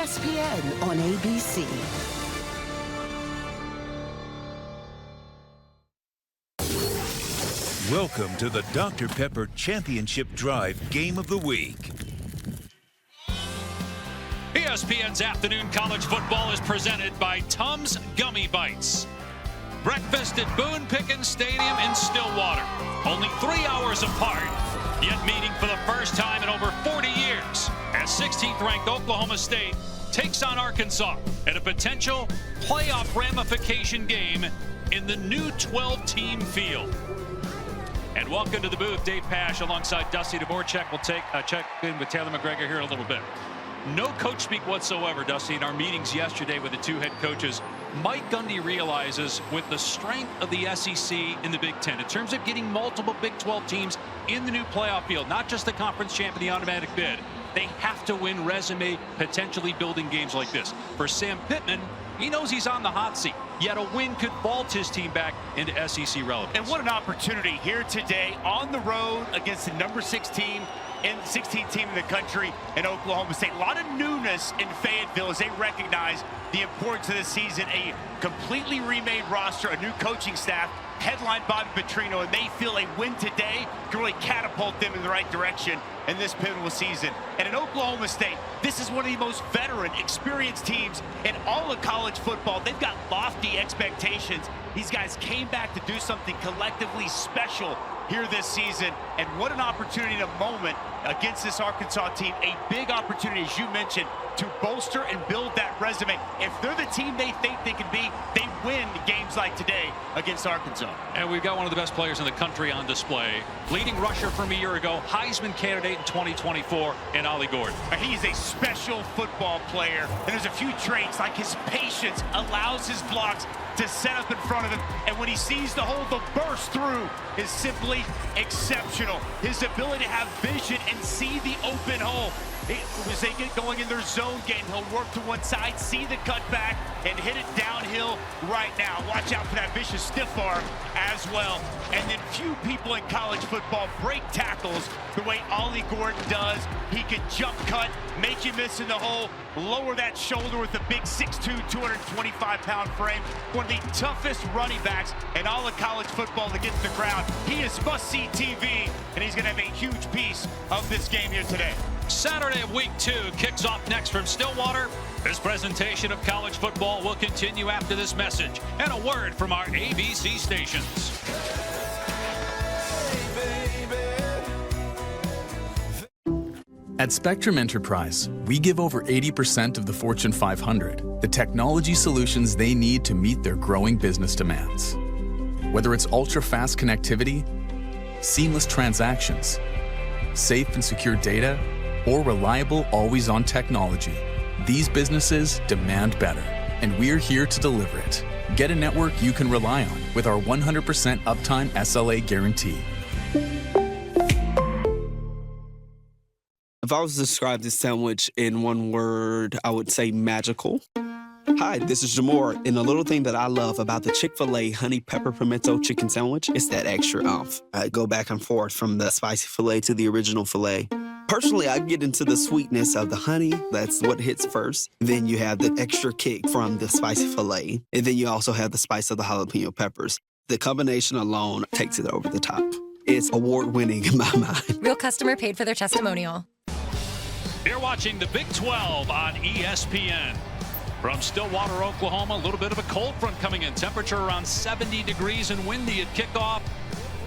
ESPN on ABC. Welcome to the Dr. Pepper Championship Drive Game of the Week. ESPN's Afternoon College Football is presented by Tums Gummy Bites. Breakfast at Boone Pickens Stadium in Stillwater. Only 3 hours apart, yet meeting for the first time in over 40 years as 16th-ranked Oklahoma State takes on Arkansas in a potential playoff ramification game in the new 12-team field. And welcome to the booth, Dave Pasch alongside Dusty Dvorak. We'll check in with Taylor McGregor here in a little bit. No coach speak whatsoever, Dusty, in our meetings yesterday with the two head coaches. Mike Gundy realizes with the strength of the SEC in the Big Ten, in terms of getting multiple Big 12 teams in the new playoff field, not just the conference champ and the automatic bid, they have to win resume, potentially building games like this. For Sam Pittman, he knows he's on the hot seat, yet a win could vault his team back into SEC relevance. And what an opportunity here today on the road against the number 6 team and 16th team in the country in Oklahoma State. A lot of newness in Fayetteville as they recognize the importance of this season. A completely remade roster, a new coaching staff, headlined Bobby Petrino, and they feel a win today can really catapult them in the right direction in this pivotal season. And in Oklahoma State, this is one of the most veteran, experienced teams in all of college football. They've got lofty expectations. These guys came back to do something collectively special here this season, and what an opportunity in a moment against this Arkansas team. A big opportunity, as you mentioned, to bolster and build that resume. If they're the team they think they can be, they win games like today against Arkansas. And we've got one of the best players in the country on display. Leading rusher from a year ago, Heisman candidate in 2024, and Ollie Gordon. He's a special football player, and there's a few traits like his patience allows his blocks to set up in front of him, and when he sees the hole, the burst through is simply exceptional. His ability to have vision and see the open hole. As they get going in their zone game, he'll work to one side, see the cutback, and hit it downhill right now. Watch out for that vicious stiff arm as well. And then few people in college football break tackles the way Ollie Gordon does. He can jump cut, make you miss in the hole, lower that shoulder with a big 6'2", 225-pound frame. One of the toughest running backs in all of college football to get to the ground. He is must-see TV, and he's going to have a huge piece of this game here today. Saturday of week 2 kicks off next from Stillwater. This presentation of college football will continue after this message and a word from our ABC stations. At Spectrum Enterprise, we give over 80% of the Fortune 500 the technology solutions they need to meet their growing business demands. Whether it's ultra-fast connectivity, seamless transactions, safe and secure data, or reliable always-on technology, these businesses demand better, and we're here to deliver it. Get a network you can rely on with our 100% uptime SLA guarantee. If I was to describe this sandwich in one word, I would say magical. Hi, this is Jamor, and the little thing that I love about the Chick-fil-A honey pepper pimento chicken sandwich is that extra oomph. I go back and forth from the spicy filet to the original filet. Personally, I get into the sweetness of the honey. That's what hits first. Then you have the extra kick from the spicy filet. And then you also have the spice of the jalapeno peppers. The combination alone takes it over the top. It's award-winning in my mind. Real customer paid for their testimonial. You're watching the Big 12 on ESPN. From Stillwater, Oklahoma, a little bit of a cold front coming in. Temperature around 70 degrees and windy at kickoff.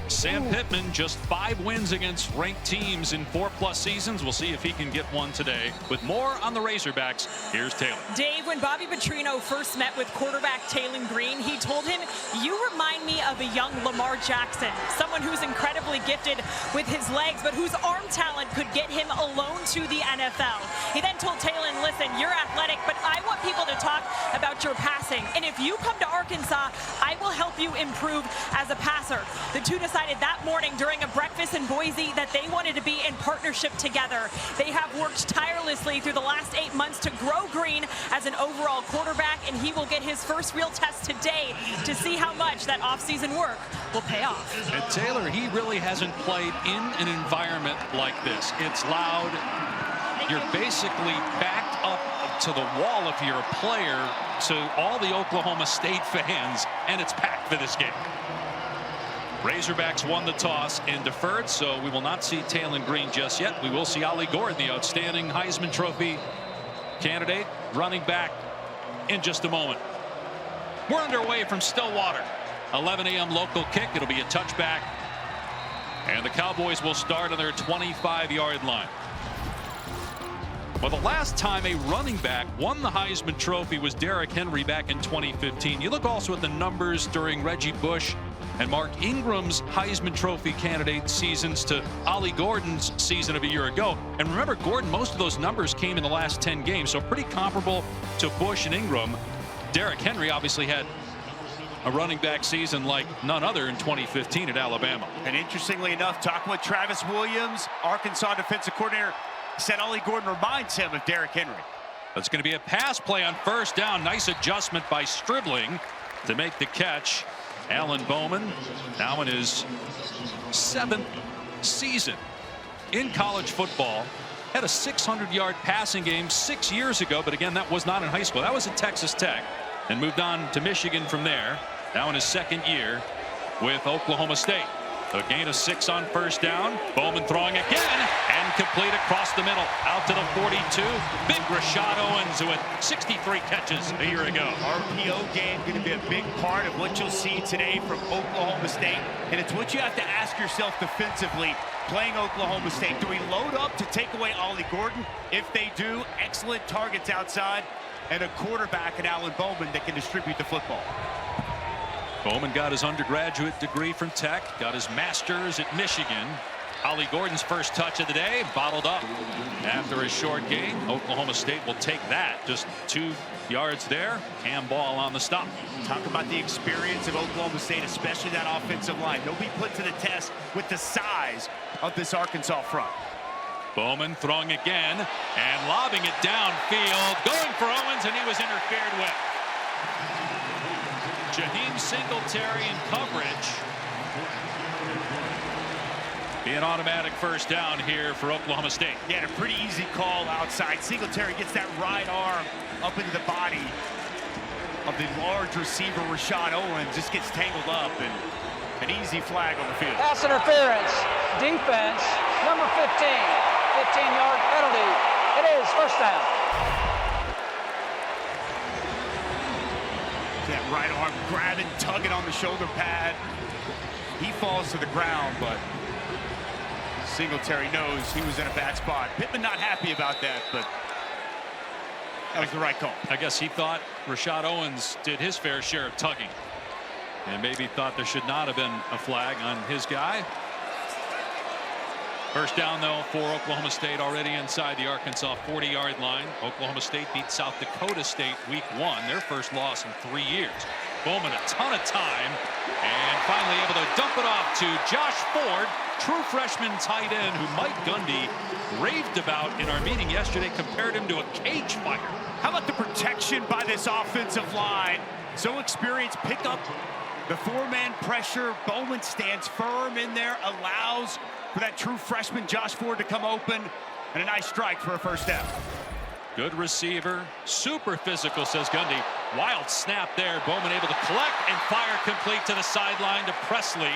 Sam Pittman, just 5 wins against ranked teams in 4+ seasons. We'll see if he can get one today. With more on the Razorbacks, here's Taylor. Dave, when Bobby Petrino first met with quarterback Taylon Green, he told him, "You remind me of a young Lamar Jackson, someone who's incredibly gifted with his legs, but whose arm talent could get him alone to the NFL." He then told Taylon, "Listen, you're athletic, but I want people to talk about your passing. And if you come to Arkansas, I will help you improve as a passer." The two decided that morning during a breakfast in Boise that they wanted to be in partnership together. They have worked tirelessly through the last 8 months to grow Green as an overall quarterback, and he will get his first real test today to see how much that offseason work will pay off. And Taylor, he really hasn't played in an environment like this. It's loud. You're basically backed up to the wall if you're a player, to all the Oklahoma State fans, and it's packed for this game. Razorbacks won the toss and deferred, so we will not see Taylon Green just yet. We will see Ollie Gordon, the outstanding Heisman Trophy candidate, running back in just a moment. We're underway from Stillwater. 11 a.m. local kick. It'll be a touchback. And the Cowboys will start on their 25-yard line. Well, the last time a running back won the Heisman Trophy was Derrick Henry back in 2015. You look also at the numbers during Reggie Bush and Mark Ingram's Heisman Trophy candidate seasons to Ollie Gordon's season of a year ago. And remember, Gordon, most of those numbers came in the last 10 games, so pretty comparable to Bush and Ingram. Derrick Henry obviously had a running back season like none other in 2015 at Alabama. And interestingly enough, talking with Travis Williams, Arkansas defensive coordinator, said Ollie Gordon reminds him of Derrick Henry. That's going to be a pass play on first down. Nice adjustment by Stribling to make the catch. Alan Bowman, now in his 7th season in college football, had a 600-yard passing game 6 years ago, but again, that was not in high school. That was at Texas Tech, and moved on to Michigan from there. Now in his 2nd year with Oklahoma State. A gain of 6 on first down. Bowman throwing again and complete across the middle out to the 42. Big Rashad Owens, who had 63 catches a year ago. RPO game going to be a big part of what you'll see today from Oklahoma State, and it's what you have to ask yourself defensively playing Oklahoma State. Do we load up to take away Ollie Gordon? If they do, excellent targets outside and a quarterback in Alan Bowman that can distribute the football. Bowman got his undergraduate degree from Tech, got his master's at Michigan. Ollie Gordon's first touch of the day, bottled up after a short gain. Oklahoma State will take that. Just 2 yards there. Handball on the stop. Talk about the experience of Oklahoma State, especially that offensive line. They'll be put to the test with the size of this Arkansas front. Bowman throwing again and lobbing it downfield. Going for Owens, and he was interfered with. Jaheim Singletary in coverage. Be an automatic first down here for Oklahoma State. Yeah, a pretty easy call outside. Singletary gets that right arm up into the body of the large receiver Rashad Owens. Just gets tangled up, and an easy flag on the field. Pass interference, defense, number 15, 15-yard penalty. It is first down. That right arm grabbing, tugging on the shoulder pad. He falls to the ground, but Singletary knows he was in a bad spot. Pittman not happy about that, but that was the right call. I guess he thought Rashad Owens did his fair share of tugging, and maybe thought there should not have been a flag on his guy. First down, though, for Oklahoma State, already inside the Arkansas 40-yard line. Oklahoma State beat South Dakota State week 1, their first loss in 3 years. Bowman a ton of time, and finally able to dump it off to Josh Ford, true freshman tight end who Mike Gundy raved about in our meeting yesterday, compared him to a cage fighter. How about the protection by this offensive line? So experienced, pick up the 4-man pressure. Bowman stands firm in there, allows for that true freshman Josh Ford to come open, and a nice strike for a first down. Good receiver, super physical, says Gundy. Wild snap there. Bowman able to collect and fire complete to the sideline to Presley.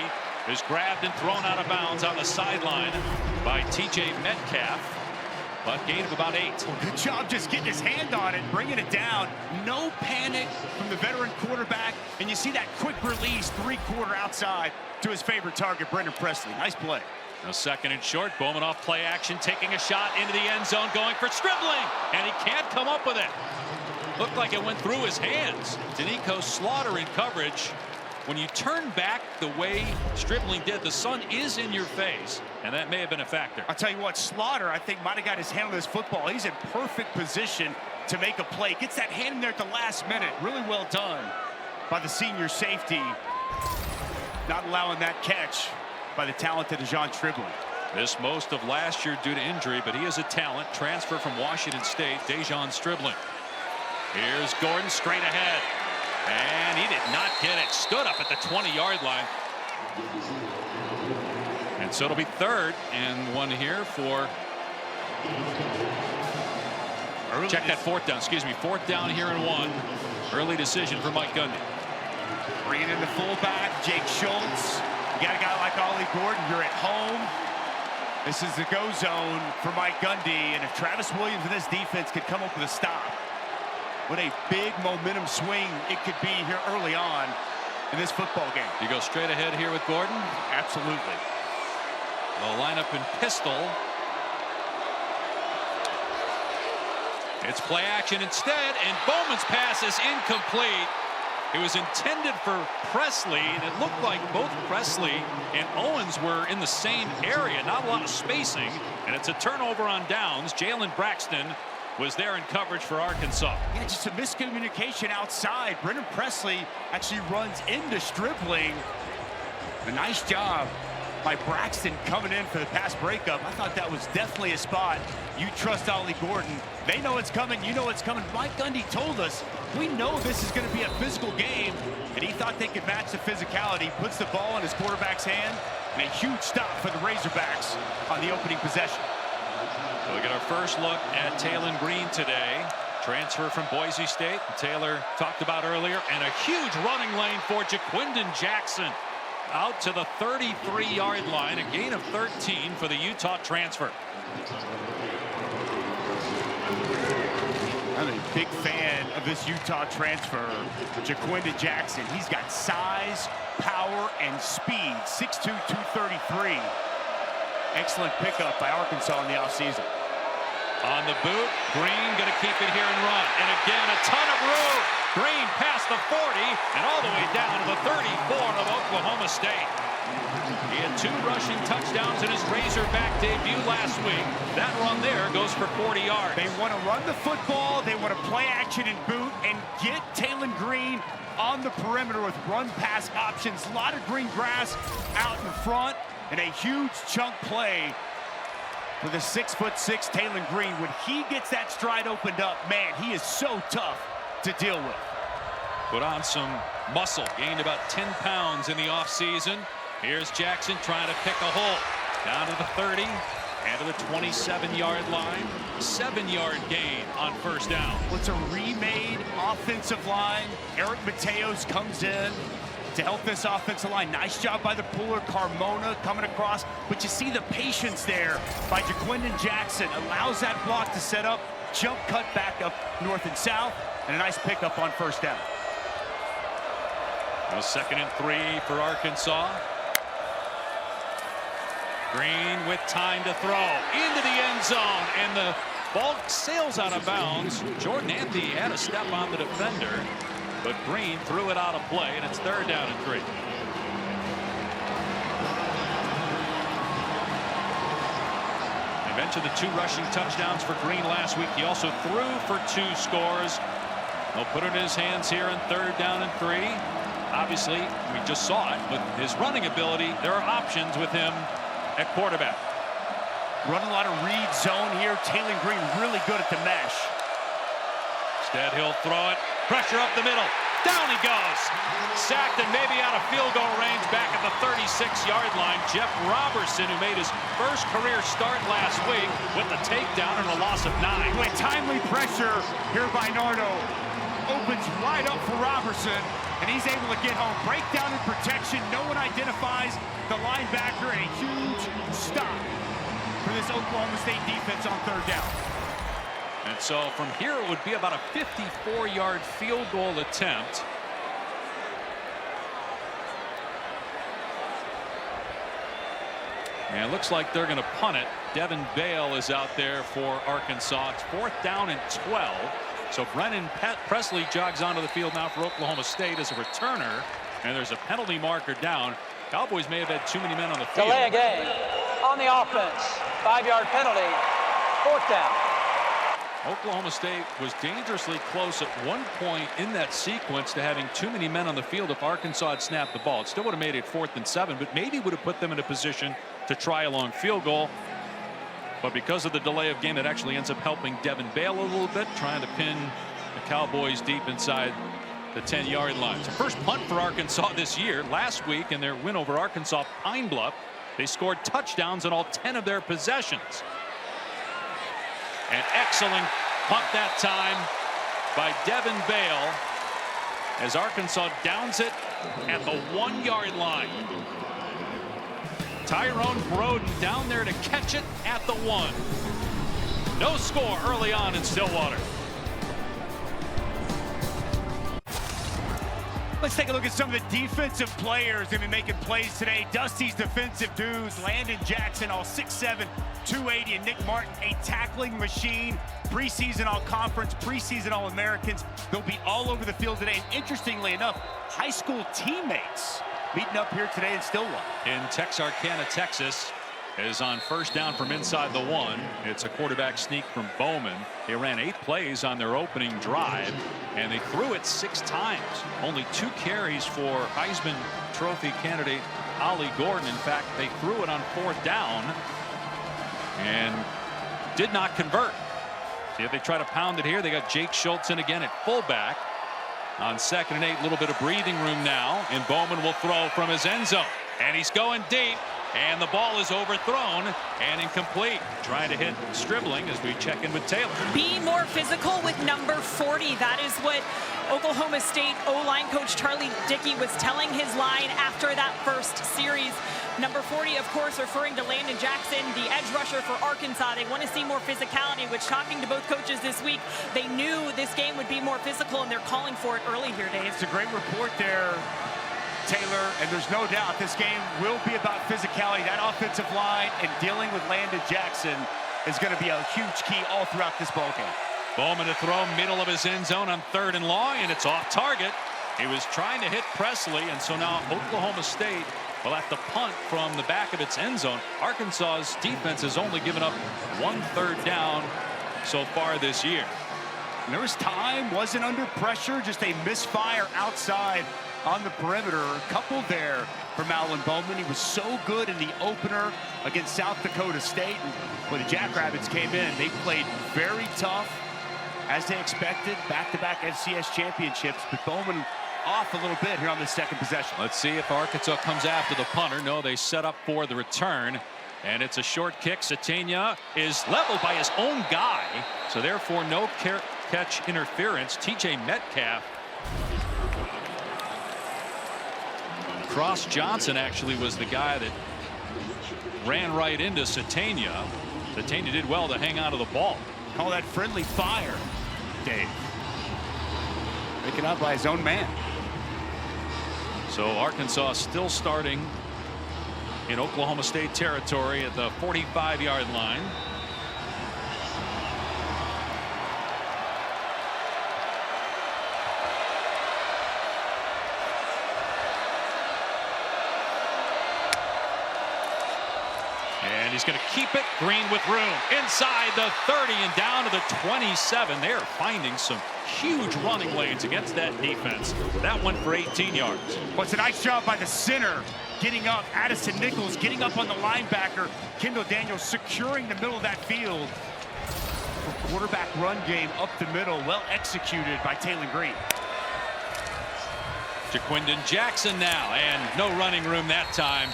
Is grabbed and thrown out of bounds on the sideline by TJ Metcalf. But gain of about 8. Well, good job just getting his hand on it, bringing it down. No panic from the veteran quarterback. And you see that quick release, 3-quarter outside to his favorite target, Brendan Presley. Nice play. A 2nd and short. Bowman off play action, taking a shot into the end zone, going for Stribling. And he can't come up with it. Looked like it went through his hands. Danico Slaughter in coverage. When you turn back the way Stribling did, the sun is in your face, and that may have been a factor. I'll tell you what, Slaughter, I think, might have got his hand on this football. He's in perfect position to make a play. Gets that hand in there at the last minute. Really well done by the senior safety. Not allowing that catch by the talented Dejon Stribling. Missed most of last year due to injury, but he is a talent. Transfer from Washington State, Dejon Stribling. Here's Gordon straight ahead. And he did not get it. Stood up at the 20-yard line. And so it'll be 3rd and 1 here for Check that fourth down. Excuse me. Fourth down here and 1. Early decision for Mike Gundy. Bringing in the fullback, Jake Schultz. You got a guy like Ollie Gordon. You're at home. This is the go zone for Mike Gundy. And if Travis Williams and this defense could come up with a stop, what a big momentum swing it could be here early on in this football game. You go straight ahead here with Gordon? Absolutely. They'll line up in pistol. It's play action instead, and Bowman's pass is incomplete. It was intended for Presley, and it looked like both Presley and Owens were in the same area. Not a lot of spacing, and it's a turnover on downs. Jalen Braxton was there in coverage for Arkansas. Yeah, just a miscommunication outside. Brendan Presley actually runs into Stripling. A nice job by Braxton coming in for the pass breakup. I thought that was definitely a spot. You trust Ollie Gordon. They know it's coming. You know it's coming. Mike Gundy told us, we know this is going to be a physical game, and he thought they could match the physicality. Puts the ball in his quarterback's hand, and a huge stop for the Razorbacks on the opening possession. So we get our first look at Taylor Green today. Transfer from Boise State. Taylor talked about earlier, and a huge running lane for Jaquindon Jackson. Out to the 33-yard line, a gain of 13 for the Utah transfer. I'm a big fan of this Utah transfer, Jaquindon Jackson. He's got size, power, and speed. 6'2", 233. Excellent pickup by Arkansas in the offseason. On the boot, Green going to keep it here and run. And again, a ton of room. Green past the 40 and all the way down to the 34 of Oklahoma State. He had 2 rushing touchdowns in his Razorback debut last week. That run there goes for 40 yards. They want to run the football. They want to play action and boot and get Taylor Green on the perimeter with run-pass options. A lot of green grass out in front and a huge chunk play for the 6'6" Taylor Green. When he gets that stride opened up, man, he is so tough to deal with. Put on some muscle, gained about 10 pounds in the offseason. Here's Jackson trying to pick a hole. Down to the 30 and to the 27-yard line. 7-yard gain on first down. It's a remade offensive line. Eric Mateos comes in to help this offensive line. Nice job by the puller, Carmona coming across. But you see the patience there by Jaquindon Jackson. Allows that block to set up, jump cut back up north and south, and a nice pickup on first down. Now 2nd and 3 for Arkansas. Green with time to throw into the end zone, and the ball sails out of bounds. Jordan Anthony had a step on the defender, but Green threw it out of play, and it's 3rd down and 3. I mentioned the 2 rushing touchdowns for Green last week. He also threw for 2 scores. He'll put it in his hands here in 3rd down and 3. Obviously, we just saw it, but his running ability, there are options with him at quarterback. Run a lot of read zone here. Taylor Green really good at the mesh. Instead, he'll throw it. Pressure up the middle. Down he goes. Sacked and maybe out of field goal range back at the 36-yard line. Jeff Robertson, who made his first career start last week with the takedown and a loss of 9. With timely pressure here by Nardo. Opens wide up for Robertson, and he's able to get home. Breakdown in protection. No one identifies the linebacker, and a huge stop for this Oklahoma State defense on 3rd down. And so from here, it would be about a 54-yard field goal attempt. And it looks like they're going to punt it. Devin Bale is out there for Arkansas. It's 4th down and 12. So Brennan Presley jogs onto the field now for Oklahoma State as a returner. And there's a penalty marker down. Cowboys may have had too many men on the field. Delay a game on the offense. 5-yard penalty. 4th down. Oklahoma State was dangerously close at one point in that sequence to having too many men on the field if Arkansas had snapped the ball. It still would have made it 4th and 7, but maybe would have put them in a position to try a long field goal. But because of the delay of game, it actually ends up helping Devin Bale a little bit, trying to pin the Cowboys deep inside the 10-yard line. It's the first punt for Arkansas this year. Last week in their win over Arkansas Pine Bluff, they scored touchdowns on all 10 of their possessions. An excellent Punt that time by Devin Bale as Arkansas downs it at the 1-yard line. Tyrone Broden down there to catch it at the 1. No score early on in Stillwater. Let's take a look at some of the defensive players that have been making plays today. Dusty's defensive dudes, Landon Jackson, all 6'7", 280, and Nick Martin, a tackling machine. Preseason All-Conference, preseason All-Americans. They'll be all over the field today. And interestingly enough, high school teammates meeting up here today in Stillwater. In Texarkana, Texas, is on first down from inside the 1. It's a quarterback sneak from Bowman. They ran 8 plays on their opening drive, and they threw it 6 times. Only 2 carries for Heisman Trophy candidate Ollie Gordon. In fact, they threw it on 4th down and did not convert. See if they try to pound it here. They got Jake Schultz in again at fullback. On 2nd and 8, a little bit of breathing room now, and Bowman will throw from his end zone. And he's going deep. And the ball is overthrown and incomplete. Trying to hit Stribling as we check in with Taylor. Be more physical with number 40. That is what Oklahoma State O-line coach Charlie Dickey was telling his line after that first series. Number 40, of course, referring to Landon Jackson, the edge rusher for Arkansas. They want to see more physicality, which, talking to both coaches this week, they knew this game would be more physical, and they're calling for it early here, Dave. It's a great report there, Taylor, and there's no doubt this game will be about physicality. That offensive line and dealing with Landon Jackson is going to be a huge key all throughout this ball game. Bowman to throw middle of his end zone on 3rd and long, and it's off target. He was trying to hit Presley, and so now Oklahoma State will have to punt from the back of its end zone. Arkansas's defense has only given up 1 3rd down so far this year. And there was time, wasn't under pressure, just a misfire outside on the perimeter. A couple there from Alan Bowman. He was so good in the opener against South Dakota State. And when the Jackrabbits came in, they played very tough, as they expected, back-to-back FCS championships. But Bowman off a little bit here on the 2nd possession. Let's see if Arkansas comes after the punter. No, they set up for the return. And it's a short kick. Satania is leveled by his own guy. So therefore, no catch interference. TJ Metcalf. Cross Johnson actually was the guy that ran right into Satania. Satania did well to hang on to the ball. Call that friendly fire, Dave. Picking up by his own man. So Arkansas still starting in Oklahoma State territory at the 45-yard line. And he's going to keep it. Green with room inside the 30 and down to the 27. They're finding some huge running lanes against that defense. That one for 18 yards. Well, it's a nice job by the center getting up. Addison Nichols getting up on the linebacker. Kendall Daniels securing the middle of that field. Quarterback run game up the middle, well executed by Taylor Green. Jaquindon Jackson now, and no running room that time.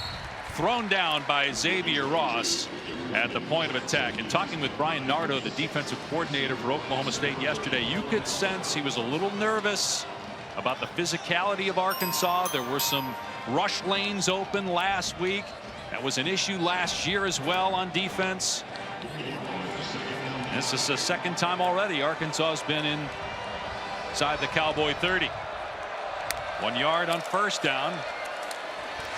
Thrown down by Xavier Ross at the point of attack. And talking with Brian Nardo, the defensive coordinator for Oklahoma State yesterday, you could sense he was a little nervous about the physicality of Arkansas. There were some rush lanes open last week. That was an issue last year as well on defense. This is the 2nd time already Arkansas has been inside the Cowboy 30. 1 yard on 1st down.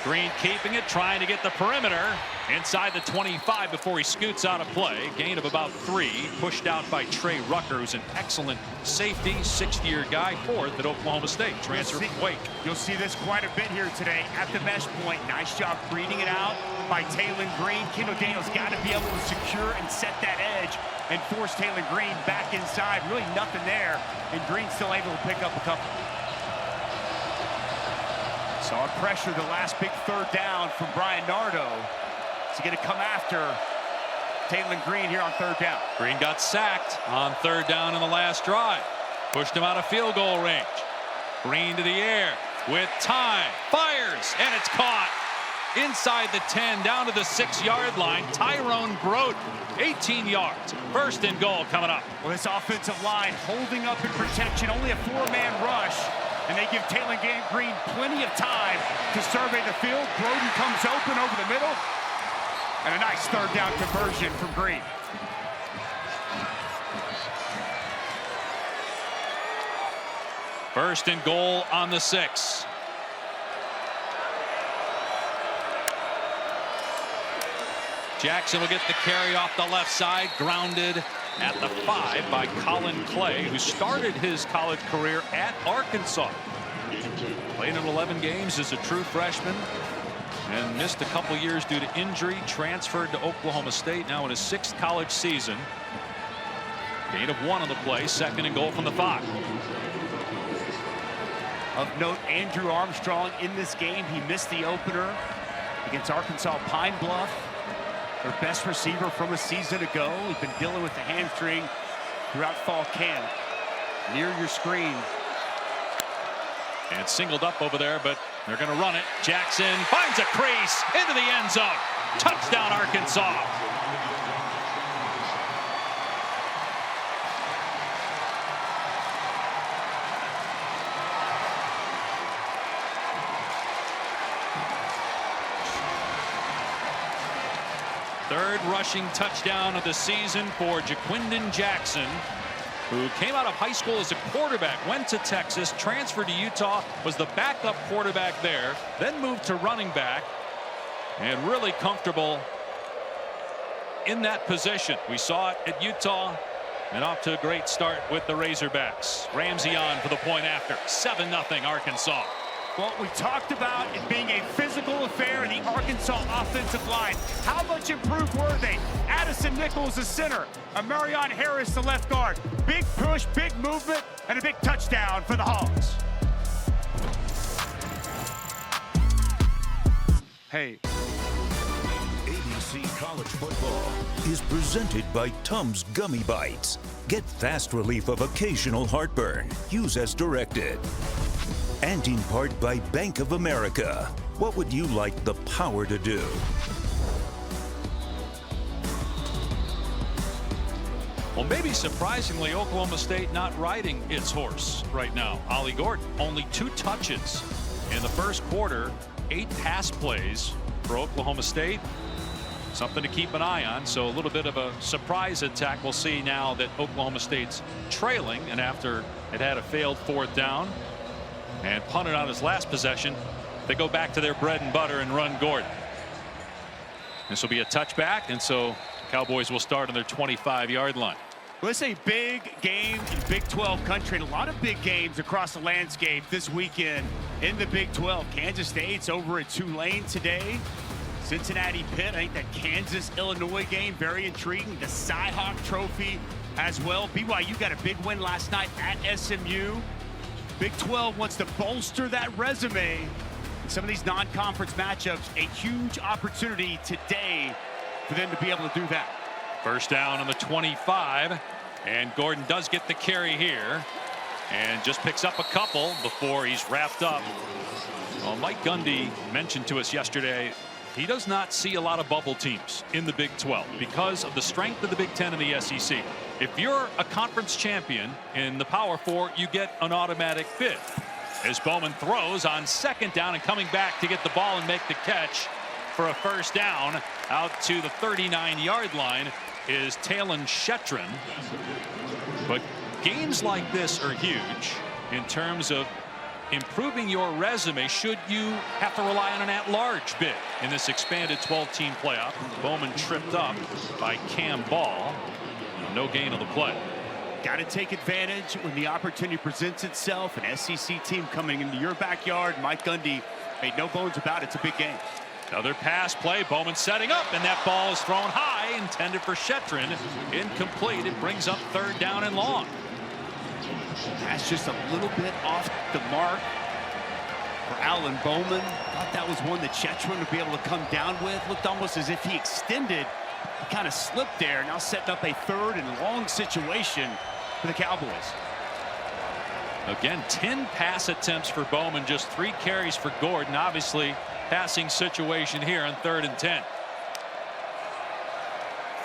Green keeping it, trying to get the perimeter inside the 25 before he scoots out of play. Gain of about 3, pushed out by Trey Rucker, who's an excellent safety, 6th-year guy, 4th at Oklahoma State, transfer from Wake. You'll see this quite a bit here today at the mesh point. Nice job reading it out by Taylor Green. Kendall Daniels got to be able to secure and set that edge and force Taylor Green back inside. Really nothing there, and Green still able to pick up a couple. Saw pressure the last big 3rd down from Brian Nardo. Is he going to come after Taylor Green here on 3rd down? Green got sacked on 3rd down in the last drive. Pushed him out of field goal range. Green to the air with time. Fires, and it's caught. inside the 10, down to the 6-yard line. Tyrone Broden, 18 yards. First and goal coming up. Well, this offensive line holding up in protection, only a 4-man rush, and they give Taylor Green plenty of time to survey the field. Broden comes open over the middle, and a nice third down conversion from Green. First and goal on the 6. Jackson will get the carry off the left side, grounded at the 5 by Colin Clay, who started his college career at Arkansas. Played in 11 games as a true freshman and missed a couple years due to injury. Transferred to Oklahoma State, now in his 6th college season. Gain of 1 on the play, second and goal from the 5. Of note, Andrew Armstrong in this game. He missed the opener against Arkansas Pine Bluff. Their best receiver from a season ago. He's been dealing with the hamstring throughout fall camp. Near your screen. And singled up over there, but they're going to run it. Jackson finds a crease into the end zone. Touchdown, Arkansas. Third rushing touchdown of the season for Jaquindon Jackson, who came out of high school as a quarterback, went to Texas, transferred to Utah, was the backup quarterback there, then moved to running back, and really comfortable in that position. We saw it at Utah, and off to a great start with the Razorbacks. Ramsey on for the point after. 7-0 Arkansas. Well, we talked about it being a physical affair in the Arkansas offensive line. How much improved were they? Addison Nichols, the center. Amarion Harris, the left guard. Big push, big movement, and a big touchdown for the Hogs. Hey. ABC College Football is presented by Tums Gummy Bites. Get fast relief of occasional heartburn. Use as directed. And in part by Bank of America. What would you like the power to do? Well, maybe surprisingly, Oklahoma State not riding its horse right now. Ollie Gordon, only 2 touches in the first quarter, 8 pass plays for Oklahoma State. Something to keep an eye on. So a little bit of a surprise attack. We'll see now that Oklahoma State's trailing, and after it had a failed 4th down and punted on his last possession, they go back to their bread and butter and run Gordon. This will be a touchback, and so Cowboys will start on their 25-yard line. Well, it's a big game in Big 12 country, and a lot of big games across the landscape this weekend in the Big 12. Kansas State's over at Tulane today. Cincinnati Pitt, I think that Kansas-Illinois game, very intriguing. The Cy-Hawk Trophy as well. BYU got a big win last night at SMU. Big 12 wants to bolster that resume. Some of these non-conference matchups, a huge opportunity today for them to be able to do that. First down on the 25, and Gordon does get the carry here and just picks up a couple before he's wrapped up. Well, Mike Gundy mentioned to us yesterday he does not see a lot of bubble teams in the Big 12 because of the strength of the Big 10 and the SEC. If you're a conference champion in the Power 4, you get an automatic bid. As Bowman throws on 2nd down and coming back to get the ball and make the catch for a first down out to the 39-yard line is Talon Shetron. But games like this are huge in terms of improving your resume should you have to rely on an at-large bid in this expanded 12-team playoff. Bowman tripped up by Cam Ball. No gain on the play. Got to take advantage when the opportunity presents itself. An SEC team coming into your backyard. Mike Gundy made no bones about it. It's a big game. Another pass play. Bowman setting up, and that ball is thrown high, intended for Shetron. Incomplete. It brings up 3rd down and long. That's just a little bit off the mark for Alan Bowman. Thought that was one that Shetron would be able to come down with. Looked almost as if he extended. He kind of slipped there. Now setting up a 3rd and long situation for the Cowboys. Again, 10 pass attempts for Bowman, just 3 carries for Gordon. Obviously, passing situation here on 3rd and 10.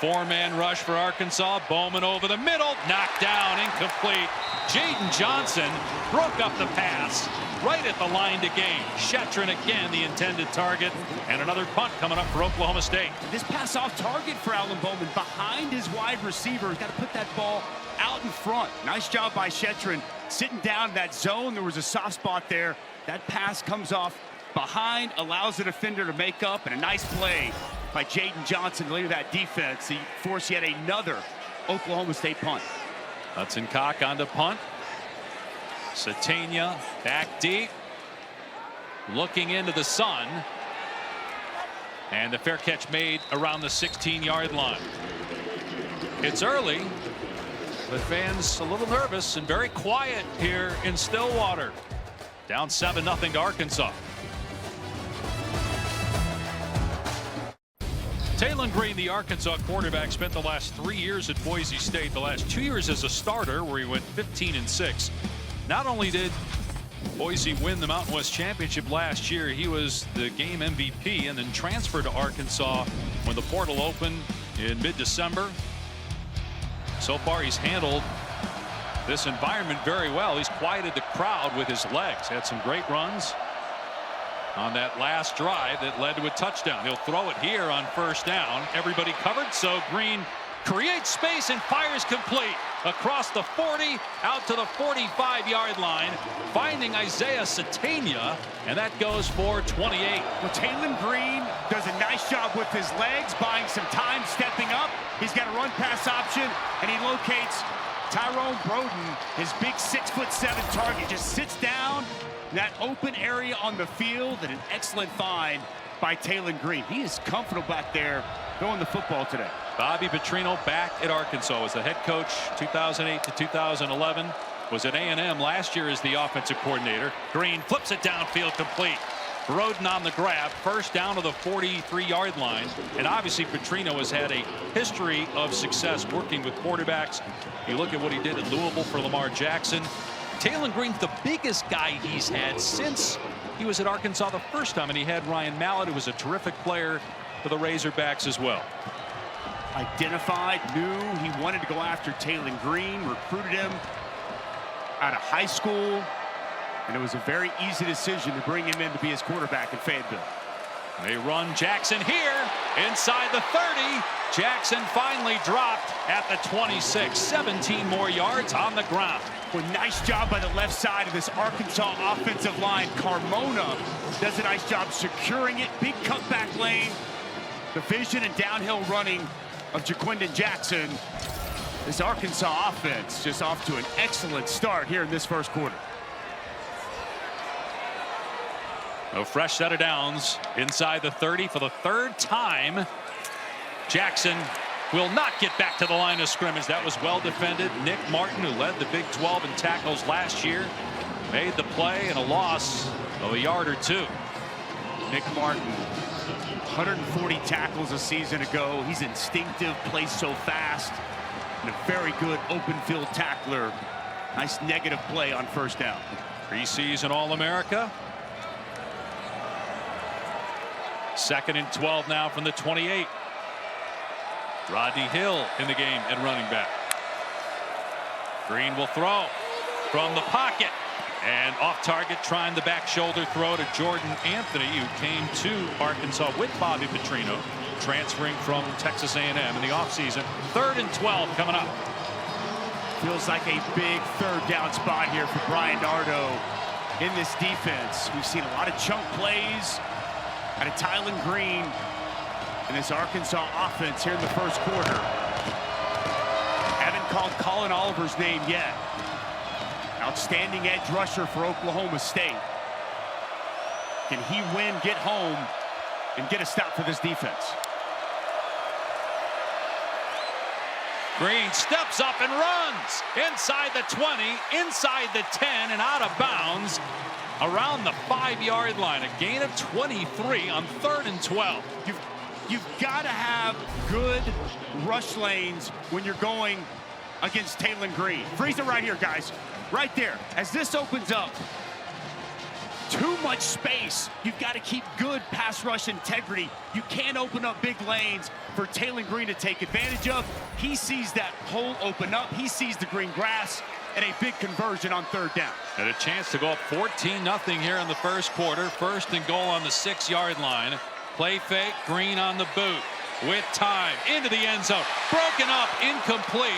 4-man rush for Arkansas. Bowman over the middle, knocked down, incomplete. Jaden Johnson broke up the pass right at the line to gain. Shetron again the intended target, and another punt coming up for Oklahoma State. This pass off target for Alan Bowman behind his wide receiver. He's got to put that ball out in front. Nice job by Shetron sitting down in that zone. There was a soft spot there. That pass comes off behind, allows the defender to make up, and a nice play by Jaden Johnson to lead that defense. He forced yet another Oklahoma State punt. Hudson Cock on to punt. Satania back deep, looking into the sun, and the fair catch made around the 16-yard line. It's early, but fans a little nervous and very quiet here in Stillwater. Down 7-0 to Arkansas. Taylon Green, the Arkansas quarterback, spent the last 3 years at Boise State. The last 2 years as a starter, where he went 15-6. Not only did Boise win the Mountain West Championship last year, he was the game MVP and then transferred to Arkansas when the portal opened in mid-December. So far, he's handled this environment very well. He's quieted the crowd with his legs. Had some great runs on that last drive that led to a touchdown. He'll throw it here on 1st down. Everybody covered, so Green creates space and fires complete across the 40 out to the 45-yard line, finding Isaiah Satania, and that goes for 28. Well, Taylon Green does a nice job with his legs, buying some time, stepping up. He's got a run pass option, and he locates Tyrone Broden, his big 6'7" target. Just sits down in that open area on the field, and an excellent find by Taylon Green. He is comfortable back there throwing the football today. Bobby Petrino back at Arkansas as the head coach 2008 to 2011. Was at A&M last year as the offensive coordinator. Green flips it downfield, complete. Broden on the grab, 1st down to the 43-yard line. And obviously Petrino has had a history of success working with quarterbacks. You look at what he did at Louisville for Lamar Jackson. Taylon Green's the biggest guy he's had since he was at Arkansas the first time, and he had Ryan Mallett, who was a terrific player for the Razorbacks as well. Identified, knew he wanted to go after Taylon Green, recruited him out of high school, and it was a very easy decision to bring him in to be his quarterback in Fayetteville. They run Jackson here inside the 30. Jackson finally dropped at the 26. 17 more yards on the ground. Well, nice job by the left side of this Arkansas offensive line. Carmona does a nice job securing it. Big cutback lane. The vision and downhill running of Jaquindon Jackson. This Arkansas offense just off to an excellent start here in this 1st quarter. A fresh set of downs inside the 30 for the 3rd time. Jackson will not get back to the line of scrimmage. That was well defended. Nick Martin, who led the Big 12 in tackles last year, made the play and a loss of a yard or 2. Nick Martin, 140 tackles a season ago. He's instinctive, plays so fast, and a very good open field tackler. Nice negative play on 1st down. Preseason All-America. 2nd and 12 now from the 28. Rodney Hill in the game at running back. Green will throw from the pocket, and off target, trying the back shoulder throw to Jordan Anthony, who came to Arkansas with Bobby Petrino, transferring from Texas A&M in the offseason. 3rd and 12 coming up. Feels like a big 3rd down spot here for Brian Nardo in this defense. We've seen a lot of chunk plays out of Taylon Green in this Arkansas offense here in the 1st quarter. Haven't called Colin Oliver's name yet. Outstanding edge rusher for Oklahoma State. Can he win, get home, and get a stop for this defense? Green steps up and runs inside the 20, inside the 10, and out of bounds around the 5-yard line. A gain of 23 on 3rd and 12. You've got to have good rush lanes when you're going against Taylon Green. Freeze it right here, guys. Right there. As this opens up, too much space. You've got to keep good pass rush integrity. You can't open up big lanes for Taylon Green to take advantage of. He sees that hole open up. He sees the green grass, and a big conversion on third down. And a chance to go up 14-0 here in the first quarter. First and goal on the 6-yard line. Play fake, Green on the boot. With time, into the end zone. Broken up, incomplete.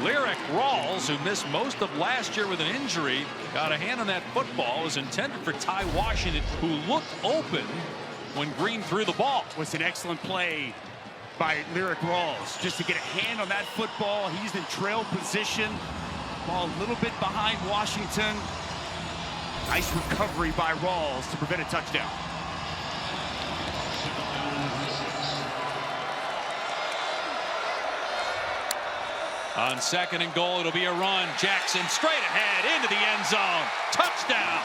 Lyric Rawls, who missed most of last year with an injury, got a hand on that football. It was intended for Ty Washington, who looked open when Green threw the ball. It was an excellent play by Lyric Rawls just to get a hand on that football. He's in trail position. Ball a little bit behind Washington. Nice recovery by Rawls to prevent a touchdown. On second and goal, it'll be a run. Jackson straight ahead into the end zone. Touchdown.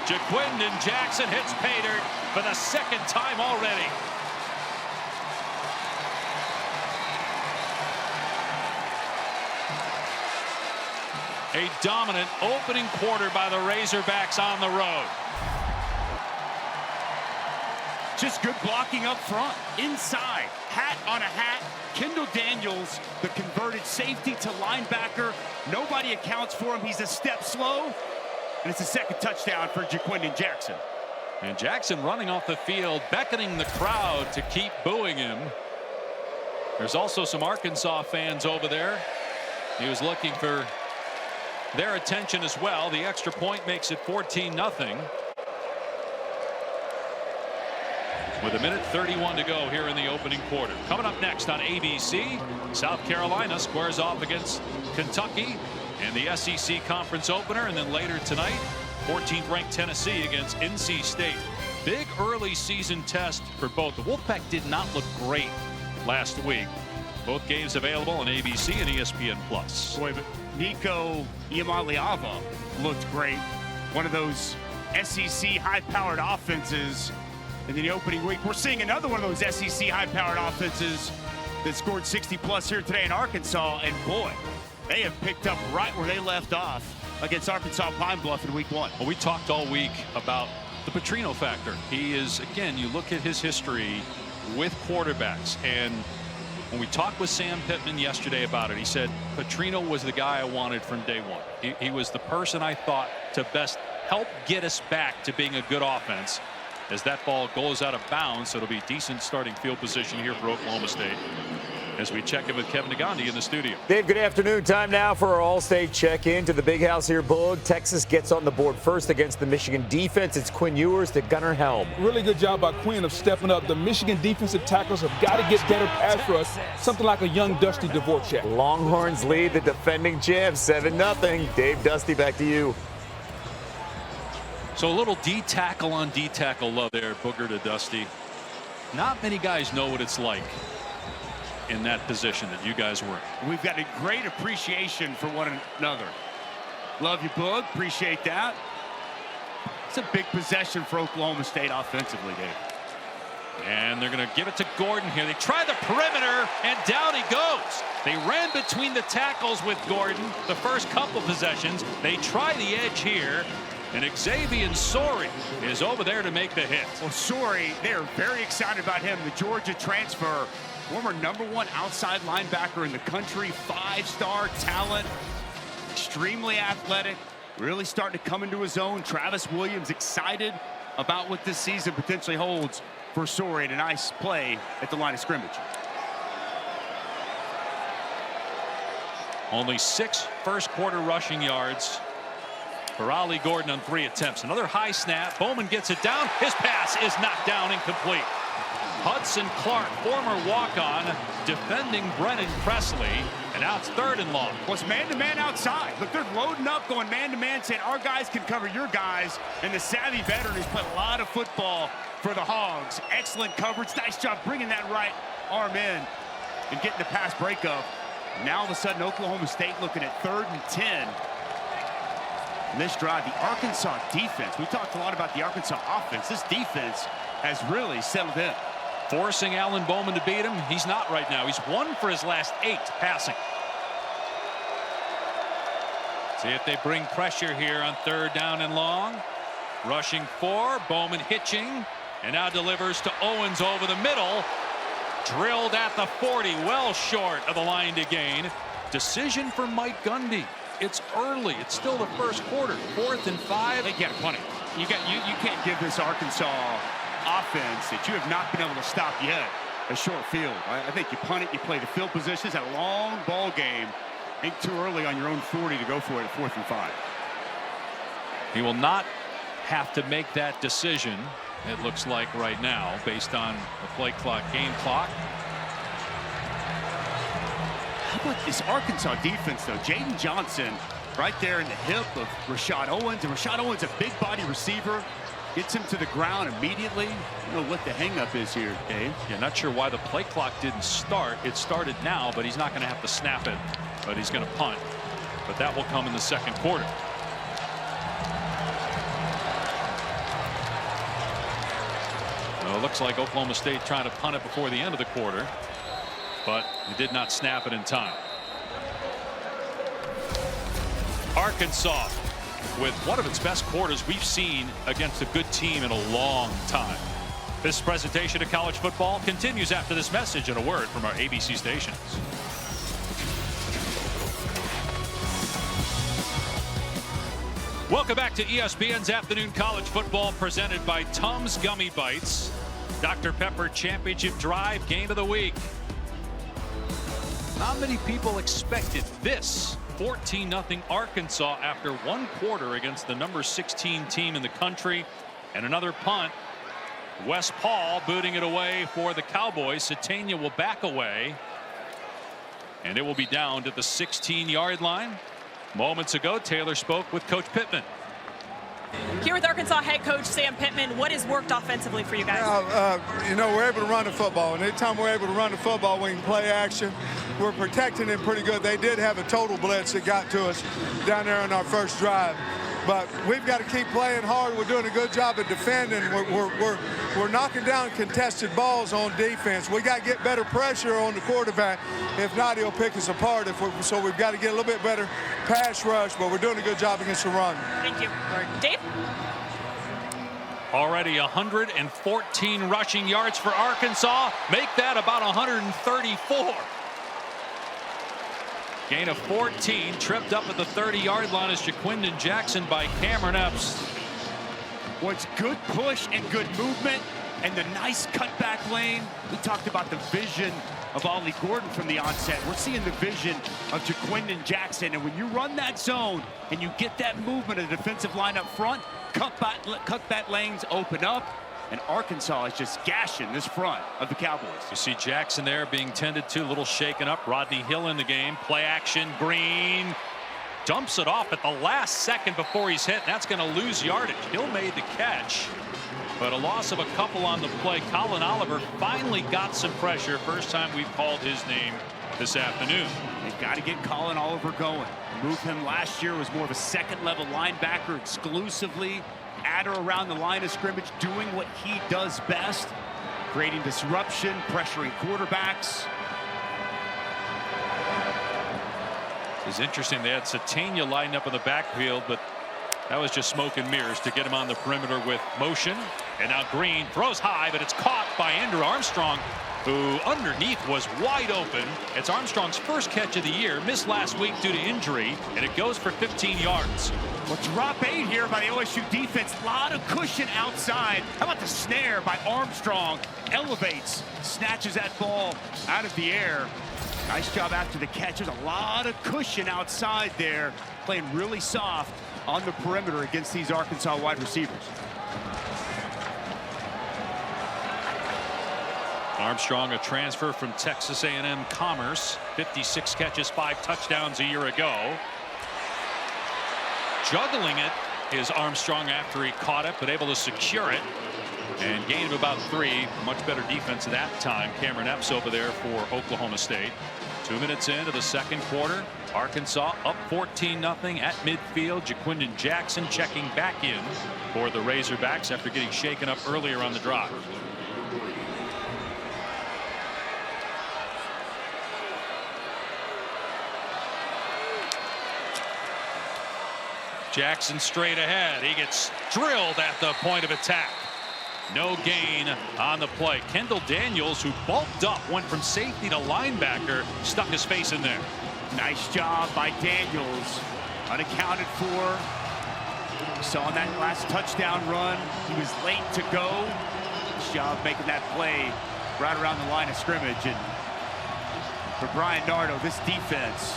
Jaquindon Jackson hits pay dirt for the second time already. A dominant opening quarter by the Razorbacks on the road. Just good blocking up front. Inside. Hat on a hat. Kendall Daniels, the converted safety to linebacker. Nobody accounts for him. He's a step slow. And it's a second touchdown for Jaquindon Jackson. And Jackson running off the field, beckoning the crowd to keep booing him. There's also some Arkansas fans over there. He was looking for their attention as well. The extra point makes it 14-0. With 1:31 to go here in the opening quarter. Coming up next on ABC, South Carolina squares off against Kentucky in the SEC conference opener, and then later tonight 14th ranked Tennessee against NC State. Big early season test for both. The Wolfpack did not look great last week. Both games available on ABC and ESPN+. Boy, but Nico Iamaleava looked great. One of those SEC high-powered offenses in the opening week. We're seeing another one of those SEC high-powered offenses that scored 60+ here today in Arkansas, and boy, they have picked up right where they left off against Arkansas Pine Bluff in week 1. Well, we talked all week about the Petrino factor. He is, again, you look at his history with quarterbacks, and when we talked with Sam Pittman yesterday about it, he said Petrino was the guy I wanted from day one. He was the person I thought to best help get us back to being a good offense. As that ball goes out of bounds, it'll be decent starting field position here for Oklahoma State. As we check in with Kevin Negandhi in the studio. Dave, good afternoon. Time now for our All-State check-in to the Big House here, Boog. Texas gets on the board first against the Michigan defense. It's Quinn Ewers to Gunnar Helm. Really good job by Quinn of stepping up. The Michigan defensive tackles have got to get better pass rush, something like a young Dusty Dvorak. Longhorns lead the defending champs 7-0. Dave, Dusty, back to you. So a little D-tackle on D-tackle love there, Booger to Dusty. Not many guys know what it's like in that position that you guys were in. We've got a great appreciation for one another. Love you, Boog. Appreciate that. It's a big possession for Oklahoma State offensively, Dave. And they're going to give it to Gordon here. They try the perimeter, and down he goes. They ran between the tackles with Gordon the first couple possessions. They try the edge here. And Xavier Sori is over there to make the hit. Well, Sori, they're very excited about him. The Georgia transfer, former #1 outside linebacker in the country, 5-star talent, extremely athletic, really starting to come into his own. Travis Williams excited about what this season potentially holds for Sori, and a nice play at the line of scrimmage. Only 6 first quarter rushing yards for Ollie Gordon on 3 attempts. Another high snap. Bowman gets it down. His pass is knocked down, incomplete. Hudson Clark, former walk-on, defending Brennan Presley, and now it's 3rd and long. Well, it's man-to-man outside. Look, they're loading up, going man-to-man, saying our guys can cover your guys. And the savvy veteran who's played a lot of football for the Hogs. Excellent coverage. Nice job bringing that right arm in and getting the pass breakup. Now all of a sudden, Oklahoma State looking at 3rd and 10. And this drive, the Arkansas defense. We talked a lot about the Arkansas offense. This defense has really settled in. Forcing Alan Bowman to beat him. He's not right now. He's 1 for his last 8 passing. See if they bring pressure here on 3rd down and long. Rushing 4, Bowman hitching, and now delivers to Owens over the middle. Drilled at the 40, well short of the line to gain. Decision for Mike Gundy. It's early. It's still the first quarter. 4th and 5. They got plenty. You can't give this Arkansas offense that you have not been able to stop yet a short field. I think you punt it, you play the field positions, a long ball game. I think too early on your own 40 to go for it at 4th and 5. He will not have to make that decision, it looks like right now, based on the play clock, game clock. How about this Arkansas defense, though? Jaden Johnson right there in the hip of Rashad Owens. And Rashad Owens, a big body receiver, gets him to the ground immediately. I don't know what the hang-up is here, Dave. Yeah, not sure why the play clock didn't start. It started now, but he's not going to have to snap it. But he's going to punt. But that will come in the second quarter. Well, it looks like Oklahoma State trying to punt it before the end of the quarter, but he did not snap it in time. Arkansas with one of its best quarters we've seen against a good team in a long time. This presentation of college football continues after this message and a word from our ABC stations. Welcome back to ESPN's Afternoon College Football, presented by Tums Gummy Bites. Dr. Pepper Championship Drive Game of the Week. Not many people expected this 14-0 Arkansas after 1 quarter against the number 16 team in the country. And another punt. Wes Paul booting it away for the Cowboys. Satania will back away. And it will be down to the 16-yard line. Moments ago, Taylor spoke with Coach Pittman. Here with Arkansas head coach Sam Pittman, what has worked offensively for you guys? You know, we're able to run the football, and anytime we're able to run the football, we can play action. We're protecting it pretty good. They did have a total blitz that got to us down there on our first drive. But we've got to keep playing hard. We're doing a good job of defending. We're knocking down contested balls on defense. We got to get better pressure on the quarterback. If not, he'll pick us apart. So we've got to get a little bit better pass rush, but we're doing a good job against the run. Thank you. Dave? Already 114 rushing yards for Arkansas. Make that about 134. Gain of 14, tripped up at the 30-yard line is Jaquindon Jackson by Cameron Epps. What's good push and good movement and the nice cutback lane. We talked about the vision of Ollie Gordon from the onset. We're seeing the vision of Jaquindon Jackson. And when you run that zone and you get that movement of the defensive line up front, cutback lanes open up. And Arkansas is just gashing this front of the Cowboys. You see Jackson there being tended to, a little shaken up. Rodney Hill in the game. Play action. Green dumps it off at the last second before he's hit. That's going to lose yardage. Hill made the catch, but a loss of a couple on the play. Colin Oliver finally got some pressure. First time we've called his name this afternoon. They've got to get Colin Oliver going. Move him last year was more of a second-level linebacker exclusively. At or around the line of scrimmage, doing what he does best, creating disruption, pressuring quarterbacks. It's interesting they had Satania lined up in the backfield, but that was just smoke and mirrors to get him on the perimeter with motion. And now Green throws high, but it's caught by Andrew Armstrong, who underneath was wide open. It's Armstrong's first catch of the year, missed last week due to injury, and it goes for 15 yards. Well, drop 8 here by the OSU defense. A lot of cushion outside. How about the snare by Armstrong? Elevates, snatches that ball out of the air. Nice job after the catch. There's a lot of cushion outside there. Playing really soft on the perimeter against these Arkansas wide receivers. Armstrong, a transfer from Texas A&M Commerce. 56 catches, 5 touchdowns a year ago. Juggling it is Armstrong after he caught it, but able to secure it. And gain of about 3. Much better defense that time. Cameron Epps over there for Oklahoma State. 2 minutes into the second quarter. Arkansas up 14-0 at midfield. Jaquindon Jackson checking back in for the Razorbacks after getting shaken up earlier on the drive. Jackson straight ahead. He gets drilled at the point of attack. No gain on the play. Kendall Daniels, who bulked up, went from safety to linebacker, stuck his face in there. Nice job by Daniels. Unaccounted for. Saw that last touchdown run. He was late to go. Nice job making that play right around the line of scrimmage. And for Brian Nardo, this defense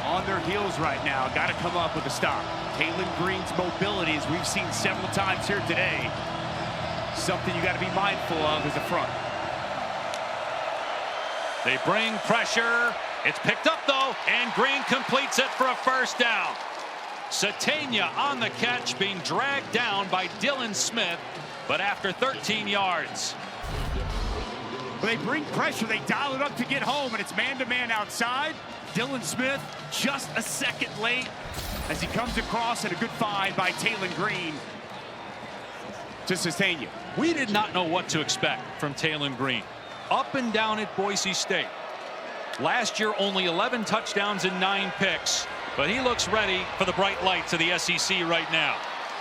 on their heels right now. Got to come up with a stop. Taylon Green's mobility, as we've seen several times here today, something you got to be mindful of as a front. They bring pressure. It's picked up, though, and Green completes it for a first down. Satania on the catch, being dragged down by Dylan Smith, but after 13 yards. When they bring pressure, they dial it up to get home, and it's man-to-man outside. Dylan Smith just a second late as he comes across, and a good find by Taylon Green to sustain you. We did not know what to expect from Taylon Green. Up and down at Boise State. Last year, only 11 touchdowns and 9 picks, but he looks ready for the bright lights of the SEC right now.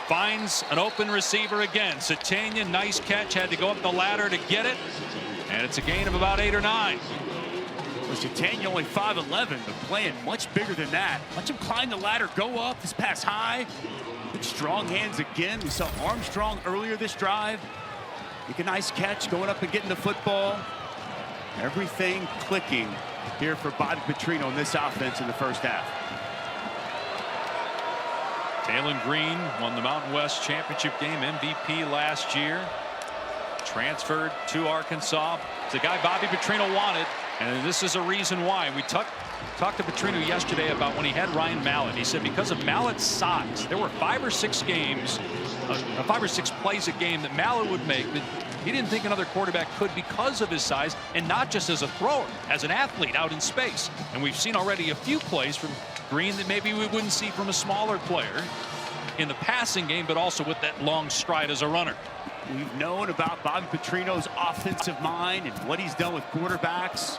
Finds an open receiver again. Satania, nice catch, had to go up the ladder to get it, and it's a gain of about 8 or 9. Well, Satania only 5'11", but playing much bigger than that. Watch him climb the ladder, go up, this pass high. Good strong hands again. We saw Armstrong earlier this drive. Make a nice catch, going up and getting the football. Everything clicking here for Bobby Petrino in this offense in the first half. Taylon Green won the Mountain West Championship game MVP last year. Transferred to Arkansas. It's a guy Bobby Petrino wanted, and this is a reason why. We talked to Petrino yesterday about when he had Ryan Mallett. He said because of Mallett's size, there were 5 or 6 games, 5 or 6 plays a game that Mallett would make that he didn't think another quarterback could because of his size, and not just as a thrower, as an athlete out in space. And we've seen already a few plays from Green that maybe we wouldn't see from a smaller player in the passing game, but also with that long stride as a runner. We've known about Bobby Petrino's offensive mind and what he's done with quarterbacks.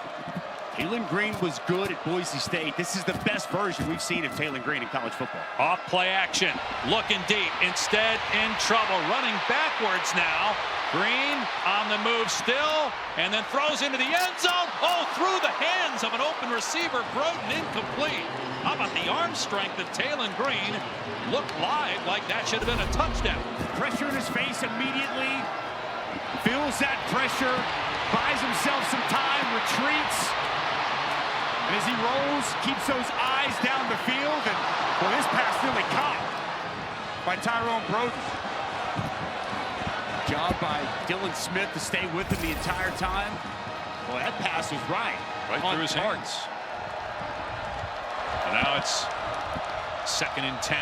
Taylon Green was good at Boise State. This is the best version we've seen of Taylon Green in college football. Off play action, looking deep, instead in trouble, running backwards now. Green on the move still, and then throws into the end zone. Oh, through the hands of an open receiver. Broden incomplete. How about the arm strength of Taylon Green? Looked live like that should have been a touchdown. Pressure in his face immediately. Feels that pressure. Buys himself some time, retreats. And as he rolls, keeps those eyes down the field. And, well, this pass nearly caught by Tyrone Broden. Job by Dylan Smith to stay with him the entire time. Well, that pass was right through his hands. And now it's 2nd and 10.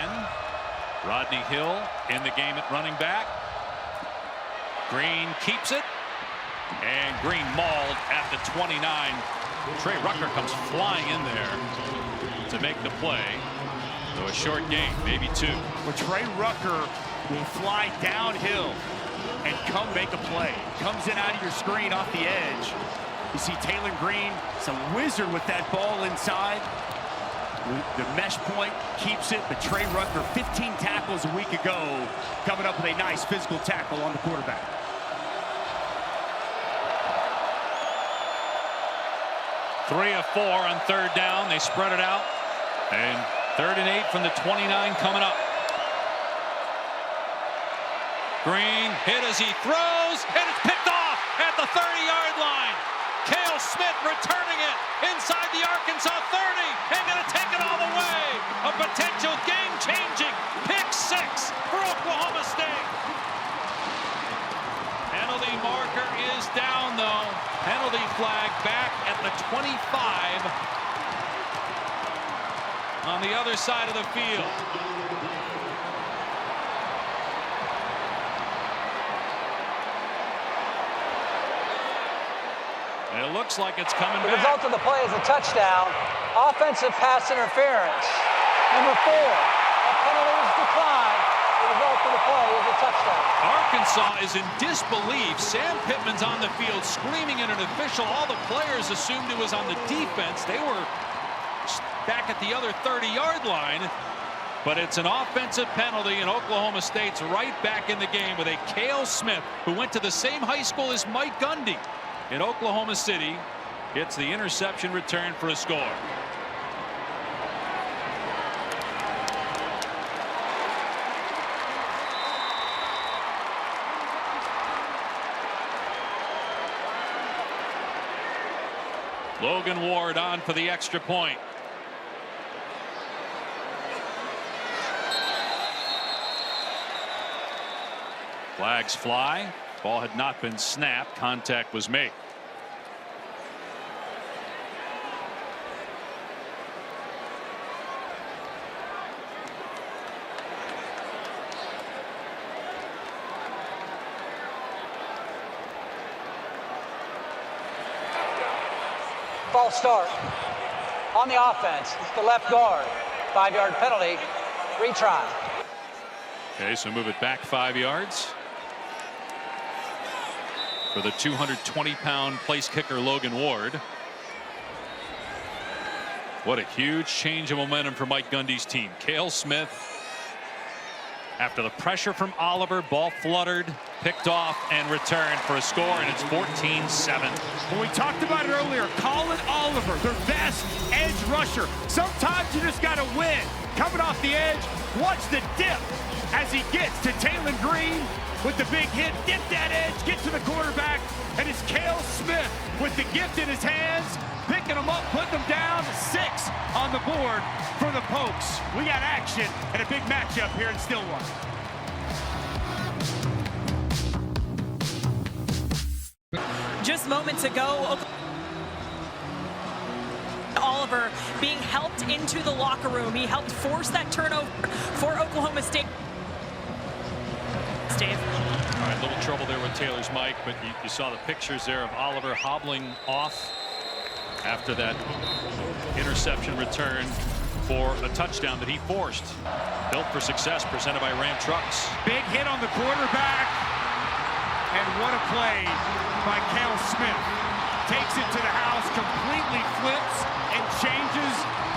Rodney Hill in the game at running back. Green keeps it. And Green mauled at the 29. Trey Rucker comes flying in there to make the play. So a short gain, maybe 2. Well, Trey Rucker will fly downhill and come make a play. Comes in out of your screen off the edge. You see Taylon Green, it's a wizard with that ball inside. The mesh point keeps it, but Trey Rucker, 15 tackles a week ago, coming up with a nice physical tackle on the quarterback. Three of 4 on 3rd down. They spread it out. And 3rd and 8 from the 29 coming up. Green hit as he throws, and it's picked off at the 30-yard line. Cale Smith returning it inside the Arkansas 30 and going to take it all the way. A potential game-changing pick 6 for Oklahoma State. Penalty marker is down, though. Penalty flag back at the 25 on the other side of the field. It looks like it's coming back. The result of the play is a touchdown. Offensive pass interference. Number 4. A penalty is declined. The result of the play is a touchdown. Arkansas is in disbelief. Sam Pittman's on the field screaming at an official. All the players assumed it was on the defense. They were back at the other 30-yard line. but it's an offensive penalty, and Oklahoma State's right back in the game with a Cale Smith, who went to the same high school as Mike Gundy in Oklahoma City, gets the interception return for a score. Logan Ward on for the extra point. Flags fly. Ball had not been snapped. Contact was made. False start. On the offense, it's the left guard. 5-yard penalty. Retry. Okay, so move it back 5 yards for the 220-pound place kicker Logan Ward. What a huge change of momentum for Mike Gundy's team. Cale Smith, after the pressure from Oliver, ball fluttered, picked off, and returned for a score, and it's 14-7. When we talked about it earlier, Colin Oliver, their best edge rusher. Sometimes you just got to win. Coming off the edge, watch the dip as he gets to Taylor Green with the big hit. Dip that edge, get to the quarterback, and it's Cale Smith with the gift in his hands, picking them up, putting them down. 6 on the board for the Pokes. We got action and a big matchup here in Stillwater. Just moments ago, Oliver being helped into the locker room. He helped force that turnover for Oklahoma State. Dave. All right, little trouble there with Taylor's mic, but you saw the pictures there of Oliver hobbling off after that interception return for a touchdown that he forced. Built for success, presented by Ram Trucks. Big hit on the quarterback, and what a play by Cale Smith. Takes it to the house, completely flips and changes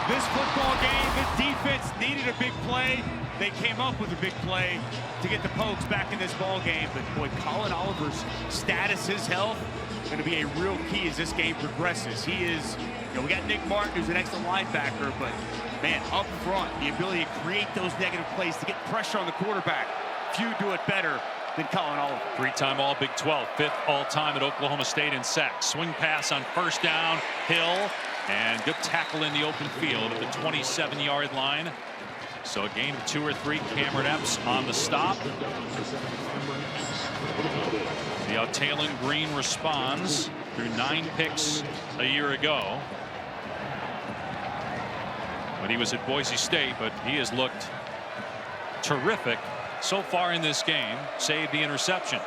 this football game. The defense needed a big play. They came up with a big play to get the Pokes back in this ball game. But boy, Colin Oliver's status, his health, going to be a real key as this game progresses. He is, we got Nick Martin, who's an excellent linebacker, but man, up front, the ability to create those negative plays, to get pressure on the quarterback. Few do it better than Colin Oliver. 3-time all Big 12, 5th all-time at Oklahoma State in sacks. Swing pass on first down, Hill, and good tackle in the open field at the 27-yard line. So a gain of 2 or 3. Cameron Epps on the stop. See how Taylor Green responds through 9 picks a year ago when he was at Boise State, but he has looked terrific so far in this game, save the interception,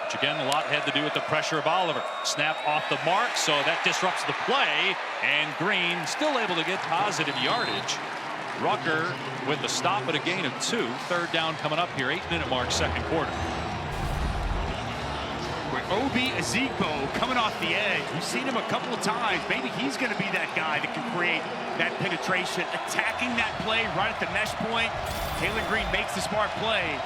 which again a lot had to do with the pressure of Oliver. Snap off the mark, so that disrupts the play, and Green still able to get positive yardage. Rucker with the stop at a gain of 2. 3rd down coming up here, 8-minute mark, 2nd quarter. Obi Ezigbo coming off the edge. We've seen him a couple of times. Maybe he's going to be that guy that can create that penetration, attacking that play right at the mesh point. Taylor Green makes the smart play.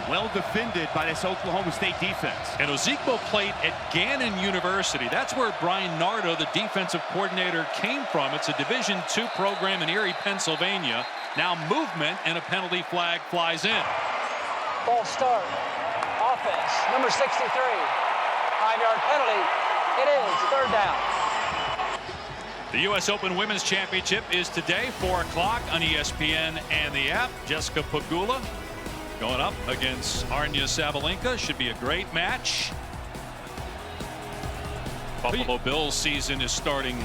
Well defended by this Oklahoma State defense. And Ezigbo played at Gannon University. That's where Brian Nardo, the defensive coordinator, came from. It's a Division II program in Erie, Pennsylvania. Now movement, and a penalty flag flies in. False start. Offense, number 63. 5-yard penalty. It is 3rd down. The U.S. Open Women's Championship is today, 4 o'clock on ESPN and the app. Jessica Pegula going up against Arnya Sabalenka. Should be a great match. Buffalo Bills season is starting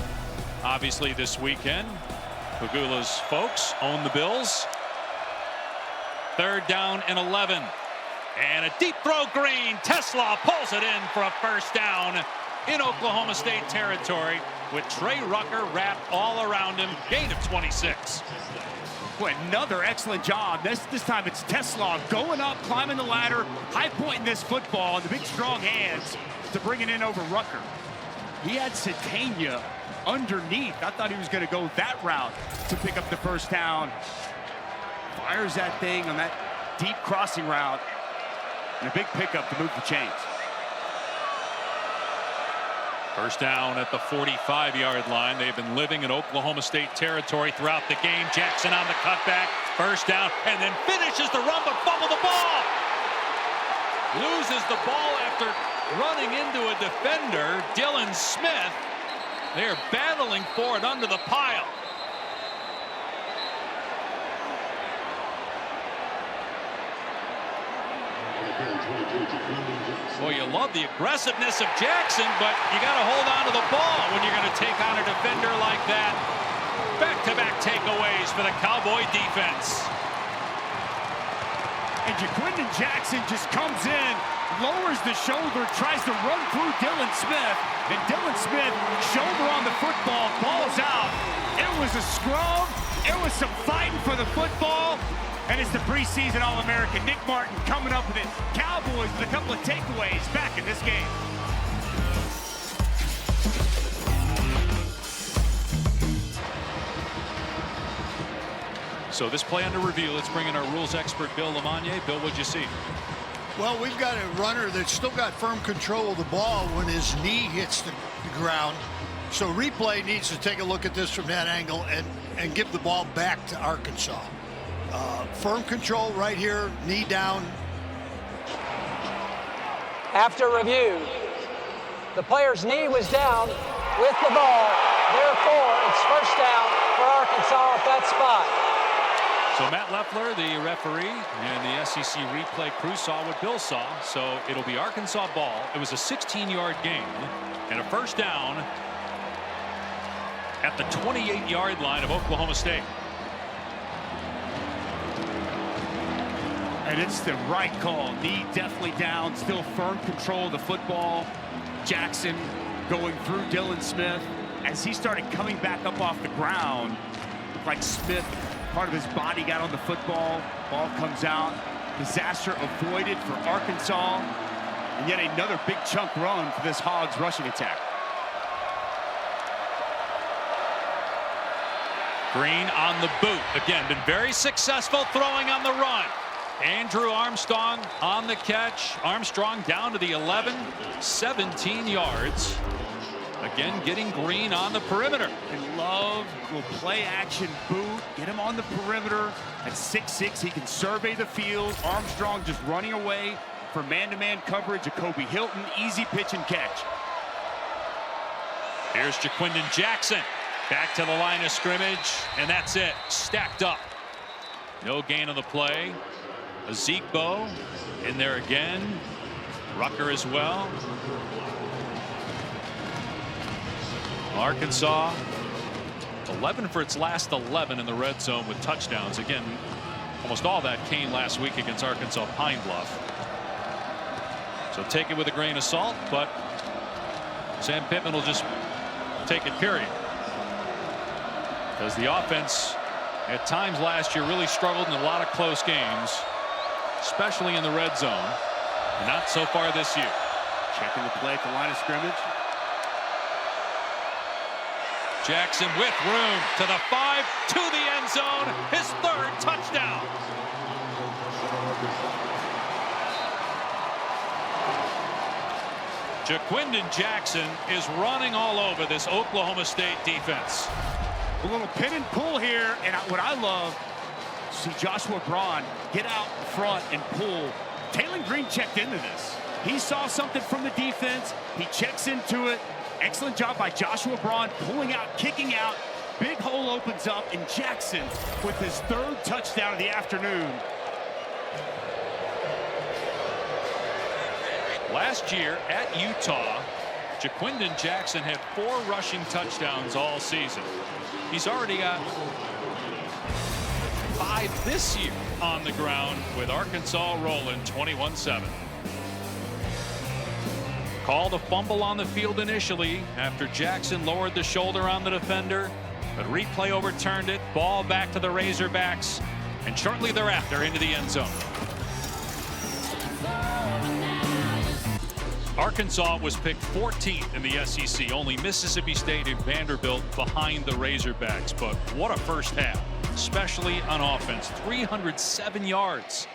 obviously this weekend. Pegula's folks own the Bills. 3rd down and 11. And a deep throw, Green. Tesla pulls it in for a 1st down in Oklahoma State territory with Trey Rucker wrapped all around him. Gain of 26. Boy, another excellent job. This time it's Tesla going up, climbing the ladder, high point in this football, and the big strong hands to bring it in over Rucker. He had Satania underneath. I thought he was going to go that route to pick up the 1st down. fires that thing on that deep crossing route. And a big pickup to move the chains. First down at the 45-yard line. They've been living in Oklahoma State territory throughout the game. Jackson on the cutback. First down, and then finishes the run, but fumbled the ball. Loses the ball after running into a defender, Dylan Smith. They're battling for it under the pile. Well, you love the aggressiveness of Jackson, but you got to hold on to the ball when you're going to take on a defender like that. Back-to-back takeaways for the Cowboy defense. And Jaquindon Jackson just comes in, lowers the shoulder, tries to run through Dylan Smith, and Dylan Smith, shoulder on the football, ball's out. It was a scrum. It was some fighting for the football. And it's the preseason All-American Nick Martin coming up with it. Cowboys with a couple of takeaways back in this game. So this play under review, let's bring in our rules expert, Bill Lamagna. Bill, what'd you see? Well, we've got a runner that's still got firm control of the ball when his knee hits the ground. So replay needs to take a look at this from that angle and give the ball back to Arkansas. Firm control right here, knee down. After review, the player's knee was down with the ball. Therefore, it's first down for Arkansas at that spot. So Matt Leffler, the referee, and the SEC replay crew saw what Bill saw. So it'll be Arkansas ball. It was a 16-yard gain and a first down at the 28-yard line of Oklahoma State. And it's the right call. Knee definitely down, still firm control of the football. Jackson going through Dylan Smith. As he started coming back up off the ground, looked like Smith, part of his body got on the football. Ball comes out. Disaster avoided for Arkansas. And yet another big chunk run for this Hogs rushing attack. Green on the boot. Again, been very successful throwing on the run. Andrew Armstrong on the catch. Armstrong down to the 11, 17 yards. Again, getting Green on the perimeter. And Love will play action boot, get him on the perimeter. At 6'6", he can survey the field. Armstrong just running away for man-to-man coverage. Jacoby Hilton, easy pitch and catch. Here's Jaquindon Jackson. Back to the line of scrimmage, and that's it. Stacked up. No gain on the play. Ezekbo in there again. Rucker as well. Arkansas 11 for its last 11 in the red zone with touchdowns. Again, almost all that came last week against Arkansas Pine Bluff. So take it with a grain of salt, but Sam Pittman will just take it, period. Because the offense at times last year really struggled in a lot of close games, especially in the red zone. Not so far this year. Checking the play at the line of scrimmage. Jackson with room to the 5, to the end zone, his third touchdown. Jaquindon Jackson is running all over this Oklahoma State defense. A little pin and pull here, and what I love, see Joshua Braun get out front and pull. Taylor Green checked into this. He saw something from the defense. He checks into it. Excellent job by Joshua Braun pulling out, kicking out. Big hole opens up, and Jackson with his third touchdown of the afternoon. Last year at Utah, Jaquindon Jackson had 4 rushing touchdowns all season. He's already got 5 this year on the ground with Arkansas rolling 21-7. Called a fumble on the field initially after Jackson lowered the shoulder on the defender, but replay overturned it. Ball back to the Razorbacks, and shortly thereafter into the end zone. Arkansas was picked 14th in the SEC, only Mississippi State and Vanderbilt behind the Razorbacks. But what a first half. especially on offense. 307 yards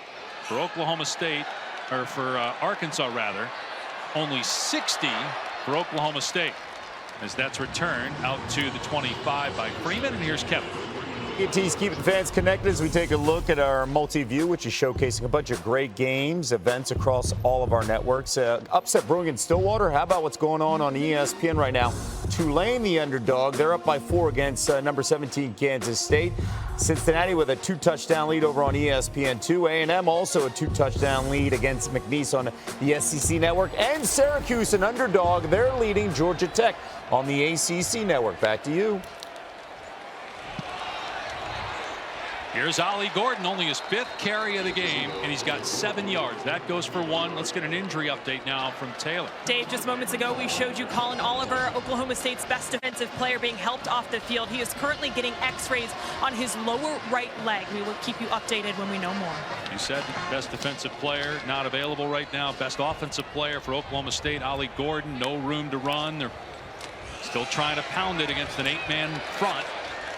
for Oklahoma State, or for Arkansas rather. Only 60 for Oklahoma State, as that's returned out to the 25 by Freeman. And here's Kevin. ET's keeping fans connected as we take a look at our multi-view, which is showcasing a bunch of great games, events across all of our networks. Upset brewing in Stillwater. How about what's going on ESPN right now? Tulane, the underdog. They're up by 4 against number 17 Kansas State. Cincinnati with a 2-touchdown lead over on ESPN2. A&M also a 2-touchdown lead against McNeese on the SEC network. And Syracuse, an underdog. They're leading Georgia Tech on the ACC network. Back to you. Here's Ollie Gordon, only his 5th carry of the game, and he's got 7 yards. That goes for 1. Let's get an injury update now from Taylor. Dave, just moments ago, we showed you Colin Oliver, Oklahoma State's best defensive player, being helped off the field. He is currently getting x-rays on his lower right leg. We will keep you updated when we know more. You said best defensive player not available right now. Best offensive player for Oklahoma State, Ollie Gordon. No room to run. They're still trying to pound it against an 8-man front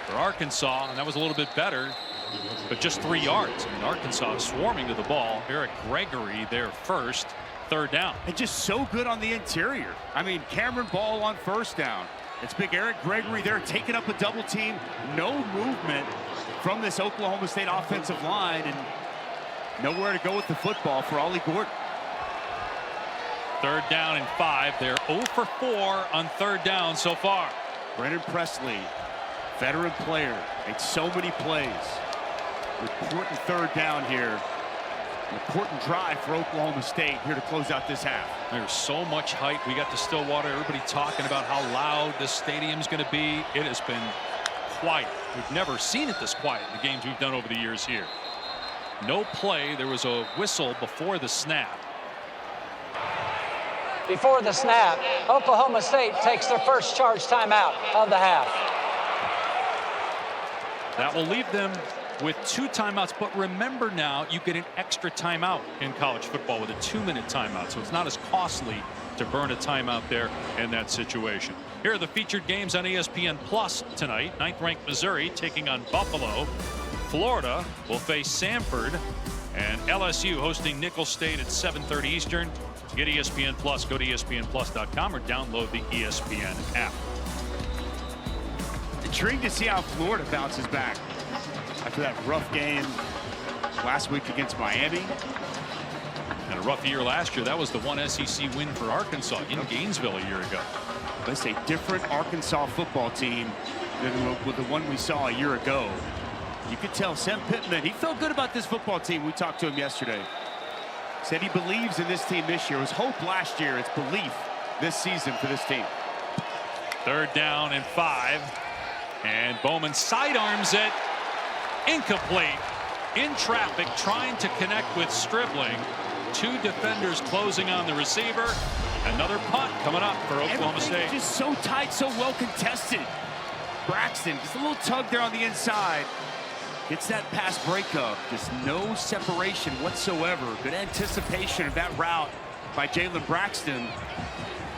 for Arkansas, and that was a little bit better. But just 3 yards. I mean, Arkansas swarming to the ball. Eric Gregory there first. 3rd down. And just so good on the interior. I mean, Cameron Ball on 1st down. It's big Eric Gregory there taking up a double team. No movement from this Oklahoma State offensive line, and nowhere to go with the football for Ollie Gordon. 3rd down and 5. They're 0 for 4 on 3rd down so far. Brennan Presley, veteran player, made so many plays. Important 3rd down here. An important drive for Oklahoma State here to close out this half. There's so much hype. We got to Stillwater. Everybody talking about how loud this stadium's going to be. It has been quiet. We've never seen it this quiet in the games we've done over the years here. No play. There was a whistle before the snap. Before the snap, Oklahoma State takes their first charge timeout of the half. That will leave them with 2 timeouts, but remember now you get an extra timeout in college football with a 2-minute timeout, so it's not as costly to burn a timeout there in that situation. Here are the featured games on ESPN Plus tonight. 9th-ranked Missouri taking on Buffalo. Florida will face Samford, and LSU hosting Nicholls State at 7:30 Eastern. To get ESPN Plus, go to ESPNplus.com or download the ESPN app. Intrigued to see how Florida bounces back after that rough game last week against Miami. And a rough year last year. That was the one SEC win for Arkansas in Gainesville a year ago. That's a different Arkansas football team than with the one we saw a year ago. You could tell Sam Pittman, he felt good about this football team. We talked to him yesterday. Said he believes in this team this year. It was hope last year. It's belief this season for this team. 3rd down and 5. And Bowman sidearms it. Incomplete. In traffic, trying to connect with Stribling. 2 defenders closing on the receiver. Another punt coming up for Oklahoma State. Just so tight, so well contested. Braxton, just a little tug there on the inside. Gets that pass breakup. Just no separation whatsoever. Good anticipation of that route by Jalen Braxton.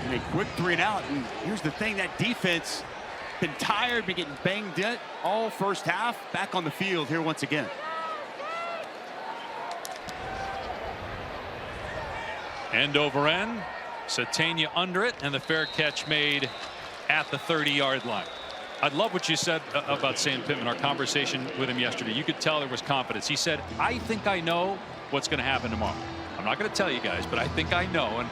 And a quick 3 and out. And here's the thing, that defense been tired, been getting banged in all first half. Back on the field here once again. End over end. Satania under it, and the fair catch made at the 30-yard line. I love what you said about Sam Pittman, our conversation with him yesterday. You could tell there was confidence. He said, I think I know what's going to happen tomorrow. I'm not going to tell you guys, but I think I know. And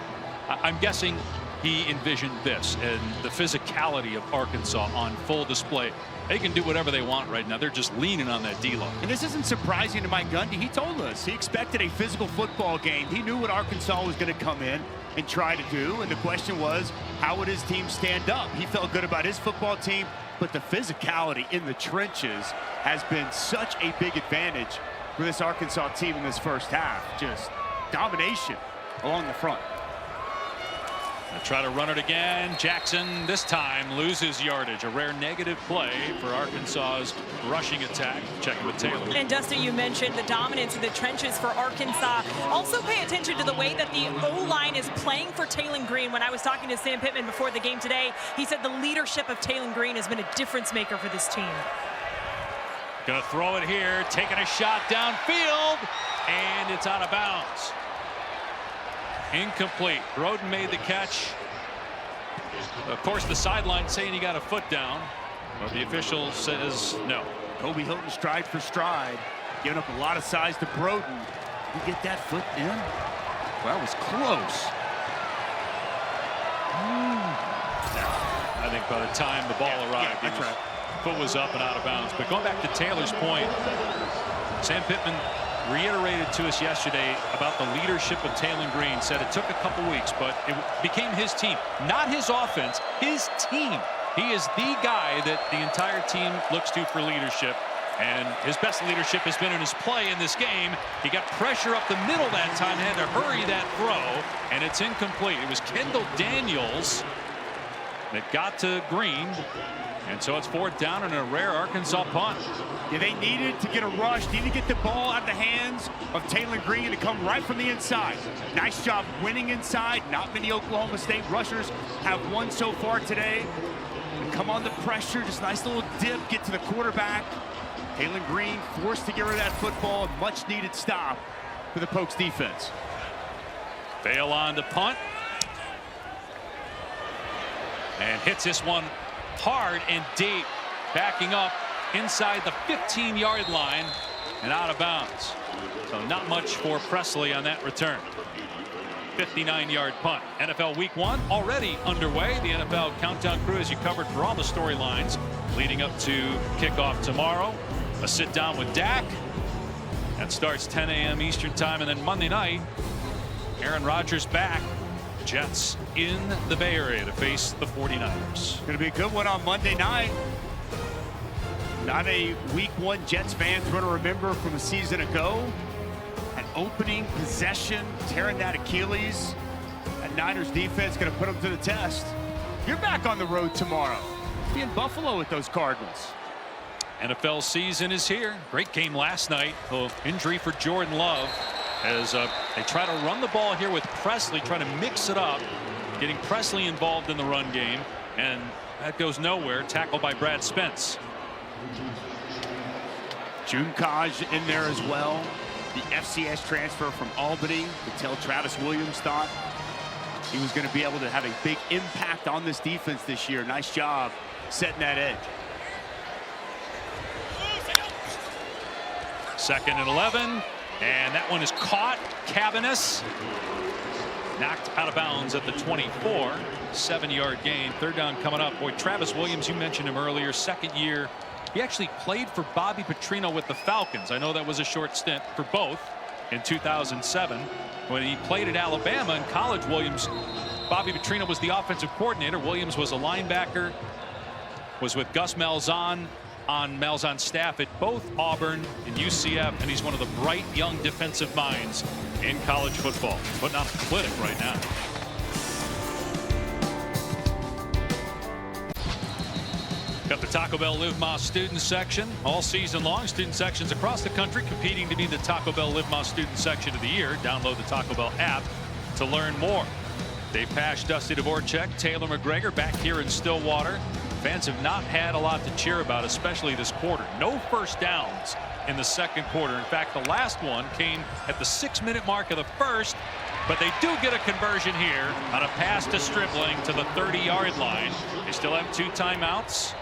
I'm guessing he envisioned this and the physicality of Arkansas on full display. They can do whatever they want right now. They're just leaning on that D-line. And this isn't surprising to Mike Gundy. He told us he expected a physical football game. He knew what Arkansas was going to come in and try to do. And the question was, how would his team stand up? He felt good about his football team, but the physicality in the trenches has been such a big advantage for this Arkansas team in this first half. Just domination along the front. They'll try to run it again. Jackson this time loses yardage. A rare negative play for Arkansas's rushing attack. Checking with Taylor. And Dustin, you mentioned the dominance of the trenches for Arkansas. Also pay attention to the way that the O-line is playing for Taylon Green. When I was talking to Sam Pittman before the game today, he said the leadership of Taylon Green has been a difference maker for this team. Gonna throw it here, taking a shot downfield, and it's out of bounds. Incomplete. Broden made the catch. Of course, the sideline saying he got a foot down, but the official says no. Kobe Hilton stride for stride, giving up a lot of size to Broden. Did he get that foot in? Well, that was close. I think by the time the ball arrived, foot was up and out of bounds. But going back to Taylor's point, Sam Pittman reiterated to us yesterday about the leadership of Taylor Green. Said it took a couple weeks, but it became his team, not his offense, his team. He is the guy that the entire team looks to for leadership, and his best leadership has been in his play in this game. He got pressure up the middle that time, had to hurry that throw, and it's incomplete. It was Kendall Daniels that got to Green, and so it's 4th down and a rare Arkansas punt. Yeah, they needed to get a rush, needed to get the ball out of the hands of Taylor Green to come right from the inside. Nice job winning inside. Not many Oklahoma State rushers have won so far today. Come on the pressure, just nice little dip, get to the quarterback. Taylor Green forced to get rid of that football. Much needed stop for the Pokes defense. Fail on to punt. And hits this one hard and deep, backing up inside the 15-yard line and out of bounds. So not much for Presley on that return. 59-yard punt. NFL Week 1 already underway. The NFL Countdown Crew, as you covered for all the storylines leading up to kickoff tomorrow. A sit down with Dak. That starts 10 a.m. Eastern time. And then Monday night, Aaron Rodgers back. Jets in the Bay Area to face the 49ers. Going to be a good one on Monday night. Not a Week 1 Jets fans going to remember from a season ago. An opening possession, tearing that Achilles. That Niners defense going to put them to the test. You're back on the road tomorrow. Be in Buffalo with those Cardinals. NFL season is here. Great game last night. Injury for Jordan Love as they try to run the ball here with Presley, trying to mix it up, getting Presley involved in the run game, and that goes nowhere. Tackled by Brad Spence. June Kaj in there as well. The FCS transfer from Albany. To tell Travis Williams thought he was going to be able to have a big impact on this defense this year. Nice job setting that edge. 2nd and 11, and that one is caught. Cabanis knocked out of bounds at the 24. 7-yard gain. 3rd down coming up. Boy, Travis Williams, you mentioned him earlier, 2nd year. He actually played for Bobby Petrino with the Falcons. I know that was a short stint for both in 2007. When he played at Alabama in college, Bobby Petrino was the offensive coordinator. Williams was a linebacker, was with Gus Malzahn on Malzahn's staff at both Auburn and UCF, and he's one of the bright young defensive minds in college football. Putting on a clinic right now. Got the Taco Bell Live Más student section all season long. Student sections across the country competing to be the Taco Bell Live Más student section of the year. Download the Taco Bell app to learn more. Dave Pasch, Dusty Dvorak, Taylor McGregor back here in Stillwater. Fans have not had a lot to cheer about, especially this quarter. No first downs in the 2nd quarter. In fact, the last one came at the 6-minute mark of the 1st, but they do get a conversion here on a pass to Stribling to the 30-yard line. They still have 2 timeouts.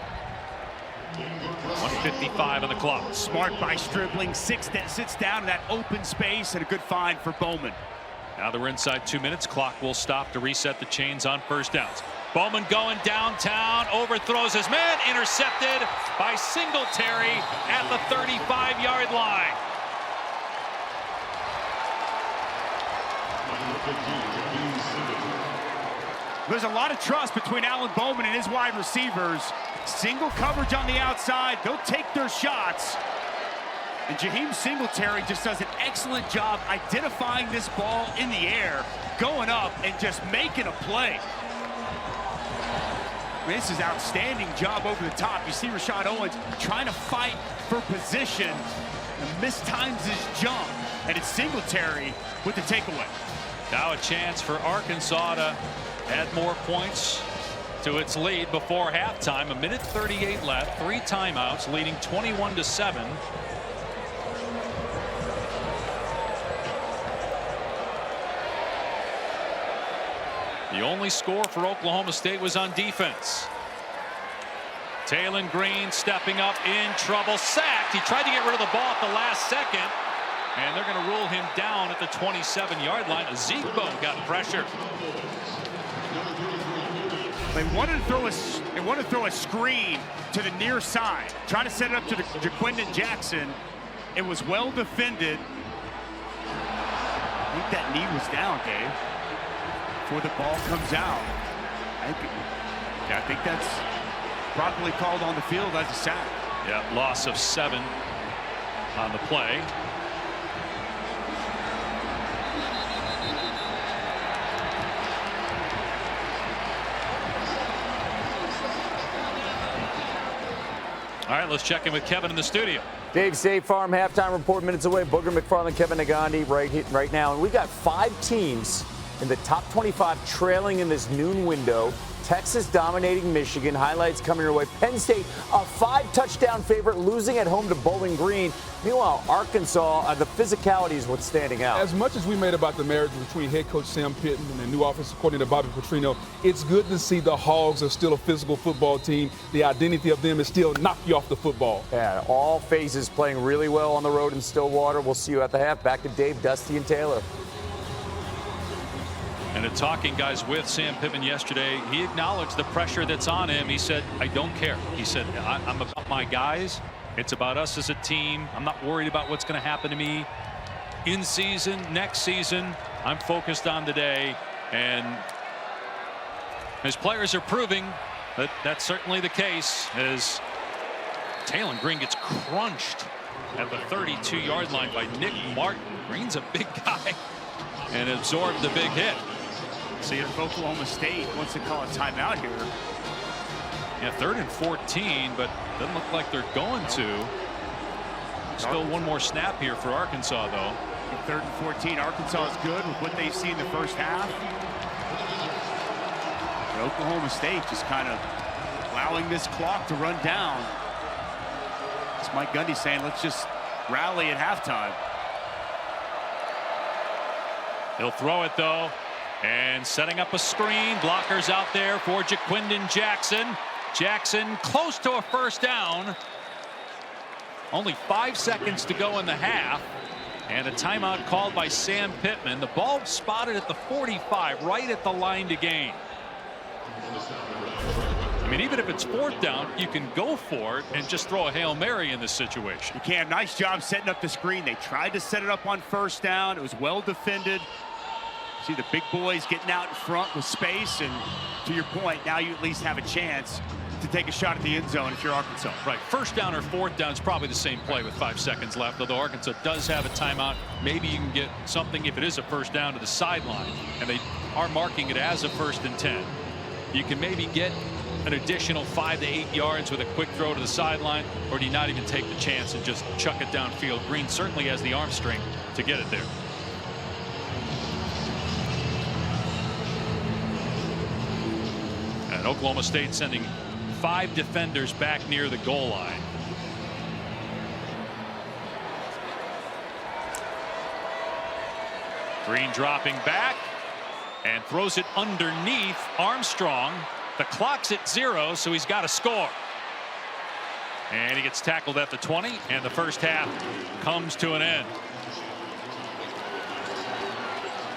1:55 on the clock. Smart by Stribling. Sits down in that open space, and a good find for Bowman. Now that we're inside 2 minutes, clock will stop to reset the chains on first downs. Bowman going downtown, overthrows his man, intercepted by Singletary at the 35-yard line. There's a lot of trust between Alan Bowman and his wide receivers. Single coverage on the outside. They'll take their shots. And Jaheim Singletary just does an excellent job identifying this ball in the air, going up and just making a play. This is outstanding job over the top. You see Rashad Owens trying to fight for position and mistimes his jump, and it's Singletary with the takeaway. Now a chance for Arkansas to add more points to its lead before halftime. 1:38 left, 3 timeouts, leading 21-7. The only score for Oklahoma State was on defense. Taylon Green stepping up, in trouble, sacked. He tried to get rid of the ball at the last second, and they're going to rule him down at the 27-yard line. Ezekbo got pressure. They wanted to throw a screen to the near side, trying to set it up to Jaquindon Jackson. It was well defended. I think that knee was down, Dave, before the ball comes out. I think that's properly called on the field as a sack. Yeah, loss of 7 on the play. All right, let's check in with Kevin in the studio. Dave, State Farm halftime report minutes away. Booger McFarland, Kevin Nagandi right now. And we got 5 teams in the top 25 trailing in this noon window. Texas dominating Michigan. Highlights coming your way. Penn State, a 5-touchdown favorite, losing at home to Bowling Green. Meanwhile, Arkansas, the physicality is what's standing out. As much as we made about the marriage between head coach Sam Pittman and the new offensive coordinator Bobby Petrino, it's good to see the Hogs are still a physical football team. The identity of them is still knock you off the football. Yeah, all phases playing really well on the road in Stillwater. We'll see you at the half. Back to Dave, Dusty, and Taylor. And in talking, guys, with Sam Pittman yesterday, he acknowledged the pressure that's on him. He said, I don't care. He said, I'm about my guys. It's about us as a team. I'm not worried about what's going to happen to me in season, next season. I'm focused on today. And his players are proving that that's certainly the case, as Taylon Green gets crunched at the 32-yard line by Nick Martin. Green's a big guy and absorbed the big hit. See if Oklahoma State wants to call a timeout here. Yeah, 3rd and 14, but doesn't look like they're going to. Still one more snap here for Arkansas, though. 3rd and 14, Arkansas is good with what they've seen the first half. But Oklahoma State just kind of allowing this clock to run down. It's Mike Gundy saying, let's just rally at halftime. He'll throw it, though, and setting up a screen. Blockers out there for Jaquindon Jackson. Jackson close to a first down. Only 5 seconds to go in the half, and a timeout called by Sam Pittman. The ball spotted at the 45, right at the line to gain. I mean, even if it's 4th down, you can go for it and just throw a Hail Mary in this situation. You can. Nice job setting up the screen. They tried to set it up on 1st down. It was well defended. See the big boys getting out in front with space, and to your point, now you at least have a chance to take a shot at the end zone if you're Arkansas. Right, 1st down or 4th down is probably the same play with 5 seconds left, although Arkansas does have a timeout. Maybe you can get something if it is a 1st down to the sideline, and they are marking it as a 1st and 10. You can maybe get an additional 5 to 8 yards with a quick throw to the sideline, or do you not even take the chance and just chuck it downfield? Green certainly has the arm strength to get it there. And Oklahoma State sending 5 defenders back near the goal line. Green dropping back and throws it underneath Armstrong. The clock's at 0, so he's got to score. And he gets tackled at the 20, and the first half comes to an end.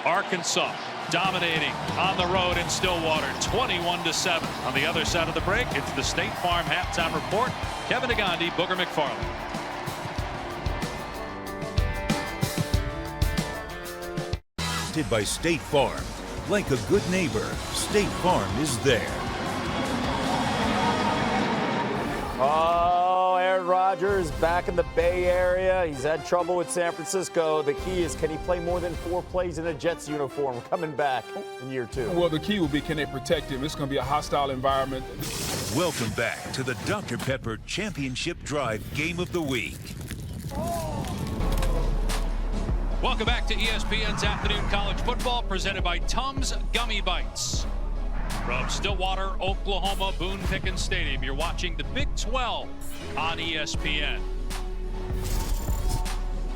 Arkansas dominating on the road in Stillwater, 21-7. On the other side of the break, it's the State Farm halftime report. Kevin Nagandi, Booger McFarland. Presented by State Farm. Like a good neighbor, State Farm is there. Oh, Aaron Rodgers back in the Bay Area. He's had trouble with San Francisco. The key is, can he play more than 4 plays in a Jets uniform coming back in year 2? Well, the key will be, can they protect him? It's going to be a hostile environment. Welcome back to the Dr. Pepper Championship Drive Game of the Week. Welcome back to ESPN's Afternoon College Football, presented by Tums Gummy Bites. From Stillwater, Oklahoma, Boone Pickens Stadium, you're watching the Big 12 on ESPN.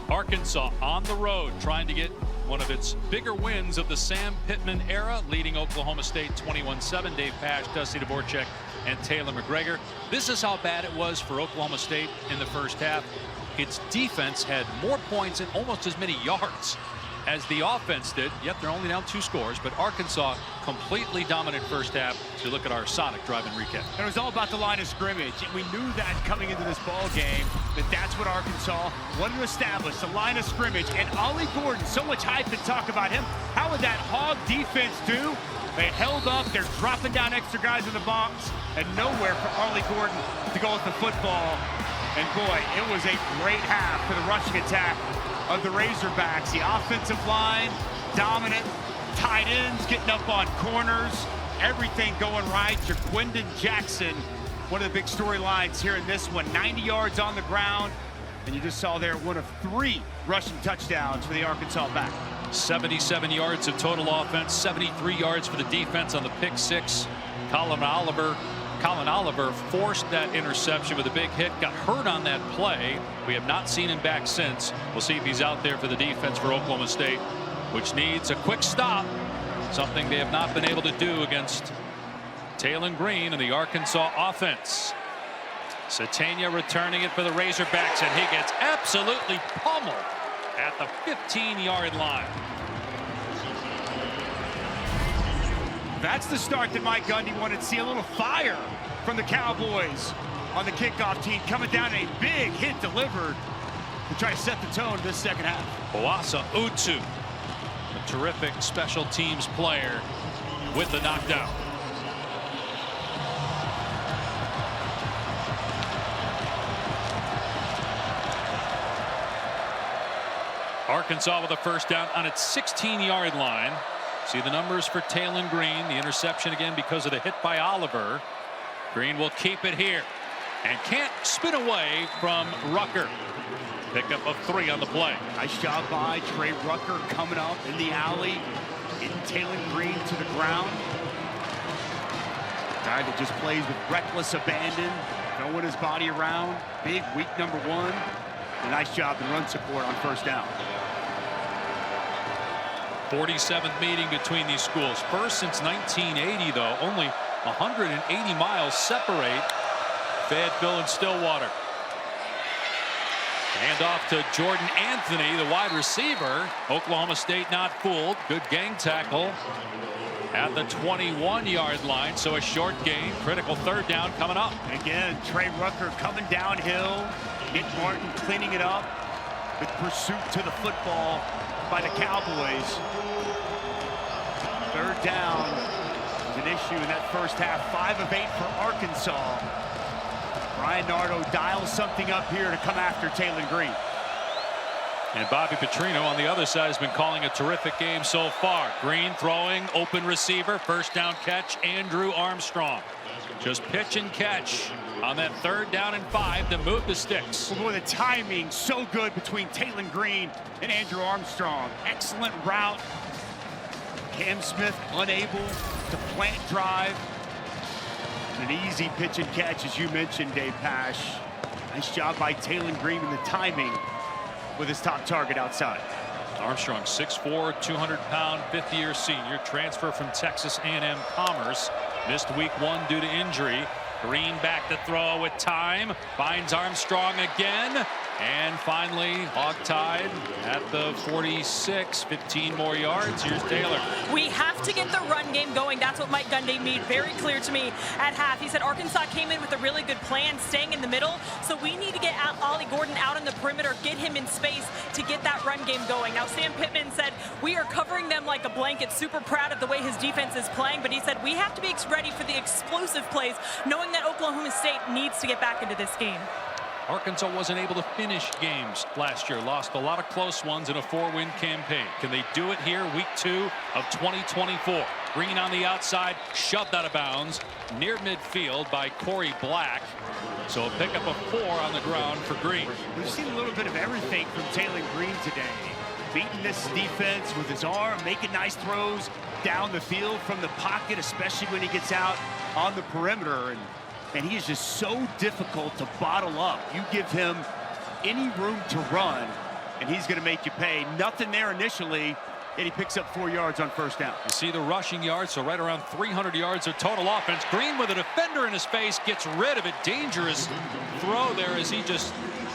Arkansas on the road trying to get one of its bigger wins of the Sam Pittman era, leading Oklahoma State 21-7. Dave Pasch, Dusty Dvorak, and Taylor McGregor. This is how bad it was for Oklahoma State in the first half. Its defense had more points and almost as many yards as the offense did. Yet they're only down 2 scores, but Arkansas completely dominant first half. So look at our Sonic drive-in recap. And it was all about the line of scrimmage. We knew that coming into this ball game, that's what Arkansas wanted to establish, the line of scrimmage. And Ollie Gordon, so much hype and talk about him. How would that hog defense do? They held up, they're dropping down extra guys in the box, and nowhere for Ollie Gordon to go with the football. And boy, it was a great half for the rushing attack of the Razorbacks. The offensive line, dominant, tight ends getting up on corners, everything going right. Jaquindon Jackson, one of the big storylines here in this one, 90 yards on the ground. And you just saw there one of 3 rushing touchdowns for the Arkansas back. 77 yards of total offense, 73 yards for the defense on the pick 6. Colin Oliver forced that interception with a big hit, got hurt on that play. We have not seen him back since. We'll see if he's out there for the defense for Oklahoma State, which needs a quick stop, something they have not been able to do against Taylor Green and the Arkansas offense. Satania returning it for the Razorbacks, and he gets absolutely pummeled at the 15-yard line. That's the start that Mike Gundy wanted to see. A little fire from the Cowboys on the kickoff team, coming down, a big hit delivered to try to set the tone this second half. Boasa Utu, a terrific special teams player, with the knockdown. Arkansas with a first down on its 16-yard line. See the numbers for Taylor Green. The interception again because of the hit by Oliver. Green will keep it here and can't spin away from Rucker. Pickup of 3 on the play. Nice job by Trey Rucker coming up in the alley, getting Taylor Green to the ground. Guy that just plays with reckless abandon, throwing his body around. Big weak number 1. A nice job in run support on first down. 47th meeting between these schools. First since 1980, though. Only 180 miles separate Fayetteville and Stillwater. Hand off to Jordan Anthony, the wide receiver. Oklahoma State not fooled. Good gang tackle at the 21-yard line. So a short gain. Critical third down coming up. Again, Trey Rucker coming downhill. Nick Martin cleaning it up with pursuit to the football by the Cowboys. Third down is an issue in that first half. 5 of 8 for Arkansas. Brian Nardo dials something up here to come after Taylor Green. And Bobby Petrino on the other side has been calling a terrific game so far. Green throwing, open receiver, first down catch, Andrew Armstrong. Just pitch and catch on that third down and 5 to move the sticks. Well, boy, the timing so good between Taylor Green and Andrew Armstrong. Excellent route. Cam Smith unable to plant drive. An easy pitch and catch, as you mentioned, Dave Pasch. Nice job by Taylor Green in the timing with his top target outside. Armstrong, 6'4", 200-pound, fifth-year senior, transfer from Texas A&M Commerce. Missed week 1 due to injury. Green back to throw with time. Finds Armstrong again. And finally, hog-tied at the 46. 15 more yards. Here's Taylor. We have to get the run game going. That's what Mike Gundy made very clear to me at half. He said Arkansas came in with a really good plan, staying in the middle. So we need to get Ollie Gordon out on the perimeter, get him in space to get that run game going. Now, Sam Pittman said, we are covering them like a blanket. Super proud of the way his defense is playing. But he said, we have to be ready for the explosive plays, knowing that Oklahoma State needs to get back into this game. Arkansas wasn't able to finish games last year. Lost a lot of close ones in a 4-win campaign. Can they do it here, week 2 of 2024? Green on the outside, shoved out of bounds near midfield by Corey Black. So a pickup of 4 on the ground for Green. We've seen a little bit of everything from Taylor Green today. Beating this defense with his arm, making nice throws down the field from the pocket, especially when he gets out on the perimeter. And he is just so difficult to bottle up. You give him any room to run, and he's going to make you pay. Nothing there initially, and he picks up 4 yards on first down. You see the rushing yards, so right around 300 yards of total offense. Green with a defender in his face, gets rid of it. Dangerous throw there as he just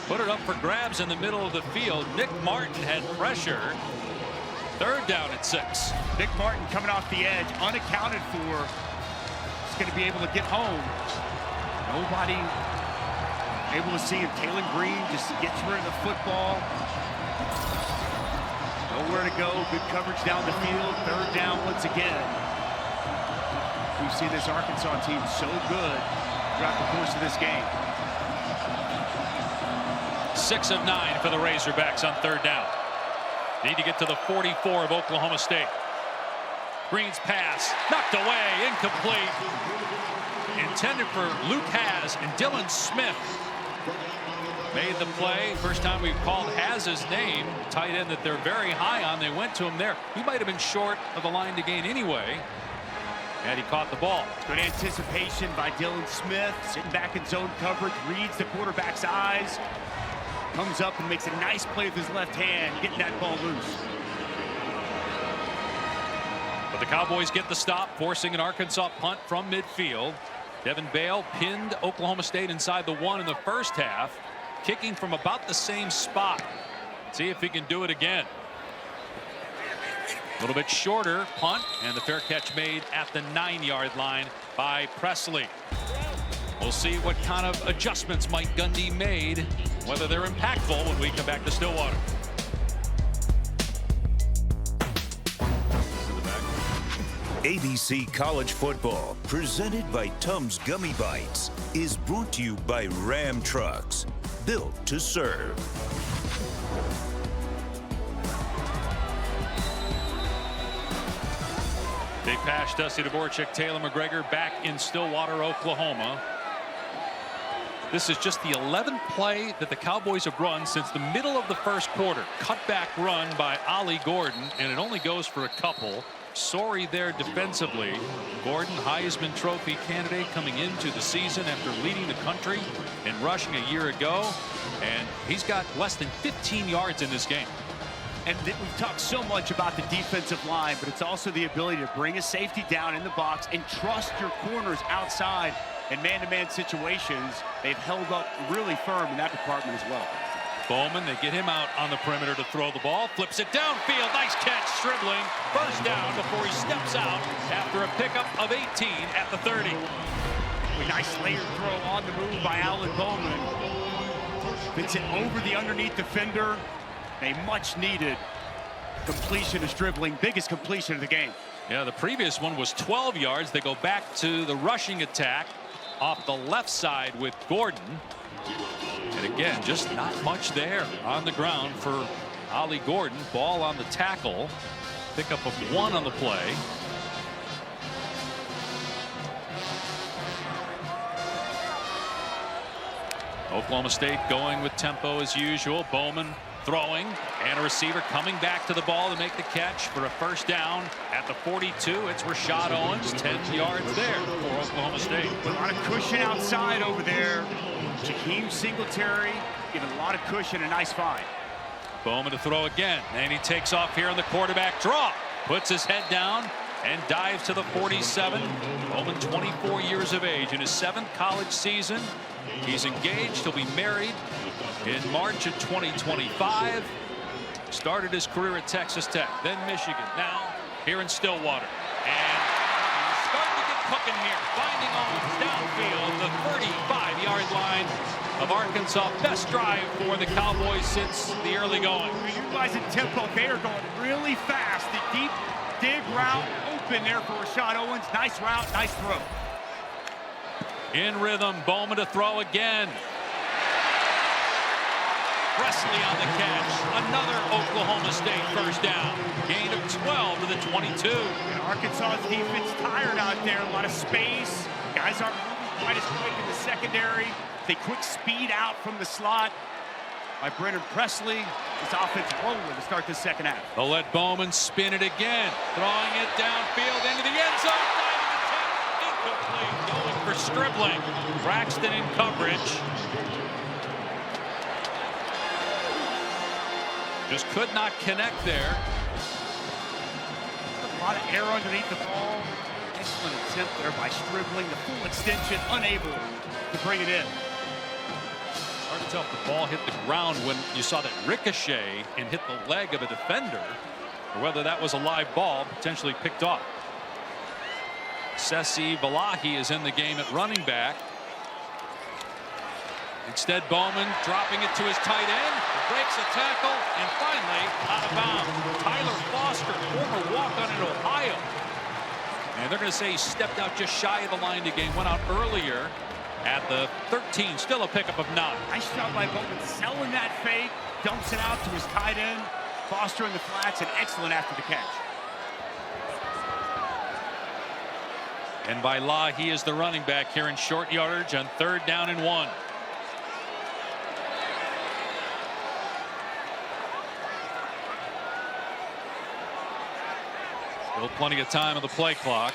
put it up for grabs in the middle of the field. Nick Martin had pressure. Third down at 6. Nick Martin coming off the edge, unaccounted for. He's going to be able to get home. Nobody able to see him. Taylor Green just gets rid of the football. Nowhere to go. Good coverage down the field. Third down once again. We've seen this Arkansas team so good throughout the course of this game. 6 of 9 for the Razorbacks on third down. Need to get to the 44 of Oklahoma State. Green's pass knocked away, incomplete. Intended for Luke Haas, and Dylan Smith made the play. First time we've called Haz's name. Tight end that they're very high on. They went to him there. He might have been short of the line to gain anyway. And he caught the ball. Good anticipation by Dylan Smith. Sitting back in zone coverage. Reads the quarterback's eyes. Comes up and makes a nice play with his left hand. Getting that ball loose. But the Cowboys get the stop, forcing an Arkansas punt from midfield. Devin Bale pinned Oklahoma State inside the 1 in the first half. Kicking from about the same spot. See if he can do it again. A little bit shorter punt, and the fair catch made at the 9-yard line by Presley. We'll see what kind of adjustments Mike Gundy made, whether they're impactful when we come back to Stillwater. ABC College Football, presented by Tums Gummy Bites, is brought to you by Ram Trucks, built to serve. Big pass, Dusty Dvorak, Taylor McGregor back in Stillwater, Oklahoma. This is just the 11th play that the Cowboys have run since the middle of the first quarter. Cutback run by Ollie Gordon, and it only goes for a couple. Sorry there defensively. Gordon, Heisman Trophy candidate, coming into the season after leading the country in rushing a year ago, and he's got less than 15 yards in this game. And we've talked so much about the defensive line, but it's also the ability to bring a safety down in the box and trust your corners outside in man-to-man situations. They've held up really firm in that department as well. Bowman, they get him out on the perimeter to throw the ball. Flips it downfield. Nice catch, Stribling. First down before he steps out after a pickup of 18 at the 30. A nice layered throw on the move by Alan Bowman. Fits it over the underneath defender. A much-needed completion to Stribling. Biggest completion of the game. Yeah, the previous one was 12 yards. They go back to the rushing attack off the left side with Gordon. And again, just not much there on the ground for Ollie Gordon. Ball on the tackle. Pickup of 1 on the play. Oklahoma State going with tempo as usual. Bowman throwing, and a receiver coming back to the ball to make the catch for a first down at the 42. It's Rashad Owens, 10 yards there for Oklahoma State. A lot of cushion outside over there. Jaheim Singletary giving a lot of cushion. A nice find. Bowman to throw again, and he takes off here on the quarterback draw. Puts his head down and dives to the 47. Bowman, 24 years of age, in his 7th college season. He's engaged. He'll be married in March of 2025. Started his career at Texas Tech, then Michigan, now here in Stillwater. And he's starting to get cooking here. Finding Owens downfield, the 35-yard line of Arkansas. Best drive for the Cowboys since the early going. Utilizing tempo. They are going really fast. The deep dig route open there for Rashad Owens. Nice route, nice throw. In rhythm, Bowman to throw again. Presley on the catch. Another Oklahoma State first down. Gain of 12 to the 22. And Arkansas's defense tired out there. A lot of space. Guys aren't moving quite as quick in the secondary. They quick speed out from the slot. by Brennan Presley. This offense rolling to start the second half. They'll let Bowman spin it again. Throwing it downfield into the end zone. Incomplete. Going for Stribling. Braxton in coverage. Just could not connect there. A lot of air underneath the ball. Excellent attempt there by Stribling. The full extension, unable to bring it in. Hard to tell if the ball hit the ground when you saw that ricochet and hit the leg of a defender, or whether that was a live ball potentially picked off. Sesi Valahi is in the game at running back. Instead, Bowman dropping it to his tight end, breaks a tackle, and finally out of bounds. Tyler Foster, former walk-on in Ohio. And they're going to say he stepped out just shy of the line to gain. Went out earlier at the 13. Still a pickup of 9. Nice job by Bowman selling that fake. Dumps it out to his tight end. Foster in the flats, and excellent after the catch. And by law, he is the running back here in short yardage on 3rd down and 1. Still plenty of time on the play clock.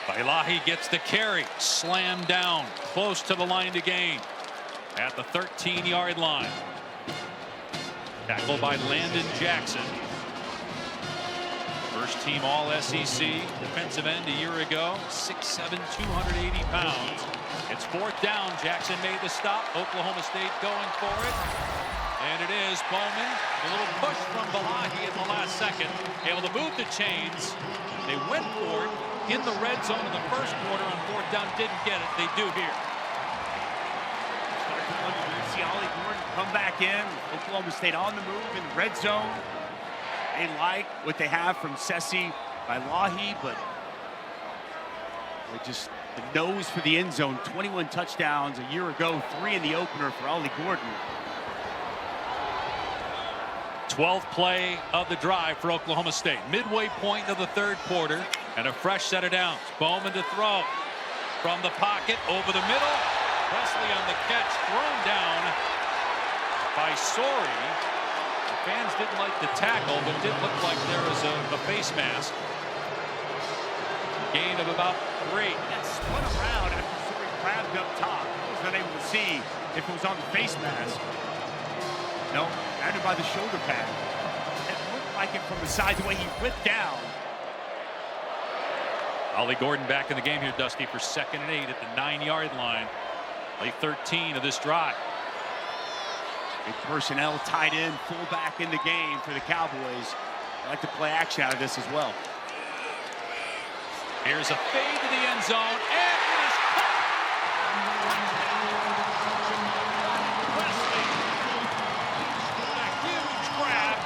Bailahi gets the carry, slammed down, close to the line to gain at the 13-yard line. Tackled by Landon Jackson. First team All-SEC defensive end a year ago, 6'7", 280 pounds. It's 4th down. Jackson made the stop. Oklahoma State going for it. And it is Bowman. A little push from Balahi in the last second. Able to move the chains. They went for it in the red zone in the first quarter on 4th down. Didn't get it. They do here. See Ollie Gordon come back in. Oklahoma State on the move in the red zone. They like what they have from Sesi Bailahi, but they just the nose for the end zone. 21 touchdowns a year ago, 3 in the opener for Ollie Gordon. 12th play of the drive for Oklahoma State. Midway point of the 3rd quarter, and a fresh set of downs. Bowman to throw from the pocket over the middle. Presley on the catch, thrown down by Sori. The fans didn't like the tackle, but did look like there was a face mask. Gain of about 3. That spun around after Sori grabbed up top. I was not able to see if it was on the face mask. No, grabbed it by the shoulder pad. It looked like it from the side, the way he whipped down. Ollie Gordon back in the game here, Dusty, for 2nd and 8 at the 9-yard line. Play 13 of this drive. Big personnel, tight end, fullback in the game for the Cowboys. I like to play action out of this as well. Here's a fade to the end zone, and it is caught. Presley, a huge grab.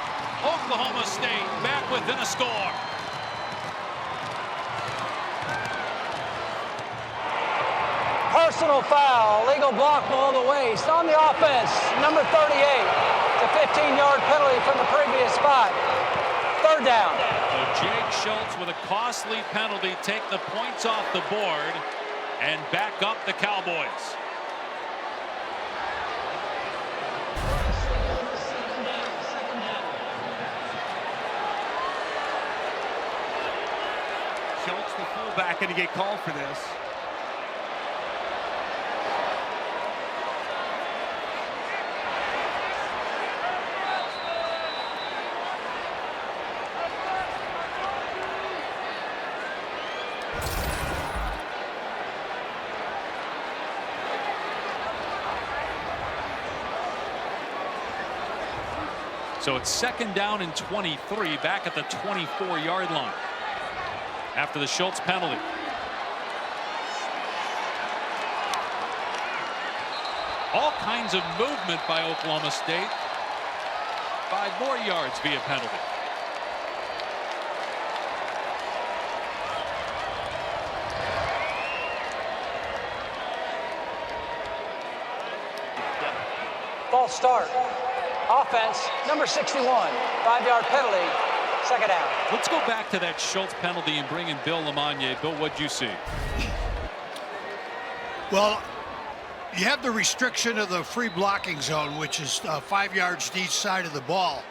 Oklahoma State back within a score. Personal foul, legal block below the waist on the offense, number 38. It's a 15-yard penalty from the previous spot. 3rd down. So Jake Schultz with a costly penalty take the points off the board and back up the Cowboys. Schultz, the fullback, going to get called for this. So it's 2nd down and 23, back at the 24-yard line after the Schultz penalty. All kinds of movement by Oklahoma State. 5 more yards via penalty. False start. Offense, number 61. 5-yard penalty. 2nd down. Let's go back to that Schultz penalty and bring in Bill LeMonnier. Bill, what'd you see? Well, You have the restriction of the free blocking zone, which is 5 yards to each side of the ball.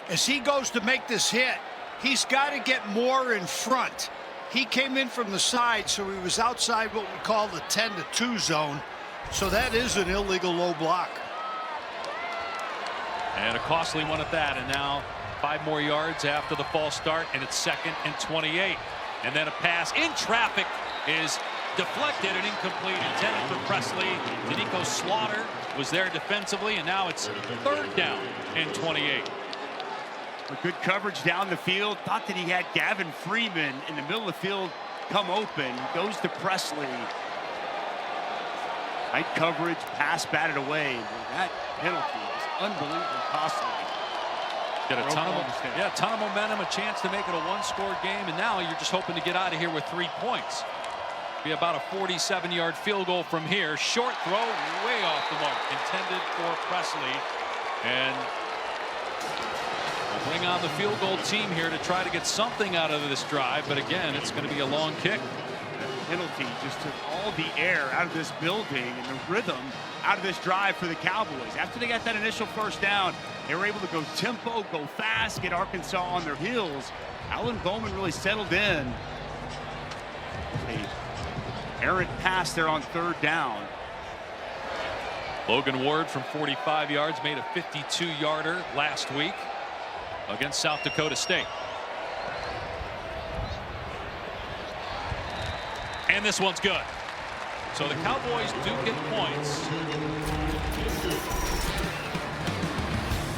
As he goes to make this hit, he's got to get more in front. He came in from the side, so he was outside what we call the 10-2 zone. So that is an illegal low block. And a costly one at that. And now 5 more yards after the false start, and it's 2nd and 28. And then a pass in traffic is deflected and incomplete, intended for Presley. Danico Slaughter was there defensively, and now it's 3rd down and 28. With good coverage down the field. Thought that he had Gavin Freeman in the middle of the field come open. Goes to Presley. Tight coverage, pass batted away. That penalty is unbelievably costly. Get a ton of momentum, a chance to make it a 1-score game, and now you're just hoping to get out of here with 3 points. Be about a 47-yard field goal from here. Short throw, way off the mark, intended for Presley. And we'll bring on the field goal team here to try to get something out of this drive, but again, it's going to be a long kick. Penalty just took all the air out of this building and the rhythm out of this drive for the Cowboys. After they got that initial 1st down, they were able to go tempo, go fast, get Arkansas on their heels. Alan Bowman really settled in. A errant pass there on 3rd down. Logan Ward from 45 yards made a 52-yarder last week against South Dakota State. And this one's good. So the Cowboys do get points.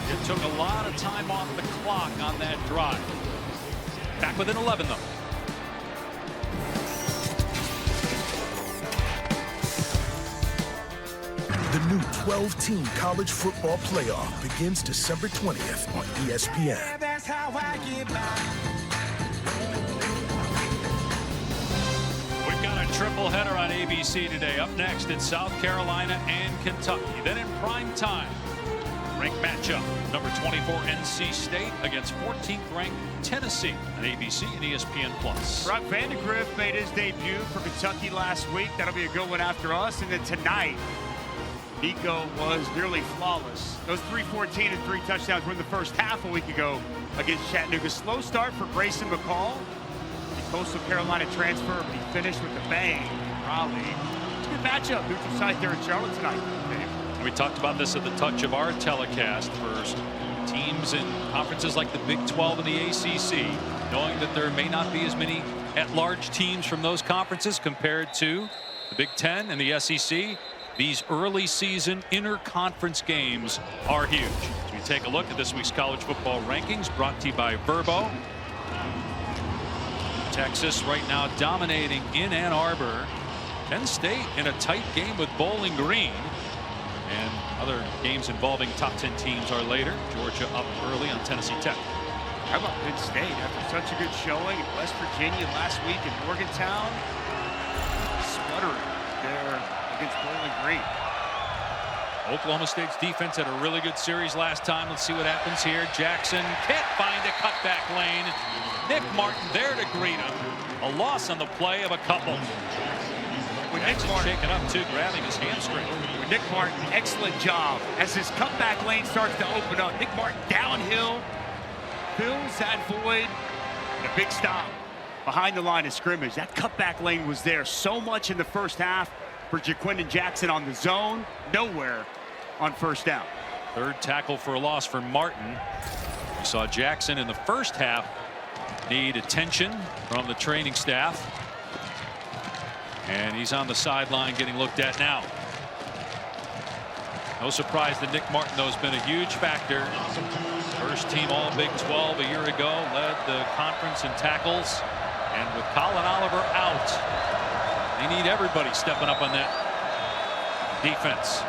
It took a lot of time off the clock on that drive. Back within 11, though. The new 12-team college football playoff begins December 20th on ESPN. That's how I get by. Triple header on ABC today. Up next, it's South Carolina and Kentucky. Then in prime time, ranked matchup, number 24 NC State against 14th ranked Tennessee on ABC and ESPN+. Brock Vandegrift made his debut for Kentucky last week. That'll be a good one after us. And then tonight, Nico was nearly flawless. Those 314 and 3 touchdowns were in the first half a week ago against Chattanooga. Slow start for Grayson McCall. Coastal Carolina transfer, but he finished with a bang. Raleigh. It's a good matchup. Neutral site there in Charlotte tonight. Dave. We talked about this at the touch of our telecast for teams in conferences like the Big 12 and the ACC, knowing that there may not be as many at-large teams from those conferences compared to the Big 10 and the SEC. These early season inter-conference games are huge. As we take a look at this week's college football rankings, brought to you by Verbo. Texas right now dominating in Ann Arbor. Penn State in a tight game with Bowling Green. And other games involving top 10 teams are later. Georgia up early on Tennessee Tech. How about Penn State after such a good showing in West Virginia last week in Morgantown? Sputtering there against Bowling Green. Oklahoma State's defense had a really good series last time. Let's see what happens here. Jackson can't find a cutback lane. Nick Martin there to greet him. A loss on the play of a couple. With Nick Martin shaken up too, grabbing his hamstring. With Nick Martin, excellent job. As his cutback lane starts to open up, Nick Martin downhill, fills that void, and a big stop behind the line of scrimmage. That cutback lane was there so much in the first half for Jaquindon Jackson on the zone, nowhere on 1st down. 3rd tackle for a loss for Martin. We saw Jackson in the first half need attention from the training staff. And he's on the sideline getting looked at now. No surprise that Nick Martin, though, has been a huge factor. First team All Big 12 a year ago, led the conference in tackles. And with Colin Oliver out, they need everybody stepping up on that defense.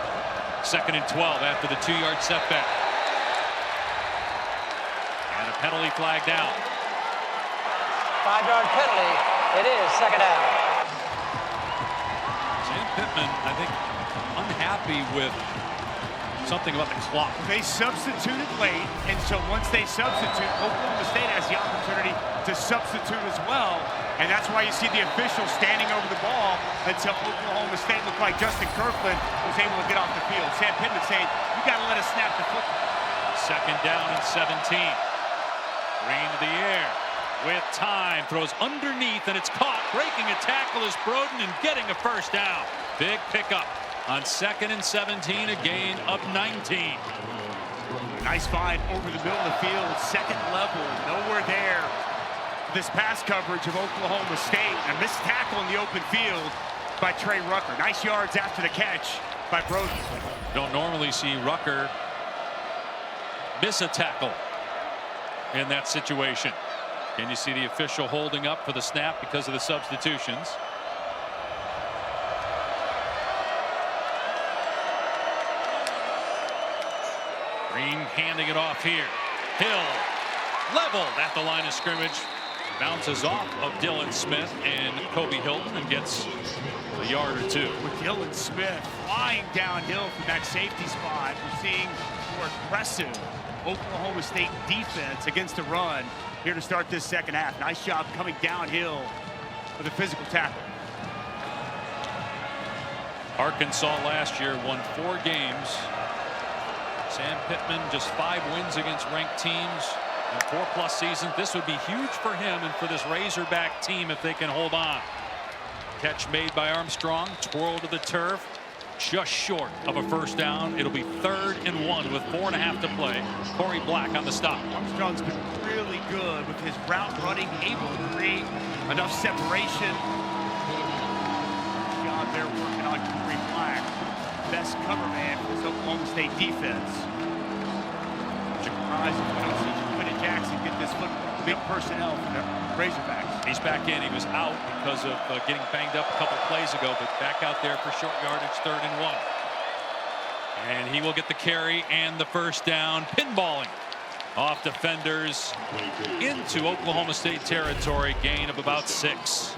2nd and 12 after the 2-yard setback. And a penalty flag down. 5-yard penalty. It is 2nd down. Sam Pittman, I think, unhappy with something about the clock. They substituted late, and so once they substitute, Oklahoma State has the opportunity to substitute as well. And that's why you see the official standing over the ball until Oklahoma State looked like Justin Kirkland was able to get off the field. Sam Pittman saying, you got to let us snap the football. Second down and 17. Green to the air with time. Throws underneath, and it's caught. Breaking a tackle is Broden and getting a first down. Big pickup on 2nd and 17, a gain of 19. Nice find over the middle of the field. Second level, nowhere there. This pass coverage of Oklahoma State. A missed tackle in the open field by Trey Rucker. Nice yards after the catch by Broden. Don't normally see Rucker miss a tackle in that situation. Can you see the official holding up for the snap because of the substitutions? Green handing it off here. Hill leveled at the line of scrimmage. Bounces off of Dylan Smith and Kobe Hilton and gets a yard or two. With Dylan Smith flying downhill from that safety spot, we're seeing more aggressive Oklahoma State defense against the run here to start this second half. Nice job coming downhill with a physical tackle. Arkansas last year won 4 games. Sam Pittman just 5 wins against ranked teams in 4+ seasons. This would be huge for him and for this Razorback team if they can hold on. Catch made by Armstrong, twirl to the turf, just short of a first down. It'll be 3rd and 1 with 4.5 to play. Corey Black on the stop. Armstrong's been really good with his route running, able to create enough separation. Good job there working on Corey Black. Best cover man for this Oklahoma State defense. Surprised if we don't see Jackson get this football. Big personnel for the Razorbacks. He's back in. He was out because of getting banged up a couple plays ago, but back out there for short yardage, 3rd and 1. And he will get the carry and the first down. Pinballing off defenders into Oklahoma State territory. Gain of about 6.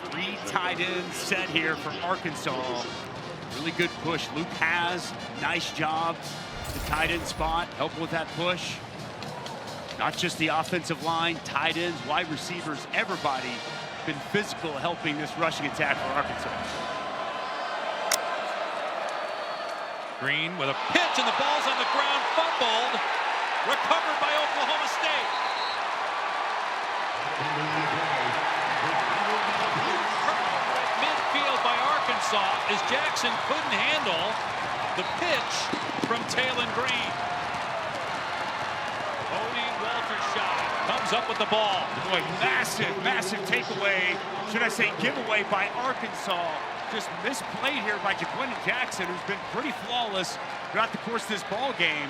3 tight ends set here for Arkansas. Really good push. Luke has nice job. The tight end spot helping with that push. Not just the offensive line, tight ends, wide receivers, everybody been physical helping this rushing attack for Arkansas. Green with a pitch and the ball's on the ground, fumbled, recovered by Oklahoma State. Midfield by Arkansas as Jackson couldn't handle the pitch from Taylon Green. Comes up with the ball. Boy, massive takeaway. Should I say giveaway by Arkansas. Just misplayed here by Gwes Jackson, who's been pretty flawless throughout the course of this ball game.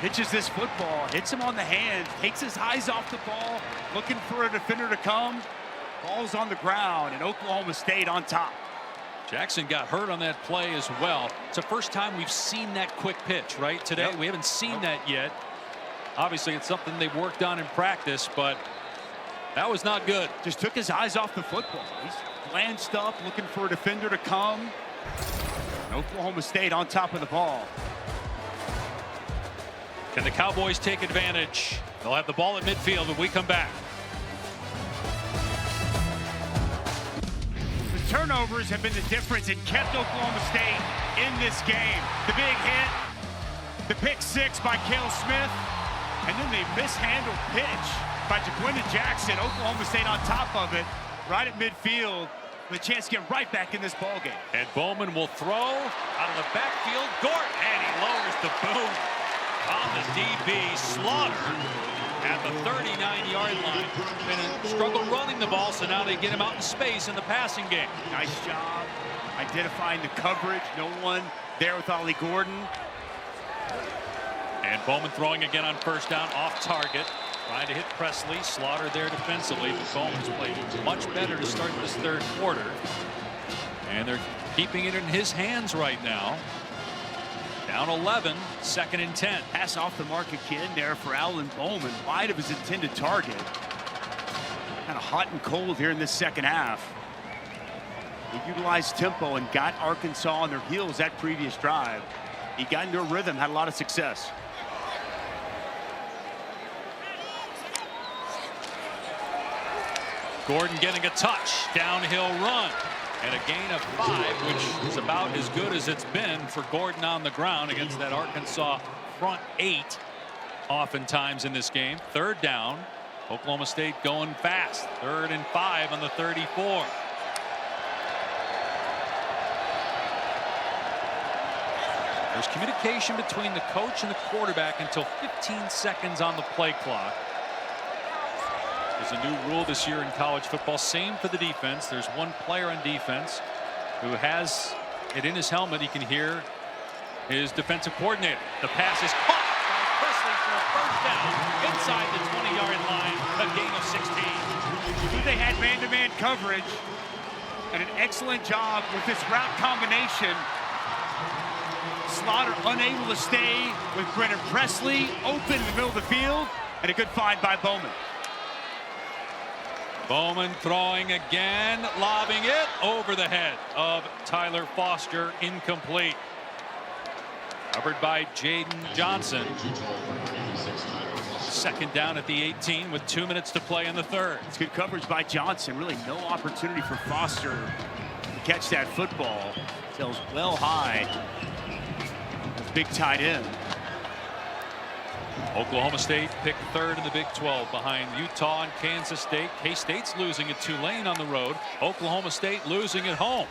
Pitches this football, hits him on the hands, takes his eyes off the ball, looking for a defender to come. Ball's on the ground, and Oklahoma State on top. Jackson got hurt on that play as well. It's the first time we've seen that quick pitch, right? Today, we haven't seen that yet. Obviously, it's something they've worked on in practice, but that was not good. Just took his eyes off the football. He's glanced up, looking for a defender to come. And Oklahoma State on top of the ball. Can the Cowboys take advantage? They'll have the ball at midfield when we come back. Turnovers have been the difference and kept Oklahoma State in this game. The big hit, the pick 6 by Cale Smith, and then the mishandled pitch by Gwes Jackson. Oklahoma State on top of it, right at midfield, with a chance to get right back in this ball game. And Bowman will throw out of the backfield. Gort, and he lowers the boot on the DB. Slaughter at the 39-yard line. Been a struggle running the ball, so now they get him out in space in the passing game. Nice job identifying the coverage. No one there with Ollie Gordon. And Bowman throwing again on first down, off target. Trying to hit Presley. Slaughter there defensively, but Bowman's played much better to start this 3rd quarter. And they're keeping it in his hands right now. Down 11, 2nd and 10. Pass off the mark again there for Alan Bowman, wide of his intended target. Kind of hot and cold here in this second half. He utilized tempo and got Arkansas on their heels that previous drive. He got into a rhythm, had a lot of success. Gordon getting a touch, downhill run, and a gain of 5, which is about as good as it's been for Gordon on the ground against that Arkansas front 8 oftentimes in this game. 3rd down. Oklahoma State going fast. 3rd and 5 on the 34. There's communication between the coach and the quarterback until 15 seconds on the play clock. There's a new rule this year in college football. Same for the defense. There's one player on defense who has it in his helmet. He can hear his defensive coordinator. The pass is caught by Presley for a 1st down inside the 20-yard line. A gain of 16. They had man-to-man coverage and an excellent job with this route combination. Slaughter unable to stay with Brennan Presley open in the middle of the field, and a good find by Bowman. Bowman throwing again, lobbing it over the head of Tyler Foster, incomplete. Covered by Jaden Johnson. 2nd down at the 18 with 2 minutes to play in the 3rd. It's good coverage by Johnson. Really no opportunity for Foster to catch that football. Sails well high. Big tight end. Oklahoma State picked 3rd in the Big 12 behind Utah and Kansas State. K-State's losing at Tulane on the road. Oklahoma State losing at home.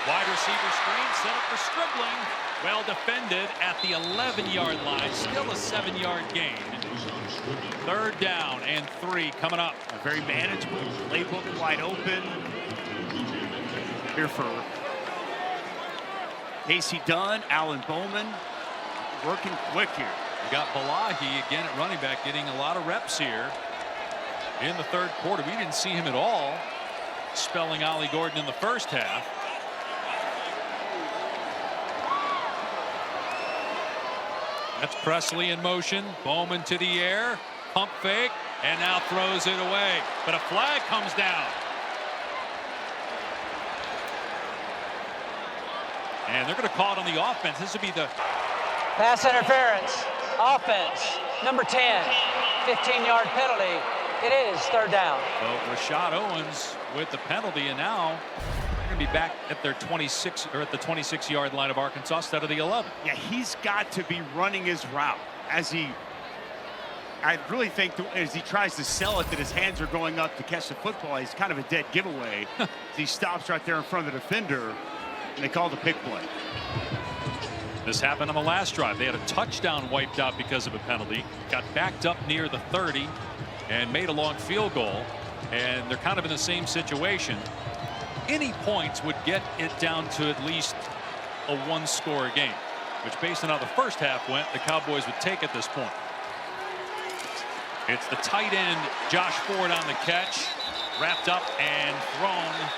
Wide receiver screen set up for Stribling. Well defended at the 11-yard line. Still a 7-yard gain. 3rd down and 3 coming up. A very manageable playbook, wide open. Here for Casey Dunn, Alan Bowman, working quick here. We got Balahi again at running back, getting a lot of reps here in the 3rd quarter. We didn't see him at all spelling Ollie Gordon in the 1st half. That's Presley in motion. Bowman to the air, pump fake, and now throws it away. But a flag comes down. And they're going to call it on the offense. This would be the pass interference. Offense, number 10, 15-yard penalty. It is 3rd down. So Rashad Owens with the penalty, and now they're going to be back at their 26 or at the 26-yard line of Arkansas instead of the 11. Yeah, he's got to be running his route I really think as he tries to sell it that his hands are going up to catch the football. He's kind of a dead giveaway. He stops right there in front of the defender. And they call the pick play. This happened on the last drive. They had a touchdown wiped out because of a penalty. Got backed up near the 30 and made a long field goal. And they're kind of in the same situation. Any points would get it down to at least a 1-score game, which based on how the 1st half went, the Cowboys would take at this point. It's the tight end, Josh Ford, on the catch. Wrapped up and thrown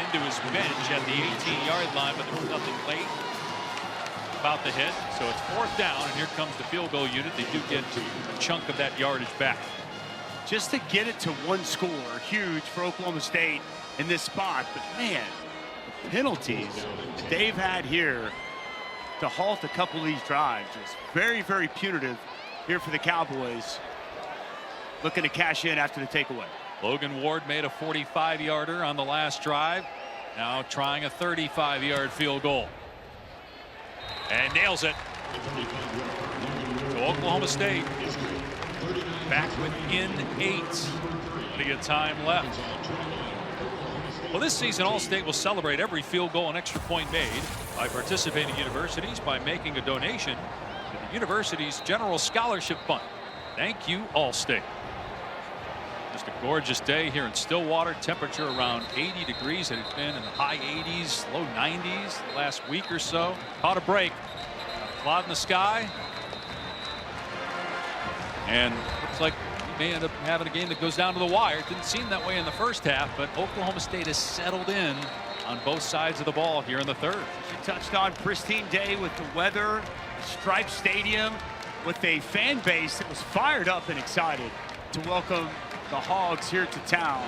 into his bench at the 18-yard line, but there was nothing late about the hit. So it's 4th down, and here comes the field goal unit. They do get a chunk of that yardage back. Just to get it to 1 score, huge for Oklahoma State in this spot. But man, the penalties they've had here to halt a couple of these drives is very, very punitive here for the Cowboys. Looking to cash in after the takeaway. Logan Ward made a 45-yarder on the last drive. Now trying a 35-yard field goal. And nails it. So Oklahoma State back within 8. Plenty of time left. Well, this season, All-State will celebrate every field goal and extra point made by participating universities by making a donation to the university's General Scholarship Fund. Thank you, All-State. Just a gorgeous day here in Stillwater. Temperature around 80 degrees. It had been in the high 80s, low 90s the last week or so. Caught a break. Cloud in the sky. And looks like we may end up having a game that goes down to the wire. It didn't seem that way in the 1st half, but Oklahoma State has settled in on both sides of the ball here in the 3rd. She touched on pristine day with the weather, striped stadium, with a fan base that was fired up and excited to welcome the Hogs here to town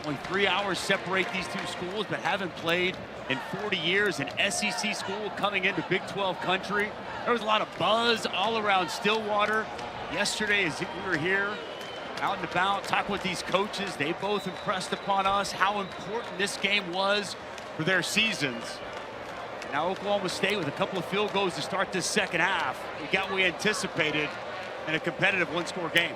Only 3 hours separate these two schools, but haven't played in 40 years. An SEC school coming into Big 12 country. There was a lot of buzz all around Stillwater. Yesterday, as we were here, out and about, talking with these coaches, they both impressed upon us how important this game was for their seasons. Now Oklahoma State with a couple of field goals to start this second half. We got what we anticipated in a competitive one-score game.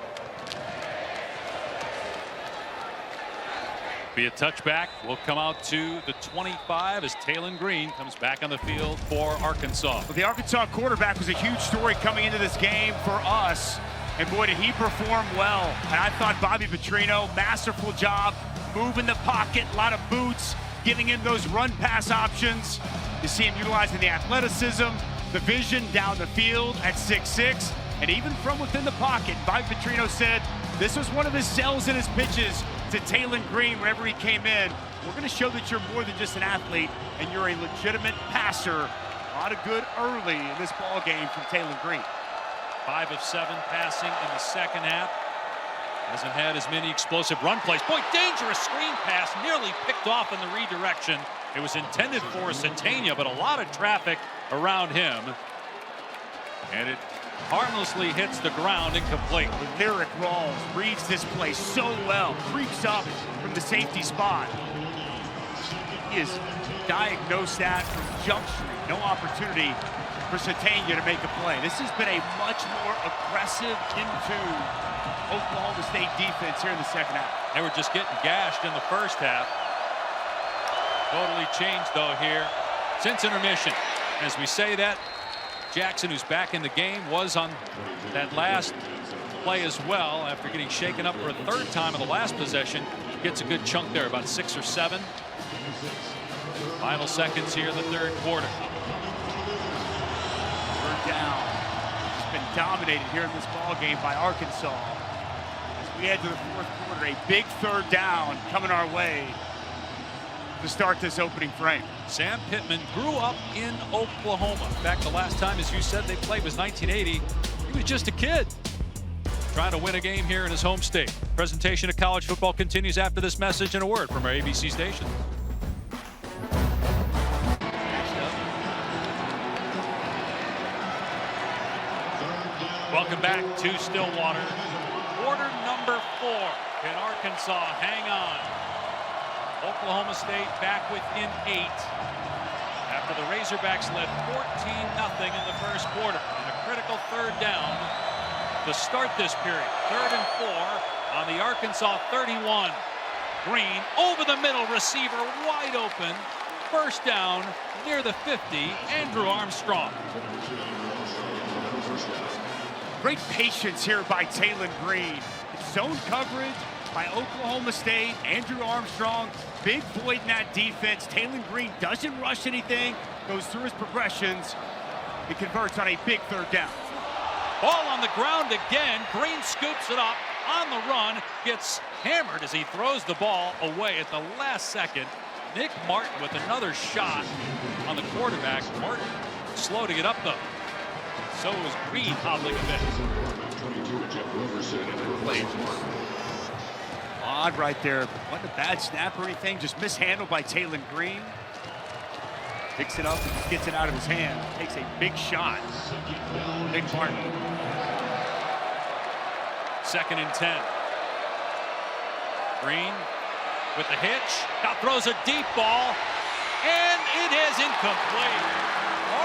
Be a touchback. Will come out to the 25 as Taylon Green comes back on the field for Arkansas. Well, the Arkansas quarterback was a huge story coming into this game for us. And boy, did he perform well. And I thought Bobby Petrino, masterful job, moving the pocket, a lot of boots, giving him those run-pass options. You see him utilizing the athleticism, the vision down the field at 6'6", and even from within the pocket. Bobby Petrino said this was one of his sells in his pitches to Taylon Green whenever he came in. We're going to show that you're more than just an athlete, and you're a legitimate passer. A lot of good early in this ball game from Taylon Green. 5 of 7 passing in the second half. Hasn't had as many explosive run plays. Boy, dangerous screen pass, nearly picked off in the redirection. It was intended for Satania, but a lot of traffic around him. And it harmlessly hits the ground, incomplete. Lyric Rawls reads this play so well, creeps up from the safety spot. He has diagnosed that from Jump Street. No opportunity for Satania to make a play. This has been a much more aggressive into Oklahoma State defense here in the second half. They were just getting gashed in the first half. Totally changed though here since intermission. As we say that, Jackson, who's back in the game, was on that last play as well after getting shaken up for a third time in the last possession. Gets a good chunk there, about 6 or 7. Final seconds here in the third quarter. Third down. It's been dominated here in this ball game by Arkansas. As we head to the fourth quarter, a big third down coming our way to start this opening frame. Sam Pittman grew up in Oklahoma. In fact, the last time, as you said, they played was 1980. He was just a kid trying to win a game here in his home state. Presentation of college football continues after this message and a word from our ABC station. Welcome back to Stillwater. Quarter number 4. Can Arkansas hang on? Oklahoma State back within 8 after the Razorbacks led 14-0 in the first quarter. And a critical third down to start this period. 3rd and 4 on the Arkansas 31. Green over the middle, receiver wide open. First down near the 50. Andrew Armstrong. Great patience here by Taylon Green. Zone coverage by Oklahoma State. Andrew Armstrong, big void in that defense. Taylon Green doesn't rush anything, goes through his progressions. It converts on a big third down. Ball on the ground again. Green scoops it up on the run, gets hammered as he throws the ball away at the last second. Nick Martin with another shot on the quarterback. Martin slow to get up though. So is Green hobbling a bit. Odd right there. Wasn't a bad snap or anything, just mishandled by Taylon Green. Picks it up and gets it out of his hand. Takes a big shot. Big Martin. 2nd and 10. Green with the hitch. Now throws a deep ball. And it is incomplete.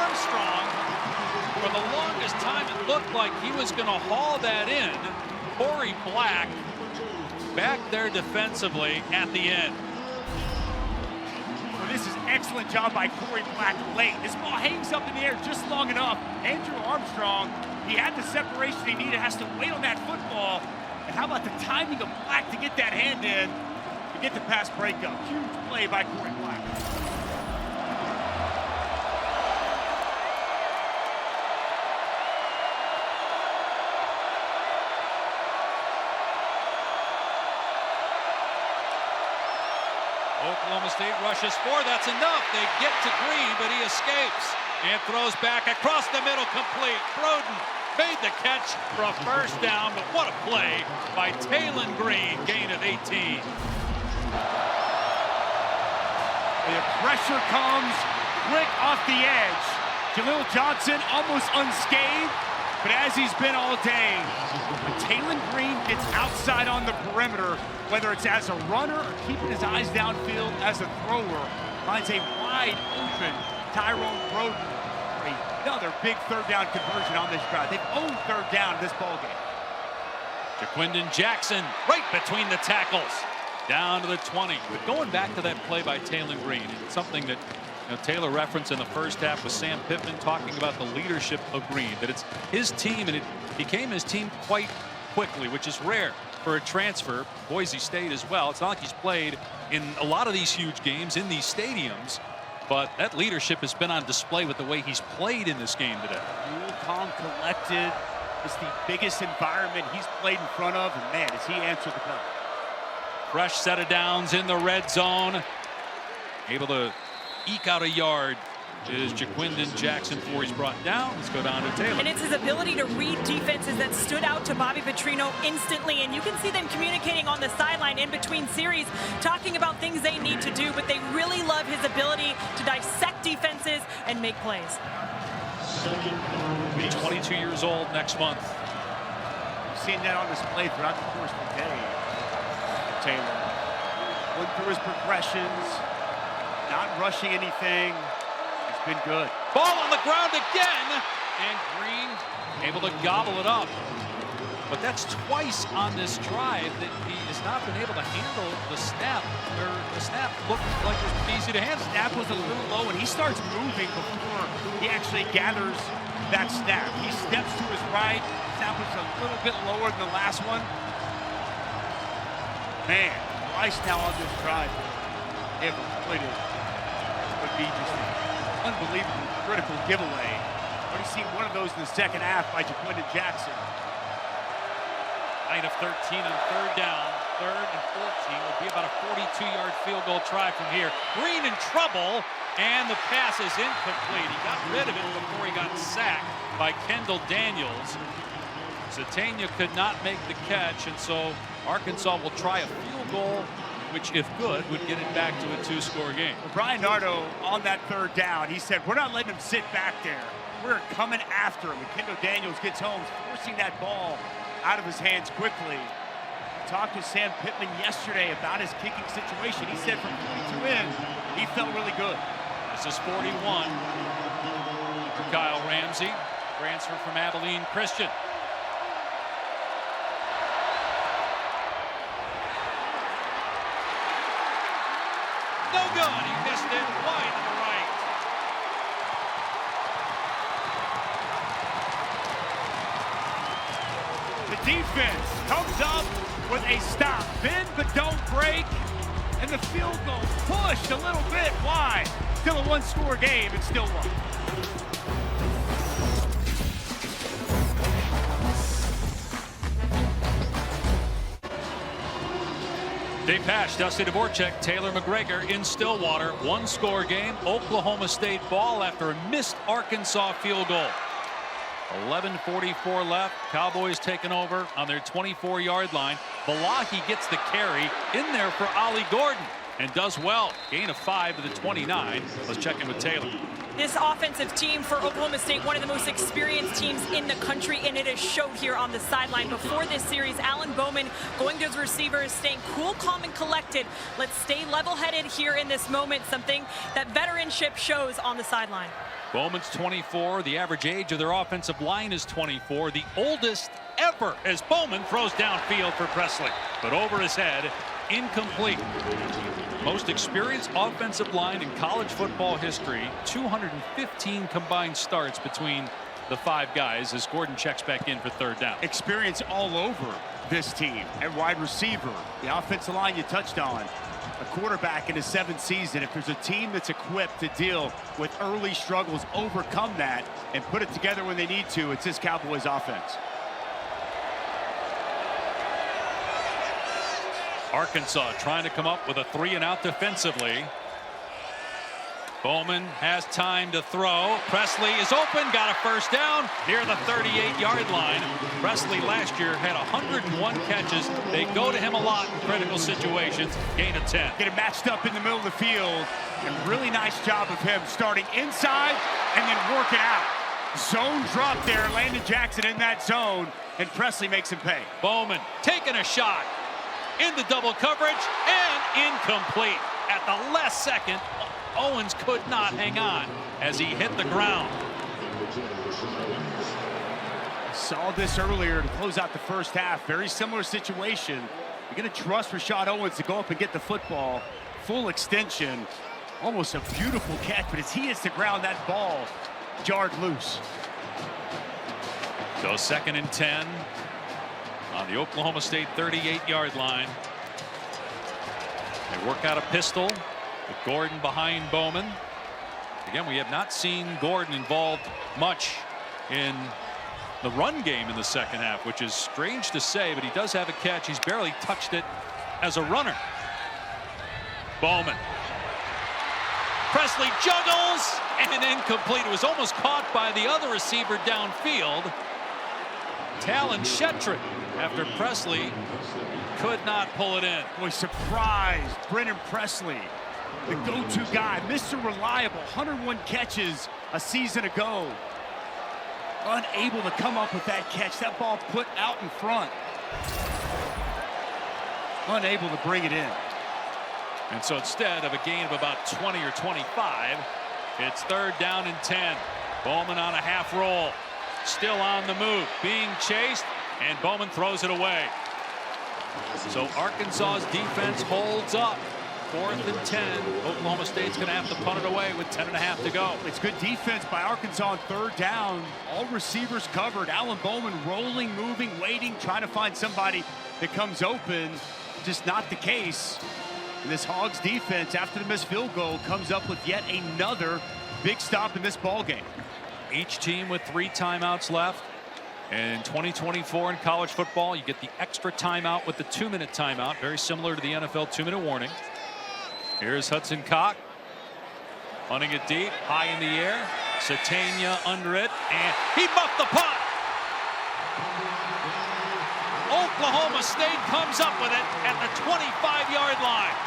Armstrong, for the longest time, it looked like he was going to haul that in. Corey Black back there defensively at the end. Well, this is excellent job by Corey Black late. This ball hangs up in the air just long enough. Andrew Armstrong, he had the separation he needed, has to wait on that football. And how about the timing of Black to get that hand in to get the pass breakup? Huge play by Corey Black. Oklahoma State rushes 4. That's enough. They get to Green, but he escapes and throws back across the middle, complete. Broden made the catch for a first down, but what a play by Taylon Green, gain of 18. The pressure comes quick off the edge. Jaleel Johnson almost unscathed, but as he's been all day, when Taylor Green gets outside on the perimeter, whether it's as a runner or keeping his eyes downfield as a thrower, finds a wide open Tyrone Broden for another big third down conversion on this drive. They've owned third down in this ballgame. Jaquindon Jackson right between the tackles. Down to the 20. But going back to that play by Taylor Green, it's something that Taylor referenced in the first half with Sam Pittman talking about the leadership of Green, that it's his team and it became his team quite quickly, which is rare for a transfer. Boise State as well. It's not like he's played in a lot of these huge games in these stadiums, but that leadership has been on display with the way he's played in this game today. Cool, calm, collected. It's the biggest environment he's played in front of, and man, has he answered the call. Fresh set of downs in the red zone. Able to eke out a yard is Jaquindon Jackson before he's brought down. Let's go down to Taylor. And it's his ability to read defenses that stood out to Bobby Petrino instantly. And you can see them communicating on the sideline in between series, talking about things they need to do, but they really love his ability to dissect defenses and make plays. He'll be 22 years old next month. We've seen that on display throughout the course of the day. Taylor going through his progressions, not rushing anything. It's been good. Ball on the ground again, and Green able to gobble it up. But that's twice on this drive that he has not been able to handle the snap, where the snap looked like it was easy to handle. Snap was a little low, and he starts moving before he actually gathers that snap. He steps to his right. Snap was a little bit lower than the last one. Man, twice now on this drive. They have completed. It would be just an unbelievable critical giveaway. Already seen one of those in the second half by Jaquindon Jackson. 9 of 13 on third down. Third and 14 will be about a 42-yard field goal try from here. Green in trouble, and the pass is incomplete. He got rid of it before he got sacked by Kendall Daniels. Zatania could not make the catch, and so Arkansas will try a field goal, which, if good, would get it back to a two-score game. Well, Brian Nardo on that third down, he said, we're not letting him sit back there. We're coming after him. And Kendall Daniels gets home, forcing that ball out of his hands quickly. Talked to Sam Pittman yesterday about his kicking situation. He said from 42 in, he felt really good. This is 41 for Kyle Ramsey, transfer from Abilene Christian. No good. He missed it wide to the right. The defense comes up with a stop. Bend but don't break. And the field goal pushed a little bit wide. Still a one-score game and still one. Dave Pasch, Dusty Dvorak, Taylor McGregor in Stillwater. One-score game. Oklahoma State ball after a missed Arkansas field goal. 11:44 left. Cowboys taking over on their 24-yard line. Valahi gets the carry in there for Ollie Gordon and does well. Gain of 5 to the 29. Let's check in with Taylor. This offensive team for Oklahoma State, one of the most experienced teams in the country, and it has showed here on the sideline. Before this series, Alan Bowman going to his receivers, staying cool, calm, and collected. Let's stay level-headed here in this moment, something that veteranship shows on the sideline. Bowman's 24. The average age of their offensive line is 24. The oldest ever as Bowman throws downfield for Presley. But over his head, incomplete. Most experienced offensive line in college football history. 215 combined starts between the 5 guys as Gordon checks back in for third down. Experience all over this team. At wide receiver, the offensive line you touched on. A quarterback in his 7th season. If there's a team that's equipped to deal with early struggles, overcome that, and put it together when they need to, it's this Cowboys offense. Arkansas trying to come up with a 3-and-out defensively. Bowman has time to throw. Presley is open, got a first down near the 38-yard line. Presley last year had 101 catches. They go to him a lot in critical situations. Gain of 10. Get him matched up in the middle of the field. And really nice job of him starting inside and then working out. Zone drop there. Landon Jackson in that zone. And Presley makes him pay. Bowman taking a shot into double coverage and incomplete. At the last second, Owens could not hang on as he hit the ground. Saw this earlier to close out the first half. Very similar situation. You're going to trust Rashad Owens to go up and get the football. Full extension. Almost a beautiful catch, but as he hits the ground, that ball jarred loose. So 2nd and 10 on the Oklahoma State 38-yard line. They work out a pistol with Gordon behind Bowman. Again, we have not seen Gordon involved much in the run game in the second half, which is strange to say, but he does have a catch. He's barely touched it as a runner. Bowman. Presley juggles and incomplete. It was almost caught by the other receiver downfield. Talon Shetron, after Presley could not pull it in. Boy, surprise. Brennan Presley, the go-to guy, Mr. Reliable, 101 catches a season ago. Unable to come up with that catch. That ball put out in front. Unable to bring it in. And so instead of a gain of about 20 or 25, it's 3rd down and 10. Bowman on a half roll. Still on the move. Being chased, and Bowman throws it away. So Arkansas's defense holds up. 4th and 10. Oklahoma State's going to have to punt it away with 10.5 to go. It's good defense by Arkansas on 3rd down. All receivers covered. Alan Bowman rolling, moving, waiting, trying to find somebody that comes open. Just not the case. And this Hogs defense, after the missed field goal, comes up with yet another big stop in this ball game. Each team with 3 timeouts left. And in 2024 in college football, you get the extra timeout with the 2-minute timeout, very similar to the NFL 2-minute warning. Here's Hudson Cock, punting it deep, high in the air. Satania under it, and he muffed the punt. Oklahoma State comes up with it at the 25-yard line.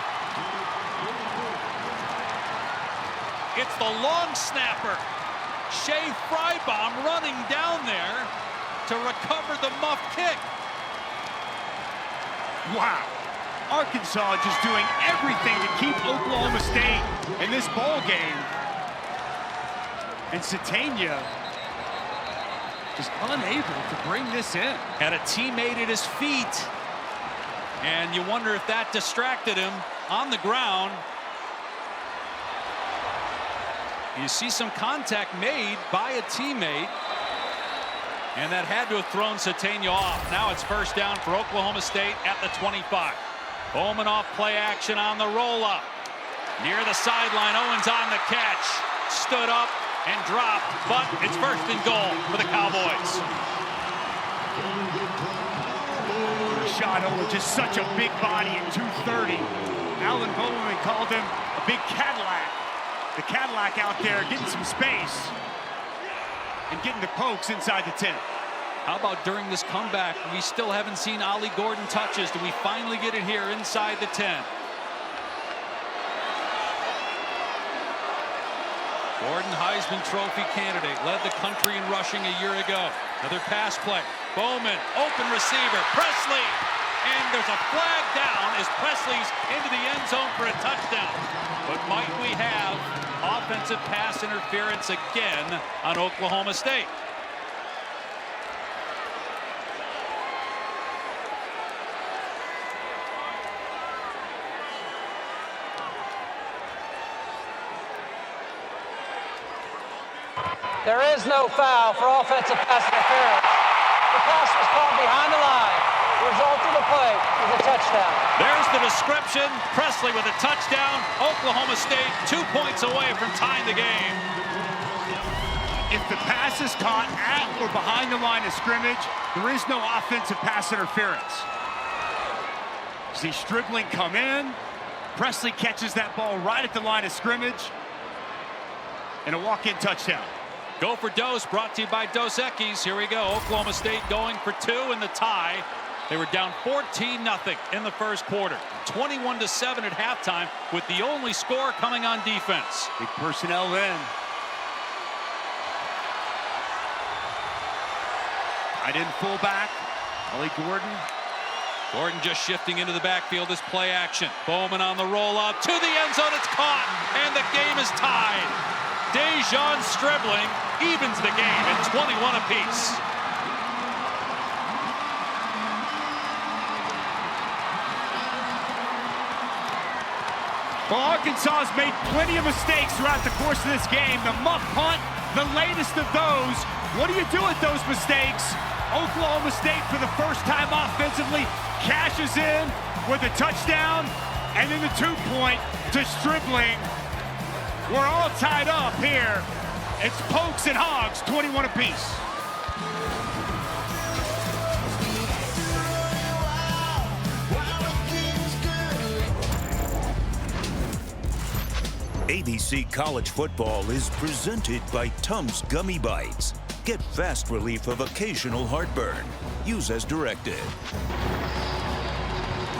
It's the long snapper, Shea Frybaum, running down there to recover the muff kick. Wow. Arkansas just doing everything to keep Oklahoma State in this ball game. And Satania just unable to bring this in. Had a teammate at his feet, and you wonder if that distracted him on the ground. You see some contact made by a teammate, and that had to have thrown Satania off. Now it's 1st down for Oklahoma State at the 25. Bowman off play action on the roll-up. Near the sideline, Owens on the catch. Stood up and dropped, but it's 1st and goal for the Cowboys. Rashad Owens, just such a big body at 230. Alan Bowman called him a big Cadillac. The Cadillac out there getting some space and getting the pokes inside the 10. How about during this comeback, we still haven't seen Ollie Gordon touches. Do we finally get it here inside the 10? Gordon, Heisman Trophy candidate, led the country in rushing a year ago. Another pass play. Bowman, open receiver, Presley. And there's a flag down as Presley's into the end zone for a touchdown. But might we have offensive pass interference again on Oklahoma State? There is no foul for offensive pass interference. The pass was called behind the line. The result of the play is a touchdown. There's the description. Presley with a touchdown. Oklahoma State 2 points away from tying the game. If the pass is caught at or behind the line of scrimmage, there is no offensive pass interference. See Stribling come in. Presley catches that ball right at the line of scrimmage. and a walk-in touchdown. Go for Dose, brought to you by Dos Equis. Here we go. Oklahoma State going for 2 in the tie. They were down 14-0 in the first quarter. 21-7 at halftime, with the only score coming on defense. Big personnel in. Tight end fullback, Ollie Gordon. Gordon just shifting into the backfield as play action. Bowman on the roll up to the end zone. It's caught, and the game is tied. Dejon Stribling evens the game at 21 apiece. Well, Arkansas has made plenty of mistakes throughout the course of this game. The muff punt, the latest of those. What do you do with those mistakes? Oklahoma State, for the first time offensively, cashes in with a touchdown, and then the 2-point to Stribling. We're all tied up here. It's Pokes and Hogs, 21 apiece. ABC College Football is presented by Tums Gummy Bites. Get fast relief of occasional heartburn. Use as directed.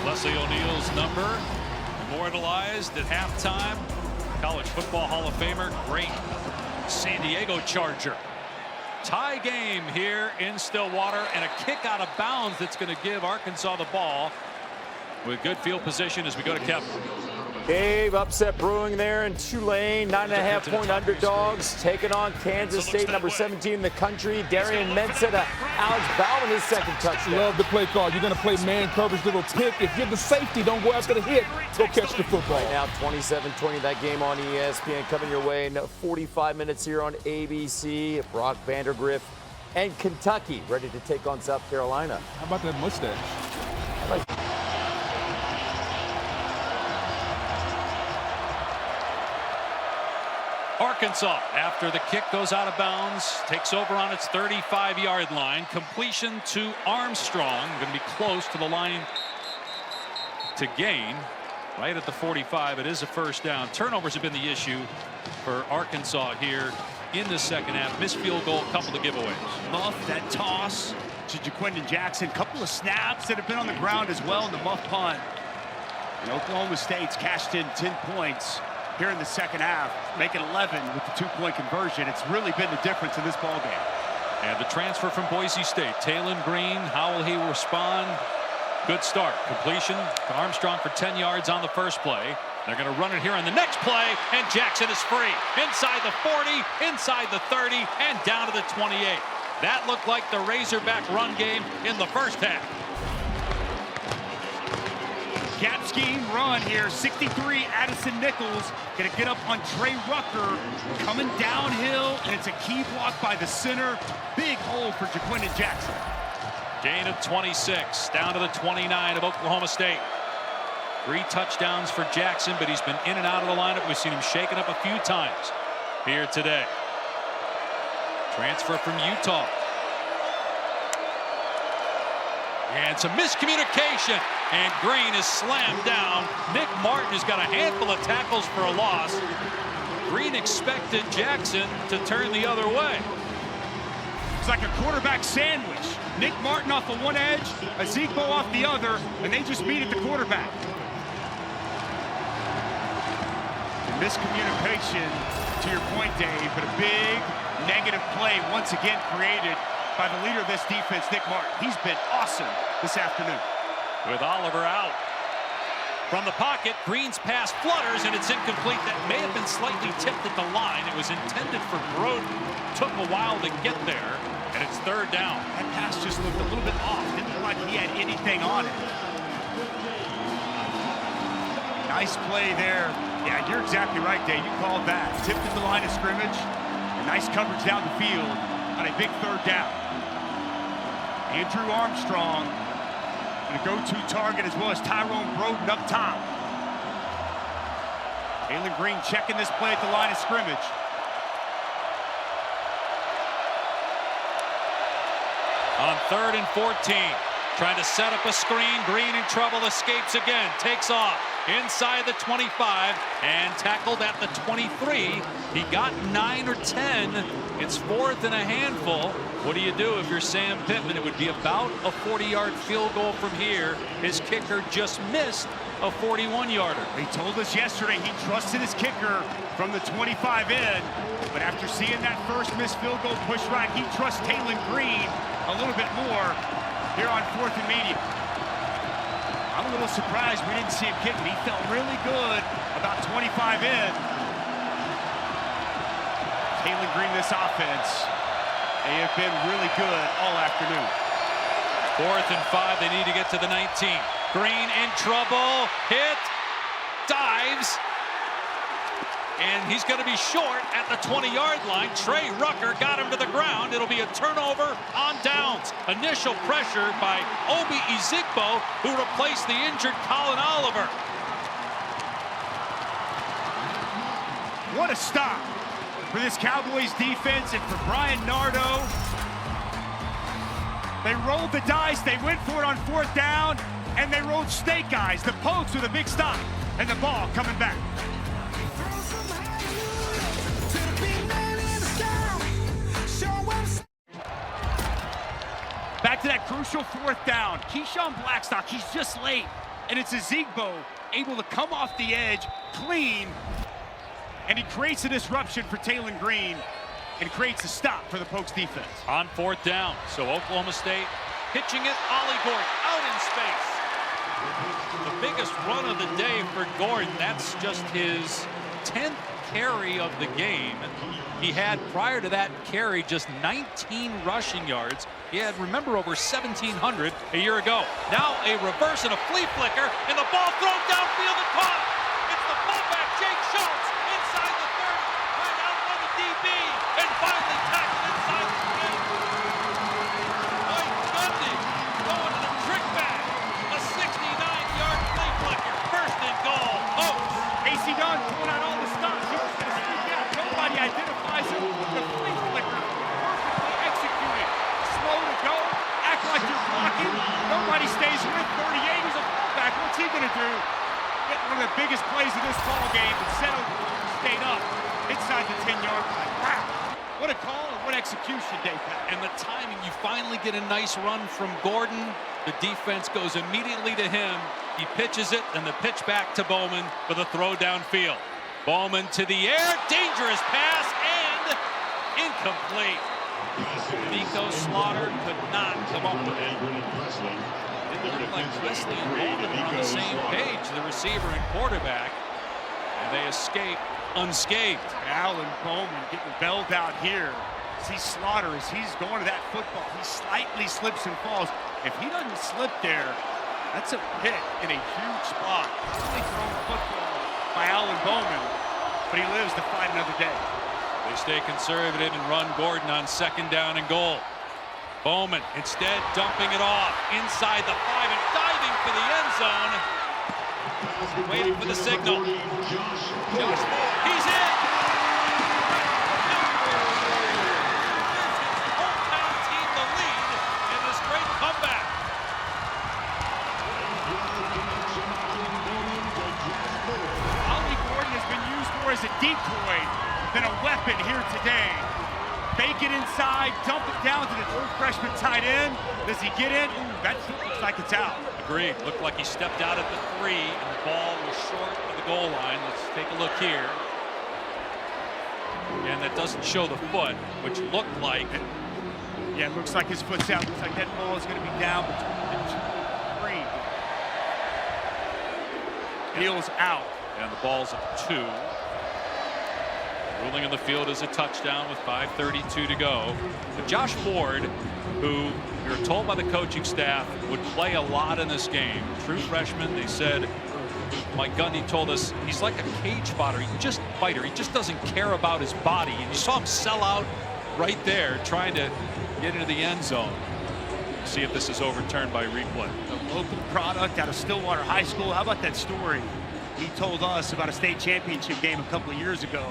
Leslie O'Neal's number immortalized at halftime. College Football Hall of Famer, great San Diego Charger. Tie game here in Stillwater, and a kick out of bounds that's going to give Arkansas the ball with good field position as we go to Kevin. Dave, upset brewing there in Tulane. 9.5-point underdogs taking on Kansas State, number 17 in the country. Darian Mensah to Alex Bauman, his second touchdown. Love the play call. You're going to play man coverage, little tick. If you're the safety, don't go after the hit. Go catch the football. Right now, 27-20, that game on ESPN coming your way in 45 minutes here on ABC. Brock Vandergriff and Kentucky ready to take on South Carolina. How about that mustache? Arkansas, after the kick goes out of bounds, takes over on its 35-yard line. Completion to Armstrong. Going to be close to the line to gain. Right at the 45. It is a first down. Turnovers have been the issue for Arkansas here in the second half. Missed field goal, couple of giveaways. Muff, that toss to Jaquindon Jackson. Couple of snaps that have been on the ground as well in the muff punt. And Oklahoma State's cashed in 10 points here in the second half, making 11 with the 2-point conversion. It's really been the difference in this ballgame. And the transfer from Boise State, Taylon Green, how will he respond? Good start. Completion to Armstrong for 10 yards on the first play. They're going to run it here on the next play, and Jackson is free. Inside the 40, inside the 30, and down to the 28. That looked like the Razorback run game in the first half. Gap scheme run here. 63, Addison Nichols going to get up on Trey Rucker. Coming downhill, and it's a key block by the center. Big hole for Jaquindon Jackson. Gain of 26, down to the 29 of Oklahoma State. 3 touchdowns for Jackson, but he's been in and out of the lineup. We've seen him shaken up a few times here today. Transfer from Utah. And some miscommunication, and Green is slammed down. Nick Martin has got a handful of tackles for a loss. Green expected Jackson to turn the other way. It's like a quarterback sandwich. Nick Martin off of one edge, Ezekbo off the other, and they just meet at the quarterback. And miscommunication, to your point, Dave, but a big negative play once again created by the leader of this defense, Nick Martin. He's been awesome this afternoon. With Oliver out. From the pocket, Green's pass flutters, and it's incomplete. That may have been slightly tipped at the line. It was intended for Broden. Took a while to get there, and it's third down. That pass just looked a little bit off. Didn't look like he had anything on it. Nice play there. Yeah, you're exactly right, Dave. You called that. Tipped at the line of scrimmage. And nice coverage down the field on a big third down. Andrew Armstrong, and a go-to target, as well as Tyrone Broden up top. Taylon Green checking this play at the line of scrimmage. On 3rd and 14, trying to set up a screen. Green in trouble, escapes again, takes off inside the 25 and tackled at the 23. He got 9 or 10. It's 4th and a handful. What do you do if you're Sam Pittman? It would be about a 40-yard field goal from here. His kicker just missed a 41-yarder. He told us yesterday he trusted his kicker from the 25 in, but after seeing that first missed field goal push right, he trusts Taylon Green a little bit more here on 4th and medium. I'm a little surprised we didn't see him kick it. He felt really good about 25 in. Taylon Green, this offense, they have been really good all afternoon. 4th and 5, they need to get to the 19. Green in trouble, hit, dives, and he's going to be short at the 20-yard line. Trey Rucker got him to the ground. It'll be a turnover on downs. Initial pressure by Obi Ezigbo, who replaced the injured Colin Oliver. What a stop for this Cowboys defense and for Brian Nardo. They rolled the dice, they went for it on 4th down, and they rolled snake eyes, the pokes with a big stop, and the ball coming back. Back to that crucial 4th down. Keyshawn Blackstock, he's just late, and it's Ezigbo able to come off the edge clean, and he creates a disruption for Taylon Green and creates a stop for the Pokes defense. On 4th down, so Oklahoma State pitching it, Ollie Gordon out in space. The biggest run of the day for Gordon. That's just his 10th carry of the game. He had, prior to that carry, just 19 rushing yards. He had, remember, over 1,700 a year ago. Now a reverse and a flea flicker, and the ball thrown downfield and caught. It's the fullback, Jake Schultz, inside the 30, right out on the DB, and finally tackled inside the 10. Mike Gundy going to the trick bag. A 69-yard flea flicker, 1st and goal. Oaks. Casey Dunn pulling out all the stops. He was going to sneak out. Nobody identifies him. The flea flicker perfectly executed. Slow to go. Act like you're blocking. Nobody stays with 38. He's a fullback. What's he going to do? Get one of the biggest plays of this ball game and set State up inside the 10-yard line. Wow. What a call and what execution, Dave. And the timing, you finally get a nice run from Gordon. The defense goes immediately to him. He pitches it, and the pitch back to Bowman for the throw downfield. Bowman to the air, dangerous pass, and incomplete. Nico Slaughter could not come up with it. It looked like Wesley and Bowman were on the same page, the receiver and quarterback, and they escape unscathed. Alan Bowman getting bailed out here. See Slaughter as he's going to that football. He slightly slips and falls. If he doesn't slip there, that's a pick in a huge spot. Really thrown football by Alan Bowman, but he lives to fight another day. They stay conservative and run Gordon on 2nd down and goal. Bowman instead dumping it off inside the 5 and diving for the end zone. Waiting for the signal. He's in. Hometown team the lead in this great comeback. Ollie Gordon has been used more as a decoy than a weapon here today. Fake it inside, dump it down to the true freshman tight end. Does he get in? Ooh, that looks like it's out. Agreed. Looked like he stepped out at the 3, and the ball was short of the goal line. Let's take a look here. And that doesn't show the foot, which looked like. Yeah, it looks like his foot's out. Looks like that ball is going to be down between the 3. Heels out. And the ball's at 2. Ruling on the field is a touchdown with 5:32 to go. But Josh Ford, who we were told by the coaching staff would play a lot in this game, true freshman, they said, Mike Gundy told us he's like a cage fighter. He just doesn't care about his body. And you saw him sell out right there trying to get into the end zone. See if this is overturned by replay. A local product out of Stillwater High School. How about that story he told us about a state championship game a couple of years ago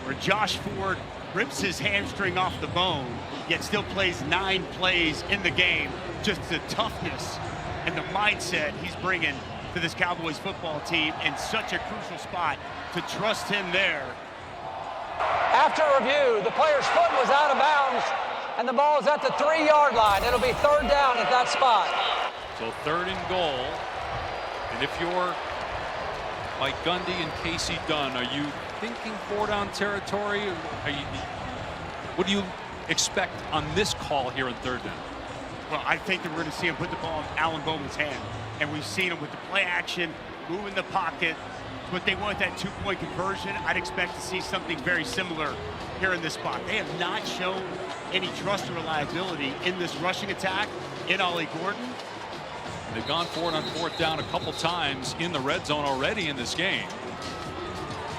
where Josh Ford rips his hamstring off the bone, yet still plays 9 plays in the game. Just the toughness and the mindset he's bringing to this Cowboys football team in such a crucial spot to trust him there. After review, the player's foot was out of bounds, and the ball is at the 3-yard line. It'll be third down at that spot. So third and goal. And if you're Mike Gundy and Casey Dunn, are you thinking 4-down territory? What do you expect on this call here in third down? Well, I think that we're going to see him put the ball in Alan Bowman's hand. And we've seen him with the play action, moving the pocket. But they want that 2-point conversion. I'd expect to see something very similar here in this spot. They have not shown any trust or reliability in this rushing attack in Ollie Gordon. They've gone for it on fourth down a couple times in the red zone already in this game.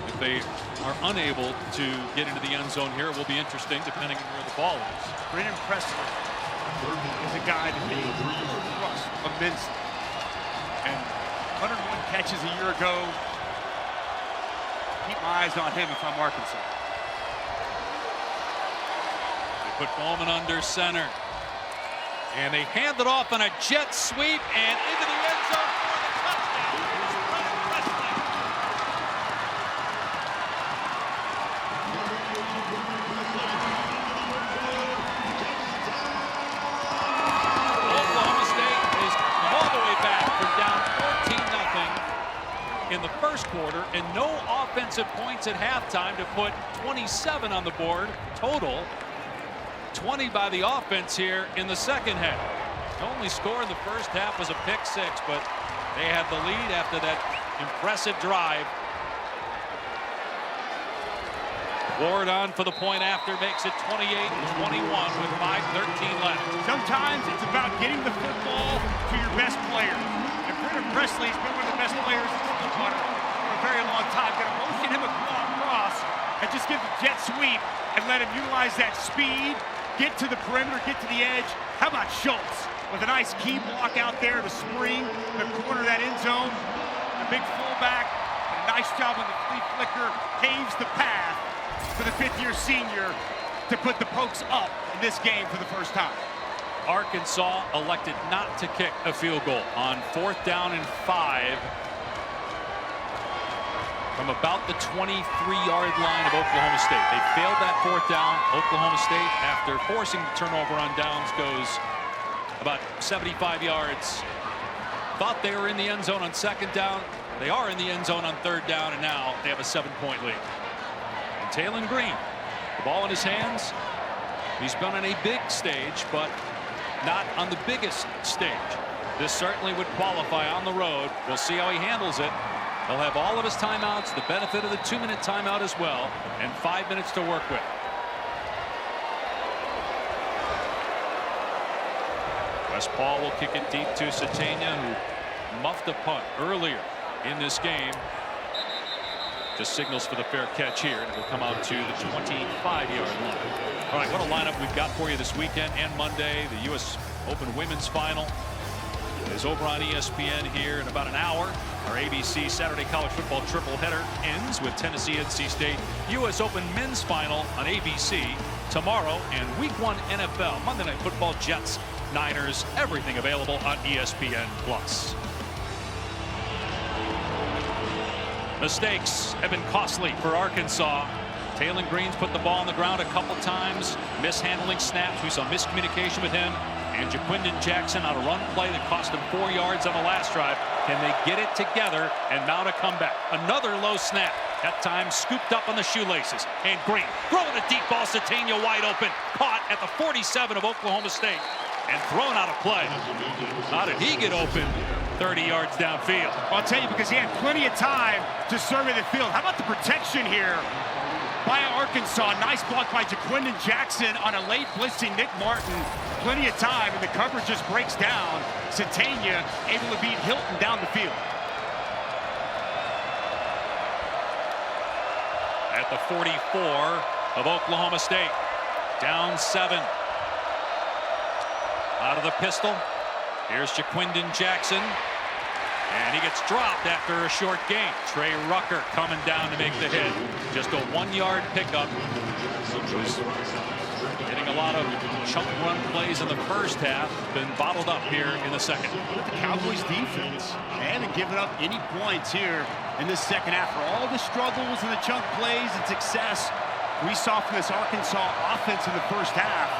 If they are unable to get into the end zone here, it will be interesting depending on where the ball is. Brennan Presley is a guy that they trust immensely. And 101 catches a year ago. Keep my eyes on him if I'm Arkansas. They put Bowman under center. And they hand it off on a jet sweep and into the end zone for the touchdown. Brennan Presley. Oklahoma State is all the way back from down 14-0 in the first quarter, and no offensive points at halftime to put 27 on the board total. 20 by the offense here in the second half. The only score in the first half was a pick six, but they had the lead after that impressive drive. Ward on for the point after, makes it 28-21 with 5:13 left. Sometimes it's about getting the football to your best player. And Brennan Presley's been one of the best players in football for a very long time. Going to motion him across and just give the jet sweep and let him utilize that speed. Get to the perimeter, get to the edge. How about Schultz with a nice key block out there to spring the corner of that end zone. The big fullback, a nice job on the flea flicker, paves the path for the fifth-year senior to put the Pokes up in this game for the first time. Arkansas elected not to kick a field goal on 4th down and 5 from about the 23-yard line of Oklahoma State. They failed that 4th down. Oklahoma State, after forcing the turnover on downs, goes about 75 yards. Thought they were in the end zone on 2nd down. They are in the end zone on 3rd down, and now they have a 7-point lead. And Taylon Green, the ball in his hands. He's been on a big stage, but not on the biggest stage. This certainly would qualify on the road. We'll see how he handles it. He'll have all of his timeouts, the benefit of the 2-minute timeout as well, and 5 minutes to work with. Wes Paul will kick it deep to Satania, who muffed a punt earlier in this game. Just signals for the fair catch here, and it will come out to the 25-yard line. All right, what a lineup we've got for you this weekend and Monday. The U.S. Open Women's Final is over on ESPN here in about an hour. Our ABC Saturday College Football triple header ends with Tennessee NC State. U.S. Open Men's Final on ABC tomorrow, and Week 1 NFL Monday Night Football, Jets, Niners, everything available on ESPN+. Mistakes have been costly for Arkansas. Taylon Green's put the ball on the ground a couple times, mishandling snaps. We saw miscommunication with him. And Jaquindon Jackson on a run play that cost him 4 yards on the last drive. Can they get it together and mount a comeback? Another low snap. That time scooped up on the shoelaces. And Green throwing a deep ball. Satania wide open. Caught at the 47 of Oklahoma State. And thrown out of play. How did he get open 30 yards downfield? I'll tell you, because he had plenty of time to survey the field. How about the protection here by Arkansas? Nice block by Jaquindon Jackson on a late blitzing Nick Martin. Plenty of time, and the coverage just breaks down. Satania able to beat Hilton down the field. At the 44 of Oklahoma State. Down 7. Out of the pistol. Here's Jaquindon Jackson. And he gets dropped after a short gain. Trey Rucker coming down to make the hit. Just a 1-yard pickup. Getting a lot of chunk run plays in the first half, been bottled up here in the second. Look at the Cowboys defense. They haven't given up any points here in this second half. For all the struggles and the chunk plays and success we saw from this Arkansas offense in the first half,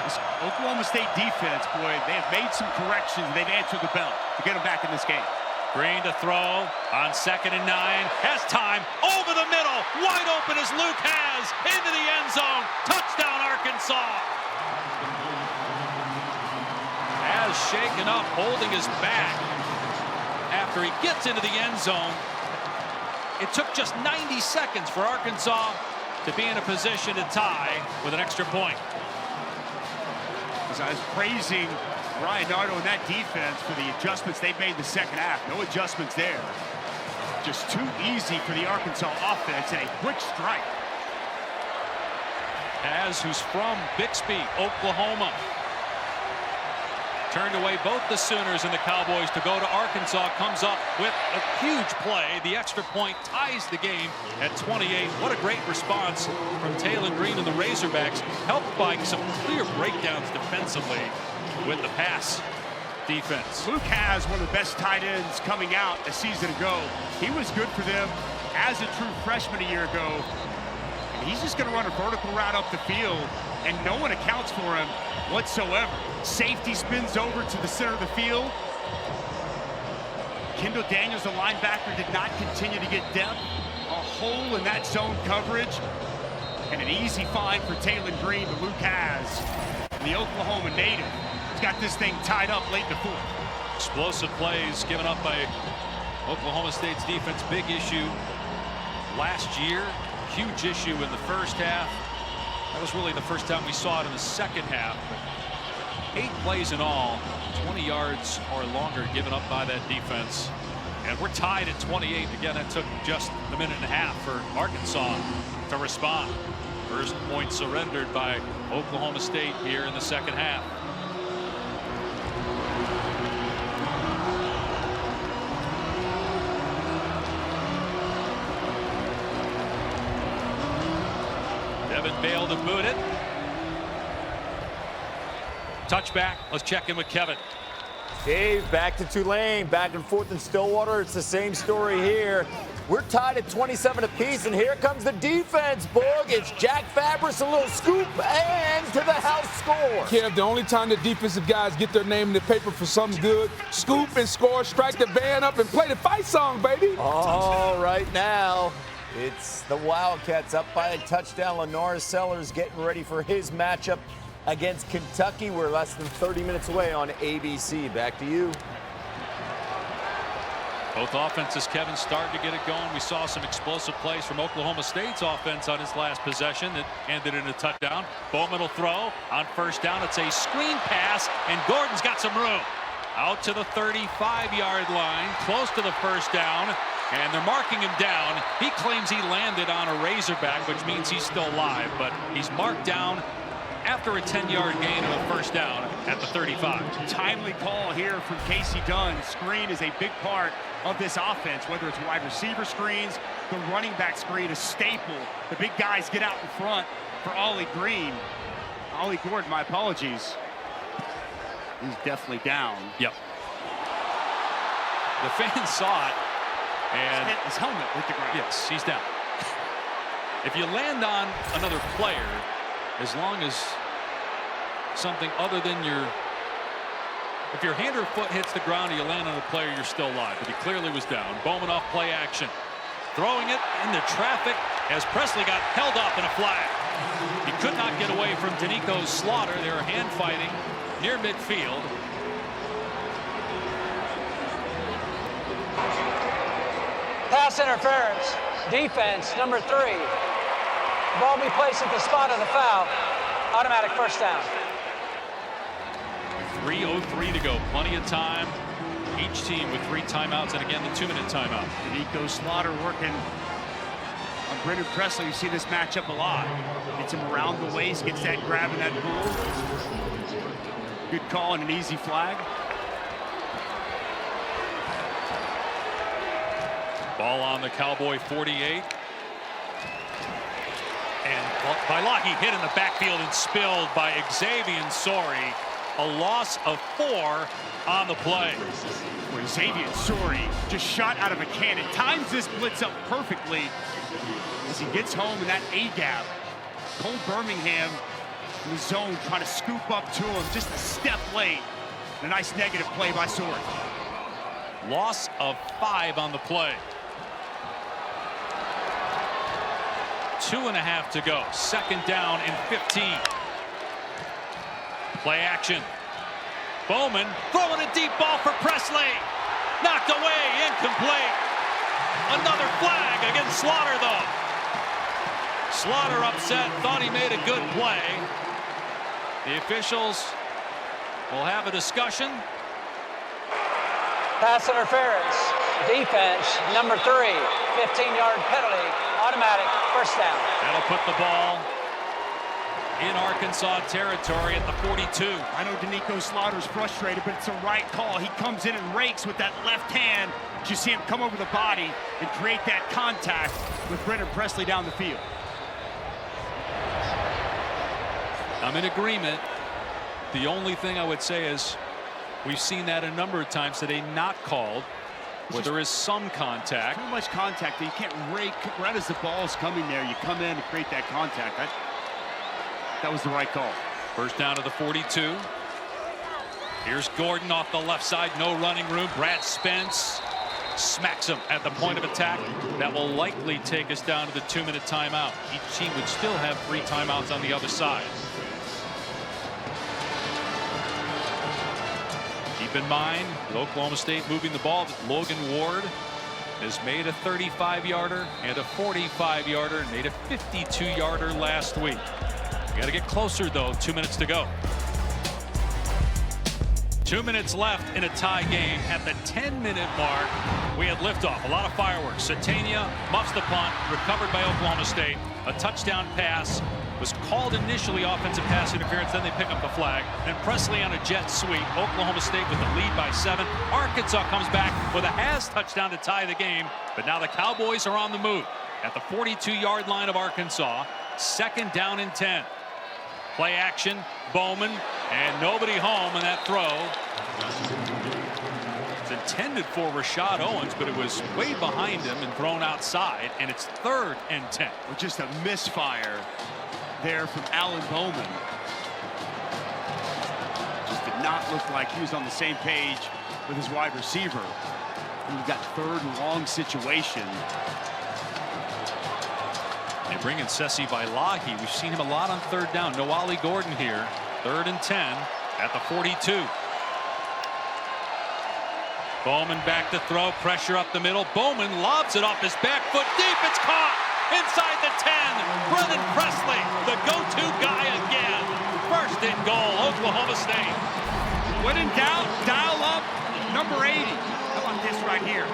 this Oklahoma State defense, boy, they have made some corrections. They've answered the bell to get them back in this game. Green to throw on 2nd and 9. Has time over the middle. Wide open as Luke has into the end zone. Touchdown, Arkansas. Has shaken up, holding his back after he gets into the end zone. It took just 90 seconds for Arkansas to be in a position to tie with an extra point. As I was praising Ryan Nardo and that defense for the adjustments they've made in the second half. No adjustments there. Just too easy for the Arkansas offense and a quick strike. Az, who's from Bixby, Oklahoma, turned away both the Sooners and the Cowboys to go to Arkansas. Comes up with a huge play. The extra point ties the game at 28. What a great response from Taylor Green and the Razorbacks, helped by some clear breakdowns defensively with the pass defense. Luke has one of the best tight ends coming out a season ago. He was good for them as a true freshman a year ago. And he's just going to run a vertical route up the field, and no one accounts for him whatsoever. Safety spins over to the center of the field. Kendall Daniels, the linebacker, did not continue to get depth. A hole in that zone coverage. And an easy find for Taylor Green, but Luke has, the Oklahoma native, got this thing tied up late in the fourth. Explosive plays given up by Oklahoma State's defense. Big issue last year. Huge issue in the first half. That was really the first time we saw it in the second half. 8 plays in all, 20 yards or longer given up by that defense. And we're tied at 28. Again, that took just a minute and a half for Arkansas to respond. First point surrendered by Oklahoma State here in the second half. Bailed to boot it. Touchback. Let's check in with Kevin. Dave, back to Tulane, back and forth in Stillwater. It's the same story here. We're tied at 27 apiece, and here comes the defense, Boog. It's Jack Fabris, a little scoop, and to the house score. Kev, the only time the defensive guys get their name in the paper for something good, scoop and score, strike the band up, and play the fight song, baby. All right now. It's the Wildcats up by a touchdown. Lenora Sellers getting ready for his matchup against Kentucky. We're less than 30 minutes away on ABC. Back to you. Both offenses, Kevin, started to get it going. We saw some explosive plays from Oklahoma State's offense on his last possession that ended in a touchdown. Bowman will throw on first down. It's a screen pass, and Gordon's got some room. Out to the 35-yard line, close to the first down. And they're marking him down. He claims he landed on a Razorback, which means he's still alive, but he's marked down after a 10-yard gain of a first down at the 35. Timely call here from Casey Dunn. Screen is a big part of this offense, whether it's wide receiver screens, the running back screen, a staple. The big guys get out in front for Ollie Gordon, my apologies. He's definitely down. Yep. The fans saw it. And his helmet hit the ground. Yes, he's down. If you land on another player, as long as something other than if your hand or foot hits the ground and you land on a player, you're still alive. But he clearly was down. Bowman off play action. Throwing it into traffic as Presley got held up in a flag. He could not get away from Danico Slaughter. They were hand fighting near midfield. Pass interference. Defense, number 3. Ball be placed at the spot of the foul. Automatic first down. 3:03 to go. Plenty of time. Each team with 3 timeouts, and again, the 2-minute timeout. Danico Slaughter working on Brendan Presley. You see this matchup a lot. Gets him around the waist, gets that grab in that pool. Good call and an easy flag. Ball on the Cowboy 48. And Bailahi hit in the backfield and spilled by Xavier Sori. A loss of 4 on the play. Where Xavier Sori just shot out of a cannon. Times this blitz up perfectly as he gets home in that A-gap. Cole Birmingham in the zone trying to scoop up to him just a step late. And a nice negative play by Sori. Loss of 5 on the play. 2.5 to go. 2nd down and 15. Play action. Bowman throwing a deep ball for Presley. Knocked away, incomplete. Another flag against Slaughter, though. Slaughter upset, thought he made a good play. The officials will have a discussion. Pass interference. Defense, number 3. 15-yard penalty. Automatic first down. That'll put the ball in Arkansas territory at the 42. I know Danico Slaughter's frustrated, but it's a right call. He comes in and rakes with that left hand. You see him come over the body and create that contact with Brennan Presley down the field. I'm in agreement. The only thing I would say is we've seen that a number of times today, not called, where there is some contact. Too much contact. You can't rake right as the ball's coming there. You come in and create that contact. That was the right call. First down to the 42. Here's Gordon off the left side. No running room. Brad Spence smacks him at the point of attack. That will likely take us down to the 2-minute timeout. Each team would still have 3 timeouts on the other side. Keep in mind, with Oklahoma State moving the ball, that Logan Ward has made a 35-yarder and a 45-yarder, made a 52-yarder last week. Got to get closer, though. 2 minutes to go. 2 minutes left in a tie game. At the 10-minute mark, we had liftoff. A lot of fireworks. Satania muffs the punt, recovered by Oklahoma State. A touchdown pass was called initially offensive pass interference. Then they pick up the flag. And Presley on a jet sweep. Oklahoma State with the lead by 7. Arkansas comes back with a Has touchdown to tie the game. But now the Cowboys are on the move at the 42-yard line of Arkansas. 2nd down and 10. Play action, Bowman, and nobody home in that throw. It's intended for Rashad Owens, but it was way behind him and thrown outside, and it's 3rd and 10. With just a misfire there from Alan Bowman. Just did not look like he was on the same page with his wide receiver. We've got 3rd and long situation. They bring in Sesi Bailahi. We've seen him a lot on 3rd down. Noali Gordon here. 3rd and 10 at the 42. Bowman back to throw. Pressure up the middle. Bowman lobs it off his back foot deep. It's caught inside the 10. Brennan Presley, the go-to guy again. 1st and goal, Oklahoma State. When in doubt, dial up number 80. How about this right here?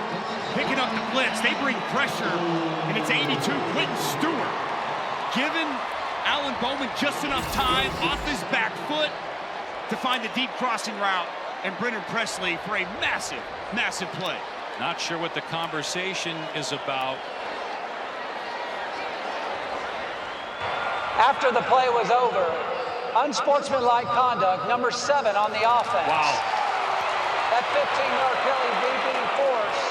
Picking up the blitz, they bring pressure, and it's 82, Quentin Stewart. Giving Alan Bowman just enough time off his back foot to find the deep crossing route, and Brennan Presley for a massive, massive play. Not sure what the conversation is about. After the play was over, unsportsmanlike conduct, number 7 on the offense. Wow. That 15-yard penalty being forced.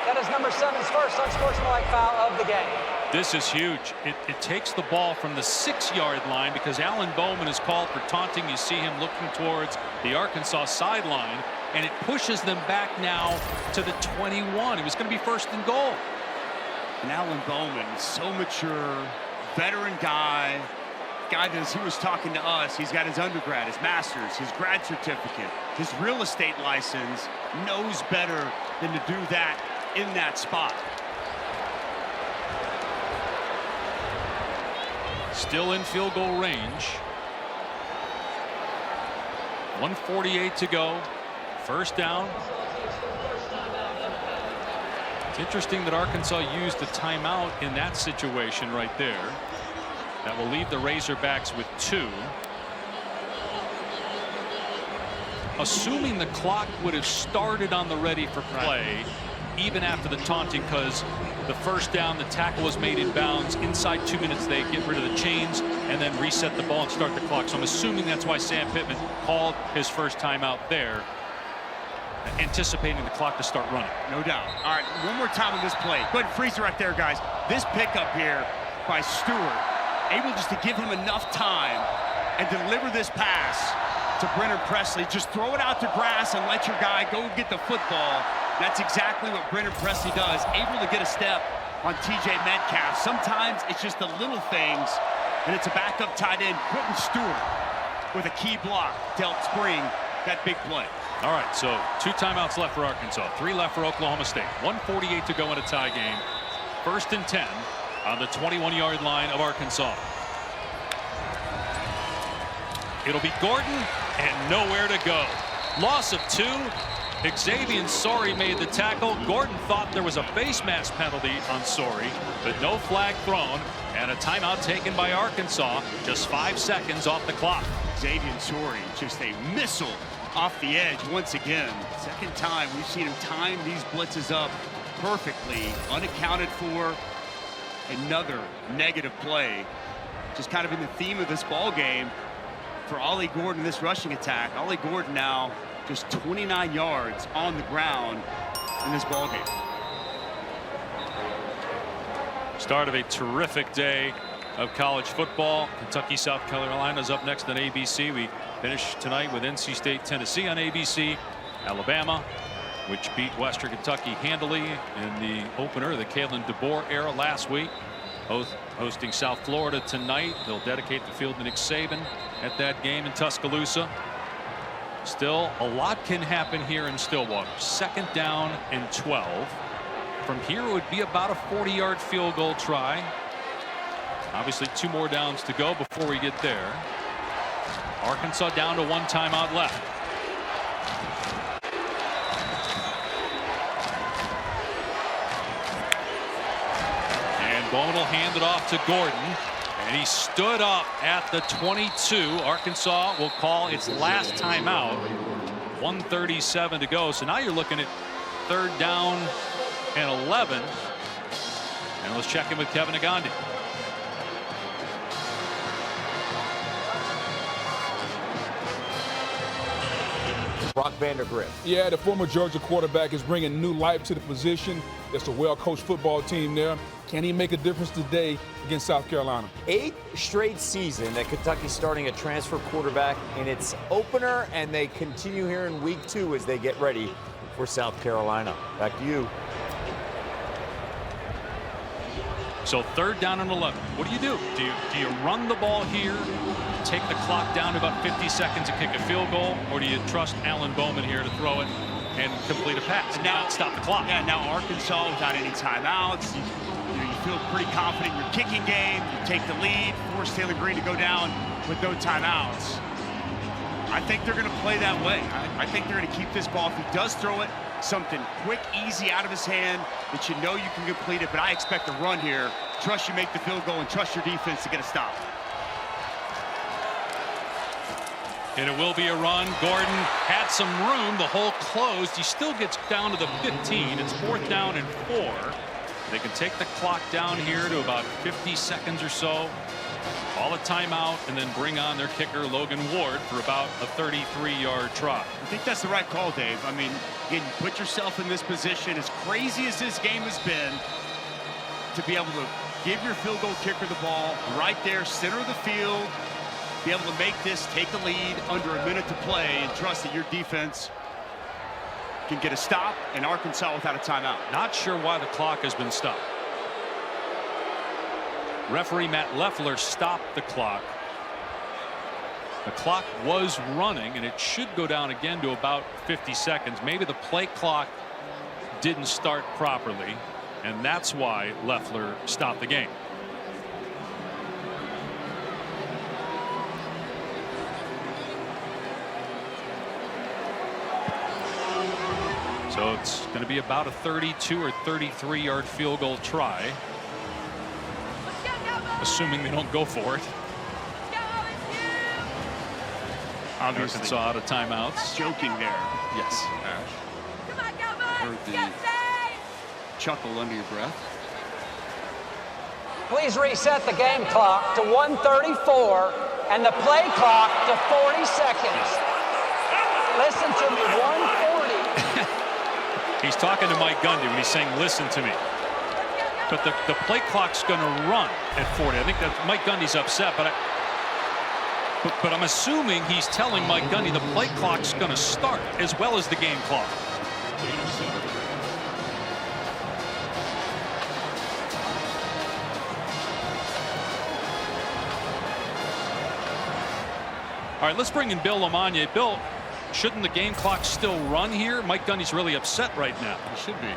That is number 7's first unsportsmanlike foul of the game. This is huge. It takes the ball from the 6-yard line because Alan Bowman is called for taunting. You see him looking towards the Arkansas sideline, and it pushes them back now to the 21. It was going to be 1st and goal. And Alan Bowman, so mature, veteran guy. He was talking to us. He's got his undergrad, his master's, his grad certificate, his real estate license. Knows better than to do that in that spot. Still in field goal range. 1:48 to go. 1st down. It's interesting that Arkansas used the timeout in that situation right there. That will leave the Razorbacks with 2. Assuming the clock would have started on the ready for play, even after the taunting, because the first down. The tackle was made in bounds. Inside 2 minutes, they get rid of the chains and then reset the ball and start the clock. So I'm assuming that's why Sam Pittman called his first timeout there, anticipating the clock to start running. No doubt. All right, one more time on this play. Go ahead and freeze it right there, guys. This pickup here by Stewart, able just to give him enough time and deliver this pass to Brennan Presley. Just throw it out to grass and let your guy go get the football. That's exactly what Brennan Presley does, able to get a step on TJ Metcalf. Sometimes it's just the little things, and it's a backup tight end, Quentin Stewart, with a key block to help spring that big play. All right, so 2 timeouts left for Arkansas, 3 left for Oklahoma State. 1:48 to go in a tie game. 1st and 10 on the 21-yard line of Arkansas. It'll be Gordon and nowhere to go. Loss of 2. Xavier Sorey made the tackle. Gordon thought there was a face mask penalty on Sorey, but no flag thrown, and a timeout taken by Arkansas. Just 5 seconds off the clock. Xavier Sorey, just a missile off the edge once again. Second time we've seen him time these blitzes up perfectly, unaccounted for. Another negative play. Just kind of in the theme of this ball game for Ollie Gordon, this rushing attack. Ollie Gordon now just 29 yards on the ground in this ball game. Start of a terrific day of college football. Kentucky, South Carolina's up next on ABC. We finish tonight with NC State, Tennessee on ABC. Alabama, which beat Western Kentucky handily in the opener, the Kalen DeBoer era last week. Hosting South Florida tonight. They'll dedicate the field to Nick Saban at that game in Tuscaloosa. Still, a lot can happen here in Stillwater. 2nd down and 12. From here, it would be about a 40-yard field goal try. Obviously, 2 more downs to go before we get there. Arkansas down to 1 timeout left. And Bone will hand it off to Gordon. And he stood up at the 22. Arkansas will call its last timeout. 1:37 to go. So now you're looking at 3rd down and 11. And let's check in with Kevin Agandi. Brock Vandagriff. Yeah, the former Georgia quarterback is bringing new life to the position. It's a well-coached football team there. Can he make a difference today against South Carolina? 8th straight season that Kentucky's starting a transfer quarterback in its opener, and they continue here in week 2 as they get ready for South Carolina. Back to you. So 3rd down and 11. What do you do? Do you run the ball here, take the clock down to about 50 seconds and kick a field goal, or do you trust Alan Bowman here to throw it and complete a pass and now stop the clock? Yeah, now Arkansas without any timeouts. You feel pretty confident in your kicking game. You take the lead, force Taylor Green to go down with no timeouts. I think they're going to play that way. I think they're going to keep this ball. If he does throw it, something quick, easy out of his hand that you know you can complete it. But I expect a run here. Trust you make the field goal and trust your defense to get a stop. And it will be a run. Gordon had some room. The hole closed. He still gets down to the 15. It's 4th down and 4. They can take the clock down here to about 50 seconds or so. Call a timeout and then bring on their kicker, Logan Ward, for about a 33-yard try. I think that's the right call, Dave. I mean, again, you put yourself in this position, as crazy as this game has been, to be able to give your field goal kicker the ball right there, center of the field, be able to make this, take the lead under a minute to play, and trust that your defense can get a stop, and Arkansas without a timeout. Not sure why the clock has been stopped. Referee Matt Leffler stopped the clock. The clock was running, and it should go down again to about 50 seconds. Maybe the play clock didn't start properly, and that's why Leffler stopped the game. So it's going to be about a 32 or 33-yard field goal try, assuming they don't go for it. Obviously, Arkansas out of timeouts. Joking there. Yes. Heard the chuckle under your breath. Please reset the game clock to 1:34 and the play clock to 40 seconds. Listen to me, 1:40. He's talking to Mike Gundy when he's saying, listen to me. But the play clock's going to run at 40. I think that Mike Gundy's upset, but I'm assuming he's telling Mike Gundy the play clock's going to start as well as the game clock. All right, let's bring in Bill LaMagna. Bill, shouldn't the game clock still run here? Mike Gundy's really upset right now. He should be.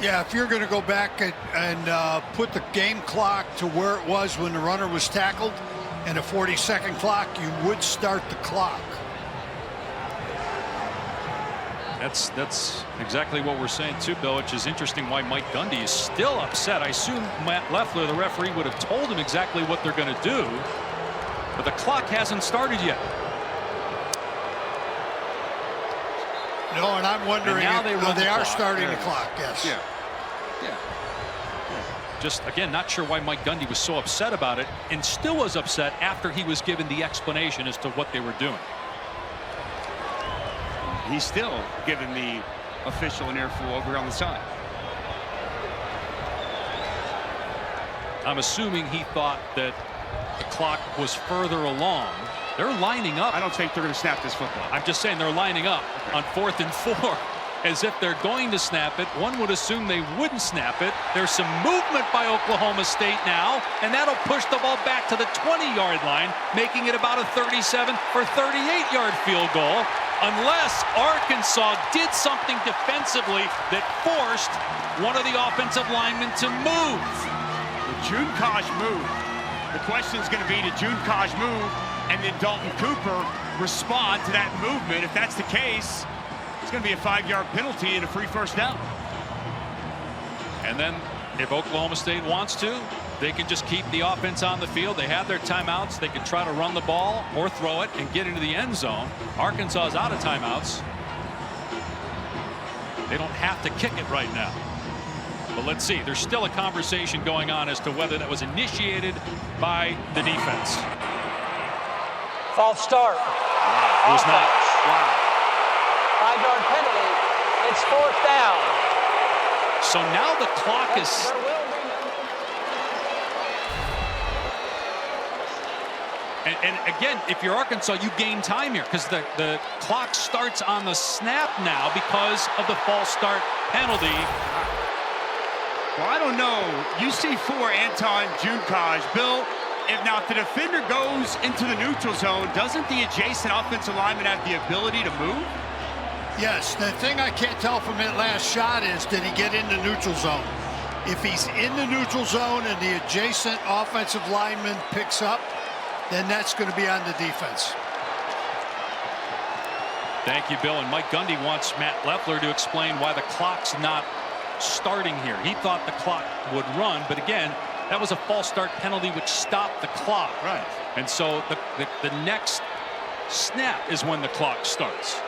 Yeah, if you're going to go back and put the game clock to where it was when the runner was tackled and a 40-second clock, you would start the clock. That's exactly what we're saying too, Bill, which is interesting why Mike Gundy is still upset. I assume Matt Leffler, the referee, would have told him exactly what they're going to do, but the clock hasn't started yet. No, and I'm wondering now if they are starting the clock. Yes. Yeah. Just again, not sure why Mike Gundy was so upset about it, and still was upset after he was given the explanation as to what they were doing. He's still giving the official an earful over on the side. I'm assuming he thought that the clock was further along. They're lining up. I don't think they're going to snap this football. I'm just saying they're lining up on 4th and 4 as if they're going to snap it. One would assume they wouldn't snap it. There's some movement by Oklahoma State now, and that'll push the ball back to the 20-yard line, making it about a 37 or 38-yard field goal, unless Arkansas did something defensively that forced one of the offensive linemen to move. The June Kaj move. The question is going to be, did June Kaj move? And then Dalton Cooper respond to that movement. If that's the case, it's going to be a 5-yard penalty and a free first down. And then if Oklahoma State wants to, they can just keep the offense on the field. They have their timeouts. They can try to run the ball or throw it and get into the end zone. Arkansas is out of timeouts. They don't have to kick it right now. But let's see. There's still a conversation going on as to whether that was initiated by the defense. False start. It was not. Wow. 5-yard penalty. It's 4th down. So now the clock is. And again, if you're Arkansas, you gain time here because the clock starts on the snap now because of the false start penalty. Well, I don't know. You see for Anton Junkaj. Bill, if the defender goes into the neutral zone, doesn't the adjacent offensive lineman have the ability to move? Yes, the thing I can't tell from that last shot is, did he get in the neutral zone? If he's in the neutral zone and the adjacent offensive lineman picks up, then that's going to be on the defense. Thank you, Bill. And Mike Gundy wants Matt Leffler to explain why the clock's not starting here. He thought the clock would run, but again, that was a false start penalty which stopped the clock. Right. And so the next snap is when the clock starts.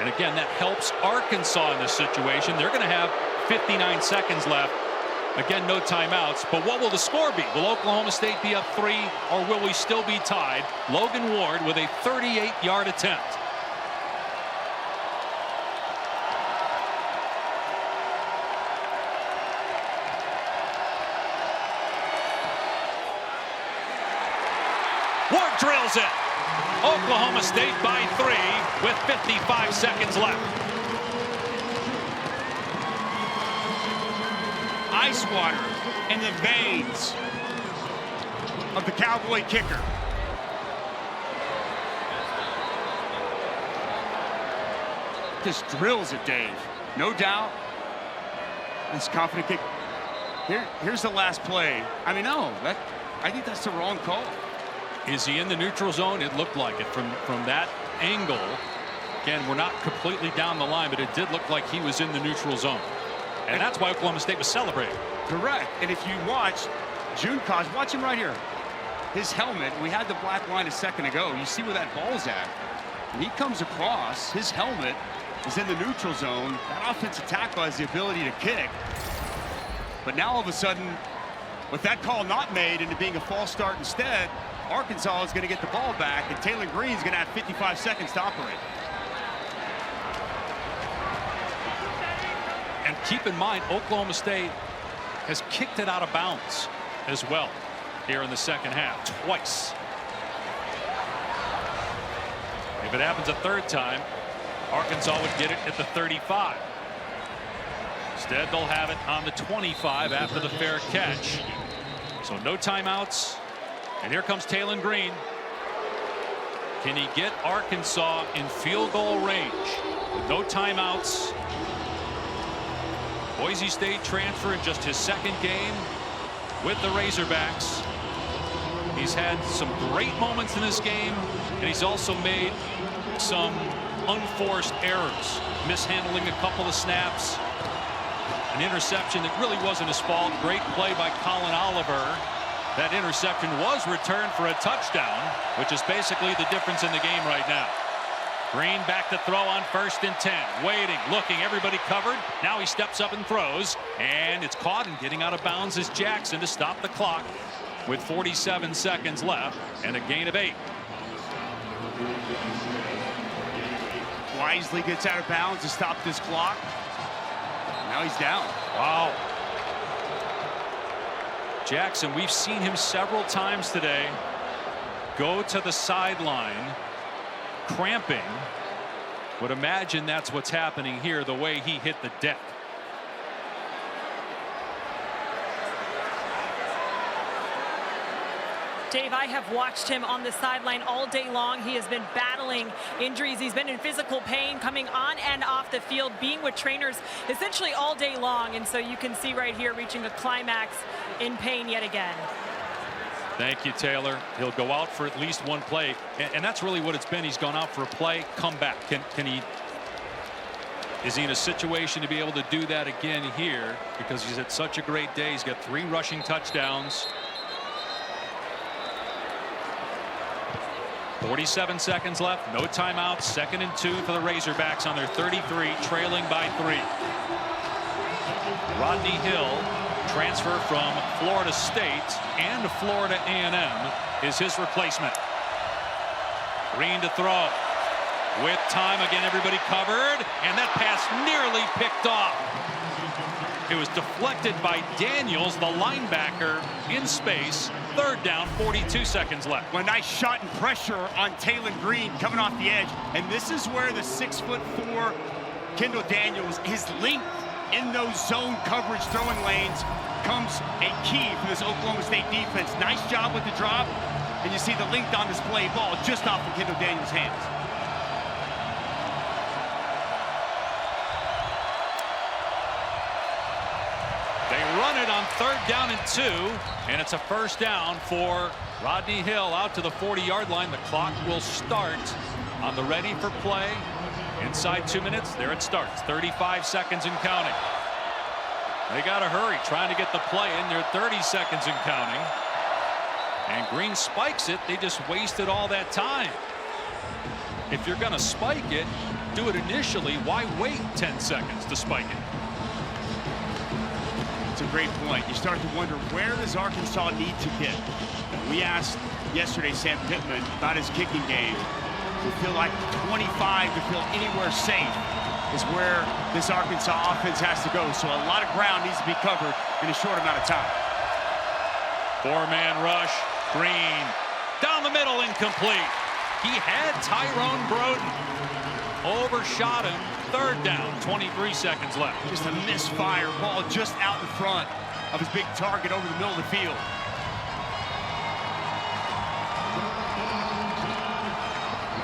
And again, that helps Arkansas in this situation. They're going to have 59 seconds left. Again, no timeouts. But what will the score be? Will Oklahoma State be up 3, or will we still be tied? Logan Ward with a 38-yard attempt. Ward drills it. Oklahoma State by 3 with 55 seconds left. Ice water in the veins of the Cowboy kicker. Just drills it, Dave. No doubt. This confident kick. Here's the last play. I mean, no, I think that's the wrong call. Is he in the neutral zone? It looked like it from that angle. Again, we're not completely down the line, but it did look like he was in the neutral zone. And that's why Oklahoma State was celebrating. Correct. And if you watch Junkaj, watch him right here. His helmet, we had the black line a second ago. You see where that ball's at. When he comes across, his helmet is in the neutral zone. That offensive tackle has the ability to kick. But now all of a sudden, With that call not made into being a false start instead, Arkansas is going to get the ball back, and Taylor Green's going to have 55 seconds to operate. And keep in mind, Oklahoma State has kicked it out of bounds as well here in the second half twice. If it happens a third time, Arkansas would get it at the 35. Instead, they'll have it on the 25 after the fair catch. So no timeouts. And here comes Taylor Green. Can he get Arkansas in field goal range with no timeouts? Boise State transfer in just his second game with the Razorbacks. He's had some great moments in this game, and he's also made some unforced errors, mishandling a couple of snaps, an interception that really wasn't his fault. Great play by Colin Oliver. That interception was returned for a touchdown, which is basically the difference in the game right now. Green back to throw on 1st and 10. Waiting, looking, everybody covered. Now he steps up and throws, and it's caught, and getting out of bounds is Jackson to stop the clock with 47 seconds left and a gain of 8. Wisely gets out of bounds to stop this clock. Now he's down. Wow. Jackson, we've seen him several times today go to the sideline cramping. Would imagine that's what's happening here, the way he hit the deck. Dave, I have watched him on the sideline all day long. He has been battling injuries. He's been in physical pain coming on and off the field, being with trainers essentially all day long. And so you can see right here reaching a climax in pain yet again. Thank you, Taylor. He'll go out for at least one play. And that's really what it's been. He's gone out for a play, come back. Is he in a situation to be able to do that again here? Because he's had such a great day. He's got 3 rushing touchdowns. 47 seconds left, no timeouts. 2nd and 2 for the Razorbacks on their 33, trailing by 3. Rodney Hill, transfer from Florida State and Florida A&M, is his replacement. Green to throw. With time again, everybody covered, and that pass nearly picked off. It was deflected by Daniels, the linebacker, in space. 3rd down, 42 seconds left. Well, a nice shot and pressure on Taylor Green coming off the edge. And this is where the 6'4" Kendall Daniels, his length in those zone coverage throwing lanes comes a key for this Oklahoma State defense. Nice job with the drop. And you see the length on this play ball just off of Kendall Daniels' hands. They run it on 3rd down and 2, and it's a 1st down for Rodney Hill out to the 40-yard line. The clock will start on the ready for play. Inside 2 minutes, there it starts. 35 seconds and counting. They got to hurry, trying to get the play in there. 30 seconds and counting. And Green spikes it. They just wasted all that time. If you're going to spike it, do it initially. Why wait 10 seconds to spike it? It's a great point. You start to wonder, where does Arkansas need to get? We asked yesterday Sam Pittman about his kicking game. We feel like 25 to feel anywhere safe is where this Arkansas offense has to go. So a lot of ground needs to be covered in a short amount of time. 4-man rush. Green down the middle, incomplete. He had Tyrone Broden. Overshot him. 3rd down, 23 seconds left. Just a misfire ball just out in front of his big target over the middle of the field.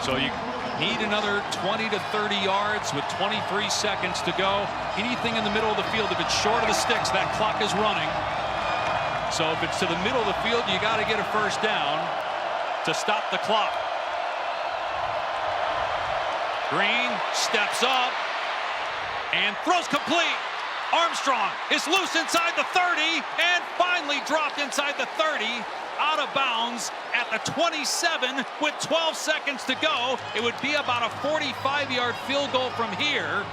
So you need another 20 to 30 yards with 23 seconds to go. Anything in the middle of the field, if it's short of the sticks, that clock is running. So if it's to the middle of the field, you got to get a 1st down to stop the clock. Green steps up and throws complete. Armstrong is loose inside the 30 and finally dropped inside the 30, out of bounds at the 27 with 12 seconds to go. It would be about a 45-yard field goal from here.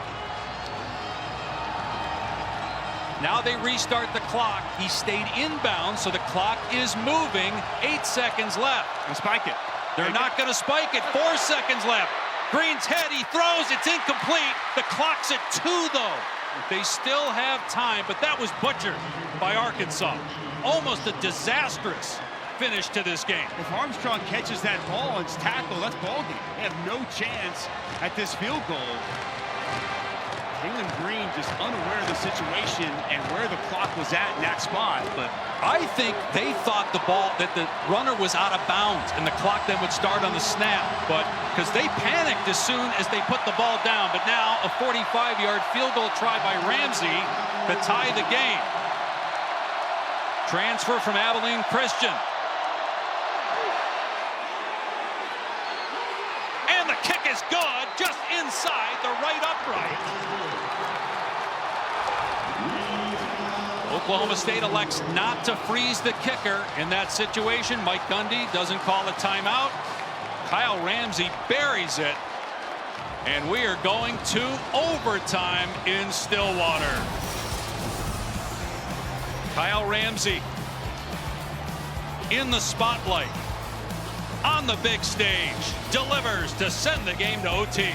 Now they restart the clock. He stayed inbound, so the clock is moving. 8 seconds left. And spike it. They're not going to spike it. 4 seconds left. Green's head, he throws, it's incomplete. The clock's at 2, though. They still have time, but that was butchered by Arkansas. Almost a disastrous finish to this game. If Armstrong catches that ball and it's tackled, that's ball game. They have no chance at this field goal. Taylor Green just unaware of the situation and where the clock was at in that spot. But I think they thought that the runner was out of bounds and the clock then would start on the snap. But because they panicked as soon as they put the ball down. But now a 45-yard field goal try by Ramsey to tie the game. Transfer from Abilene Christian. And the kick is good, just inside the right upright. Oklahoma State elects not to freeze the kicker in that situation. Mike Gundy doesn't call a timeout. Kyle Ramsey buries it. And we are going to overtime in Stillwater. Kyle Ramsey in the spotlight, on the big stage, delivers to send the game to OT.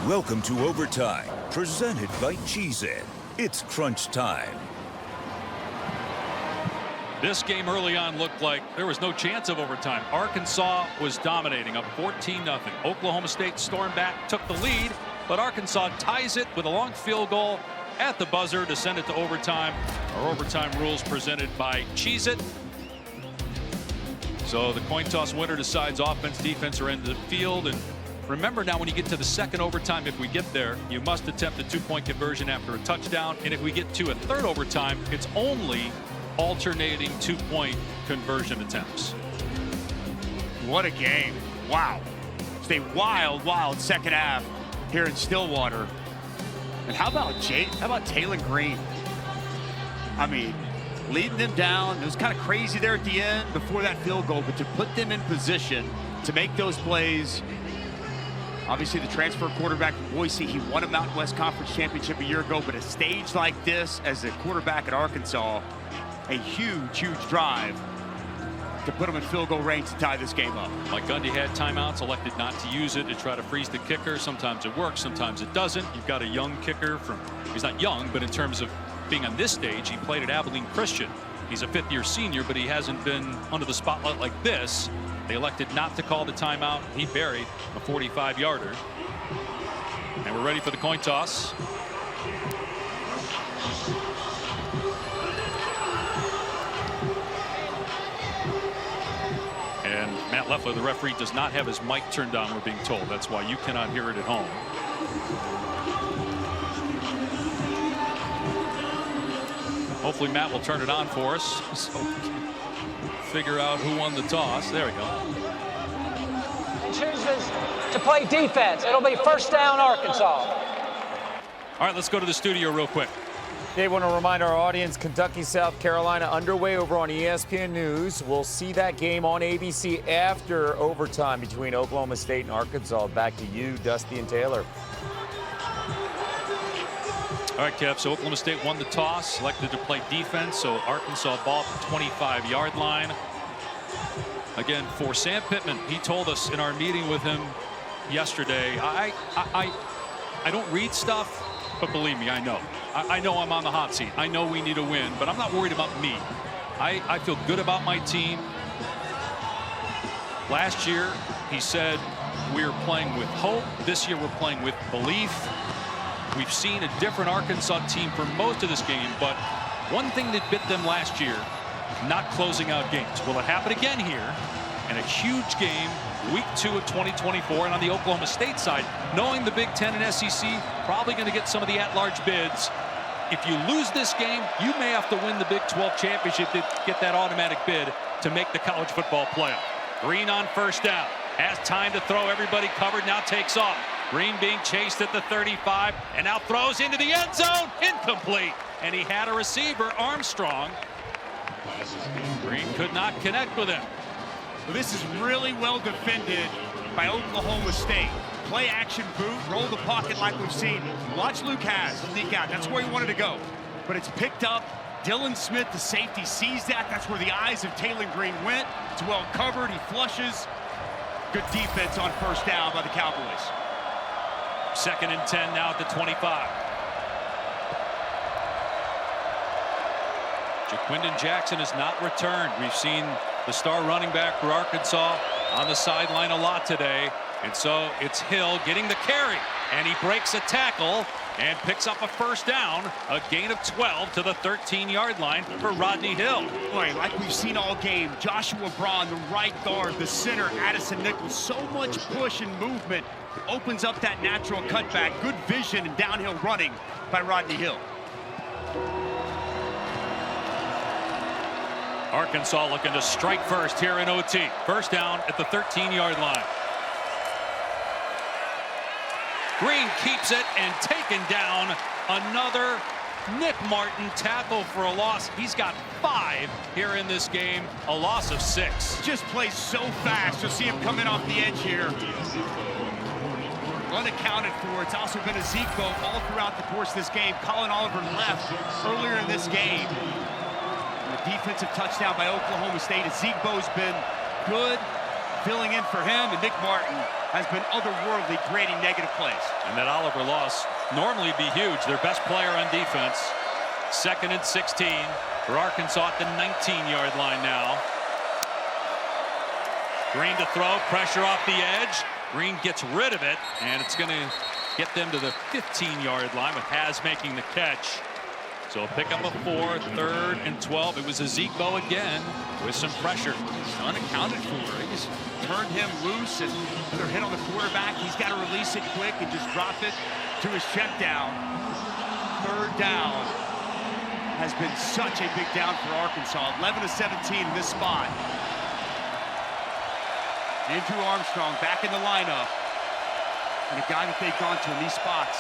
Welcome to Overtime, presented by Cheez-It. It's crunch time. This game early on looked like there was no chance of overtime. Arkansas was dominating, up 14-0. Oklahoma State stormed back, took the lead, but Arkansas ties it with a long field goal at the buzzer to send it to overtime. Our overtime rules presented by Cheez-It. So the coin toss winner decides offense, defense, or end of the field. And remember now, when you get to the second overtime, if we get there, you must attempt a 2-point conversion after a touchdown. And if we get to a third overtime, it's only alternating 2-point conversion attempts. What a game. Wow. It's a wild second half here in Stillwater. And how about Taylor Green? I mean, leading them down. It was kind of crazy there at the end before that field goal, but to put them in position to make those plays. Obviously, the transfer quarterback from Boise, he won a Mountain West Conference championship a year ago, but a stage like this as a quarterback at Arkansas, a huge drive to put them in field goal range to tie this game up. Mike Gundy had timeouts, elected not to use it to try to freeze the kicker. Sometimes it works, sometimes it doesn't. You've got a young kicker he's not young, but in terms of being on this stage, he played at Abilene Christian. He's a 5th-year senior, but he hasn't been under the spotlight like this. They elected not to call the timeout. He buried a 45-yarder. And we're ready for the coin toss. And Matt Leffler, the referee, does not have his mic turned on, we're being told. That's why you cannot hear it at home. Hopefully Matt will turn it on for us so we can figure out who won the toss. There we go. He chooses to play defense. It'll be first down, Arkansas. All right, let's go to the studio real quick. Dave, want to remind our audience, Kentucky, South Carolina underway over on ESPN News. We'll see that game on ABC after overtime between Oklahoma State and Arkansas. Back to you, Dusty and Taylor. All right, Kev, so Oklahoma State won the toss, selected to play defense, so Arkansas ball at the 25-yard line. Again, for Sam Pittman, he told us in our meeting with him yesterday, I don't read stuff, but believe me, I know. I know I'm on the hot seat. I know we need a win, but I'm not worried about me. I feel good about my team. Last year, he said, we're playing with hope. This year, we're playing with belief. We've seen a different Arkansas team for most of this game, but one thing that bit them last year, not closing out games. Will it happen again here? And a huge game, week 2 of 2024. And on the Oklahoma State side, knowing the Big Ten and SEC, probably going to get some of the at-large bids. If you lose this game, you may have to win the Big 12 championship to get that automatic bid to make the college football playoff. Green on first down. Has time to throw, everybody covered, now takes off. Green being chased at the 35 and now throws into the end zone. Incomplete. And he had a receiver, Armstrong. Green could not connect with him. Well, this is really well defended by Oklahoma State. Play action boot, roll the pocket like we've seen. Watch Luke Haas sneak out. That's where he wanted to go. But it's picked up. Dylan Smith, the safety, sees that. That's where the eyes of Taylor Green went. It's well covered. He flushes. Good defense on first down by the Cowboys. 2nd and 10 now at the 25. Jaquindon Jackson has not returned. We've seen the star running back for Arkansas on the sideline a lot today. And so it's Hill getting the carry. And he breaks a tackle and picks up a first down. A gain of 12 to the 13-yard line for Rodney Hill. Boy, like we've seen all game, Joshua Braun, the right guard, the center, Addison Nichols, so much push and movement. Opens up that natural cutback. Good vision and downhill running by Rodney Hill. Arkansas looking to strike first here in OT. First down at the 13-yard line. Green keeps it and taken down. Another Nick Martin tackle for a loss. He's got 5 here in this game, a loss of 6. Just plays so fast. You'll see him coming off the edge here. Unaccounted for. It's also been a Zeke boat all throughout the course of this game. Colin Oliver left earlier in this game. And a defensive touchdown by Oklahoma State. Zeke Bo's been good, filling in for him, and Nick Martin has been otherworldly, creating negative plays. And that Oliver loss normally be huge. Their best player on defense. 2nd and 16 for Arkansas at the 19-yard line now. Green to throw, pressure off the edge. Green gets rid of it, and it's going to get them to the 15-yard line with Haas making the catch. So a pick up of 4, 3rd and 12. It was a Zeke Bo again with some pressure. Unaccounted for. He just turned him loose, and another hit on the quarterback. He's got to release it quick and just drop it to his check down. 3rd down has been such a big down for Arkansas. 11 of 17 in this spot. Andrew Armstrong back in the lineup. And a guy that they've gone to in these spots.